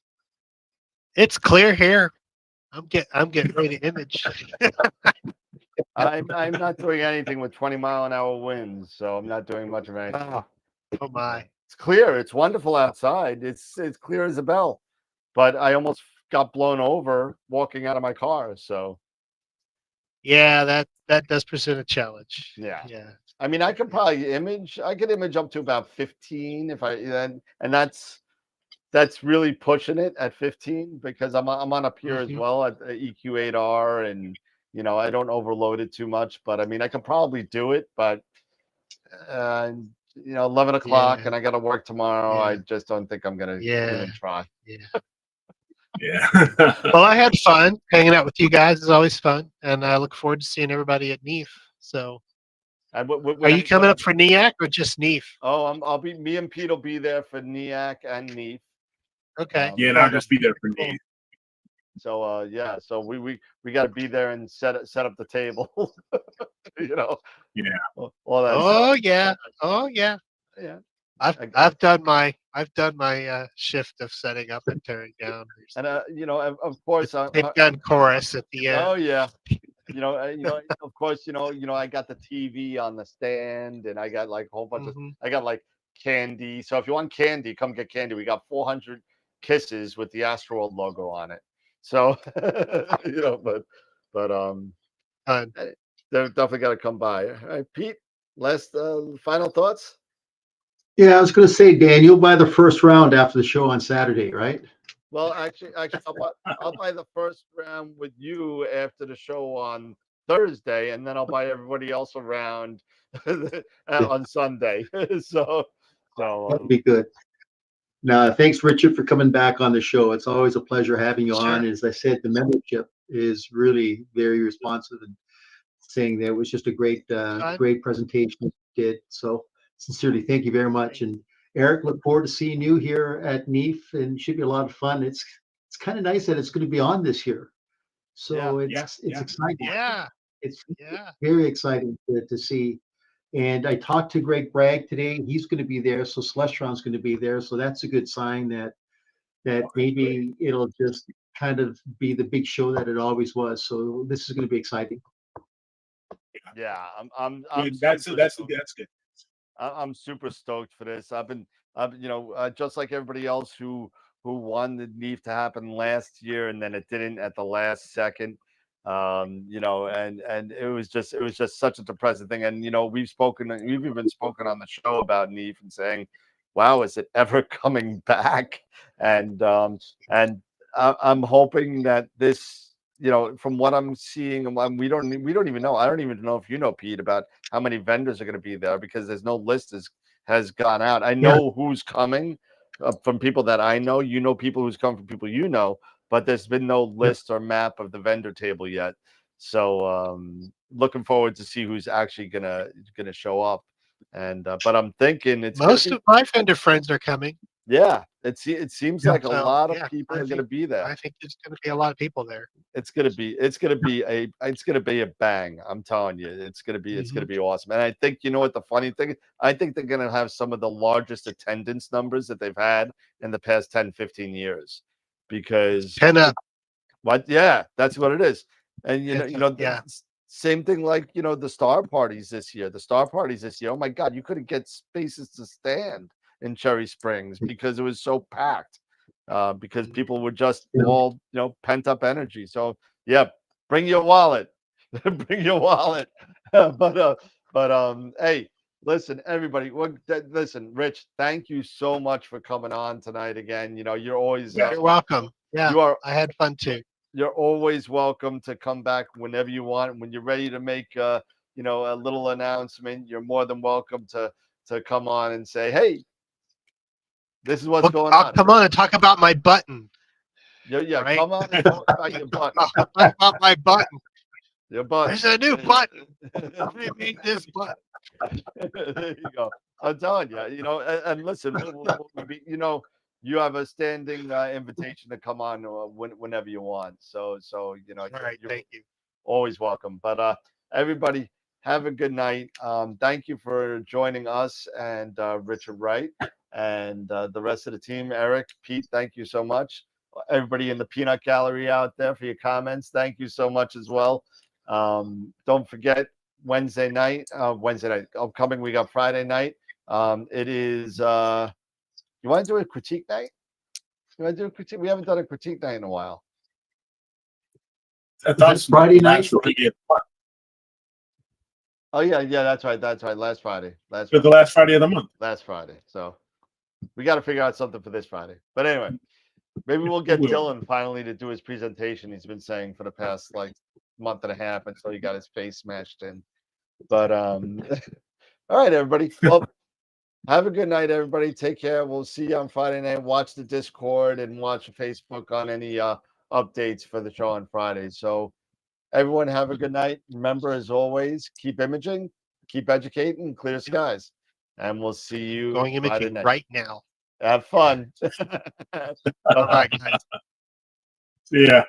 C: It's clear here. I'm getting ready to image.
F: I'm not doing anything with 20-mile-an-hour winds, so I'm not doing much of anything.
C: Oh my.
F: It's clear. It's wonderful outside. It's clear as a bell. But I almost got blown over walking out of my car. So
C: Yeah, that does present a challenge.
F: yeah.
C: Yeah.
F: I mean, I could probably image. I could image up to about 15 if I and that's really pushing it at 15 because I'm on up here as well at EQ8R, and I don't overload it too much. But I mean, I could probably do it, but 11 o'clock, and I got to work tomorrow. I just don't think I'm gonna even try.
D: Yeah.
C: Well, I had fun hanging out with you guys. It's always fun, and I look forward to seeing everybody at NEAF. So,
F: And
C: are you coming up for NEAC or just NEAF?
F: Oh, I'll be. Me and Pete will be there for NEAC and NEAF.
C: Okay.
D: Yeah, and I'll just be there for me.
F: So yeah, so we got to be there and set up the table.
D: Yeah.
F: All that
C: Oh
F: stuff.
C: yeah. Oh yeah.
F: Yeah.
C: I've done my shift of setting up and tearing down.
F: And of course,
C: They've done chorus at the end.
F: oh yeah, of course, I got the TV on the stand, and I got like a whole bunch of, I got like candy. So if you want candy, come get candy. We got 400 kisses with the AstroWorld logo on it. So they're definitely got to come by. All right, Pete, last final thoughts.
E: Yeah, I was going to say, Dan, you'll buy the first round after the show on Saturday, right?
F: Well, actually, I'll buy the first round with you after the show on Thursday, and then I'll buy everybody else around on Sunday. so
E: That'd be good. Now, thanks, Richard, for coming back on the show. It's always a pleasure having you on. As I said, the membership is really very responsive and saying that it was just a great presentation you did. So sincerely, thank you very much. And Eric, look forward to seeing you here at NEAF, and it should be a lot of fun. It's kind of nice that it's going to be on this year. So it's exciting.
C: Yeah.
E: It's very exciting to see. And I talked to Greg Bragg today. He's going to be there. So Celestron's going to be there. So that's a good sign that maybe it'll just kind of be the big show that it always was. So this is going to be exciting.
F: Yeah, I'm
D: that's good.
F: I'm super stoked for this. I've been just like everybody else who wanted NEAF to happen last year, and then it didn't at the last second. And it was just such a depressing thing. And we've even spoken on the show about NEAF and saying, wow, is it ever coming back? And I'm hoping that this, from what I'm seeing, we don't even know. I don't even know if Pete, about how many vendors are going to be there, because there's no list has gone out. I know who's coming from people that I know. People who's come from people but there's been no list or map of the vendor table yet. So looking forward to see who's actually gonna show up. And but I'm thinking
C: most of my vendor friends are coming.
F: Yeah, it seems like a lot of people are going to be there.
C: I think there's going to be a lot of people there.
F: It's going to be a bang. I'm telling you, it's going to be awesome. And I think, what the funny thing is, I think they're going to have some of the largest attendance numbers that they've had in the past 10, 15 years, because
C: 10 up.
F: What? Yeah, that's what it is. And same thing like, the star parties this year. Oh my God, you couldn't get spaces to stand in Cherry Springs because it was so packed, because people were just all pent up energy. So bring your wallet. But hey, listen, everybody, listen, Rich, thank you so much for coming on tonight again. You're always
C: you're welcome. I had fun too.
F: You're always welcome to come back whenever you want. When you're ready to make a little announcement, you're more than welcome to come on and say, hey, this is what's going on.
C: I'll come on and talk about my button.
F: Right? Come on and talk about your button.
C: Talk about my button.
F: Your button.
C: There's a new button. Let me make this button.
F: There you go. I'm telling you, and listen, you have a standing invitation to come on whenever you want. So
C: all right, thank you.
F: Always welcome. But everybody, have a good night. Thank you for joining us and Richard Wright and the rest of the team. Eric, Pete, thank you so much. Everybody in the Peanut Gallery out there for your comments, thank you so much as well. Don't forget Wednesday night. Upcoming, we got Friday night. It is. You want to do a critique night? You want to do a critique? We haven't done a critique night in a while.
D: I thought
E: Friday night.
F: Oh yeah, that's right. Last Friday.
D: For the last Friday of the month.
F: Last Friday. So we got to figure out something for this Friday. But anyway, maybe we'll
D: We
F: get
D: will.
F: Dylan finally to do his presentation. He's been saying for the past like month and a half until he got his face smashed in. But all right, everybody. Well, have a good night, everybody. Take care. We'll see you on Friday night. Watch the Discord and watch Facebook on any updates for the show on Friday. So everyone have a good night. Remember, as always, keep imaging, keep educating, clear skies. And we'll see you
C: Going
F: Friday
C: imaging
F: night.
C: right now.
F: Have fun.
C: Bye, guys.
D: See ya.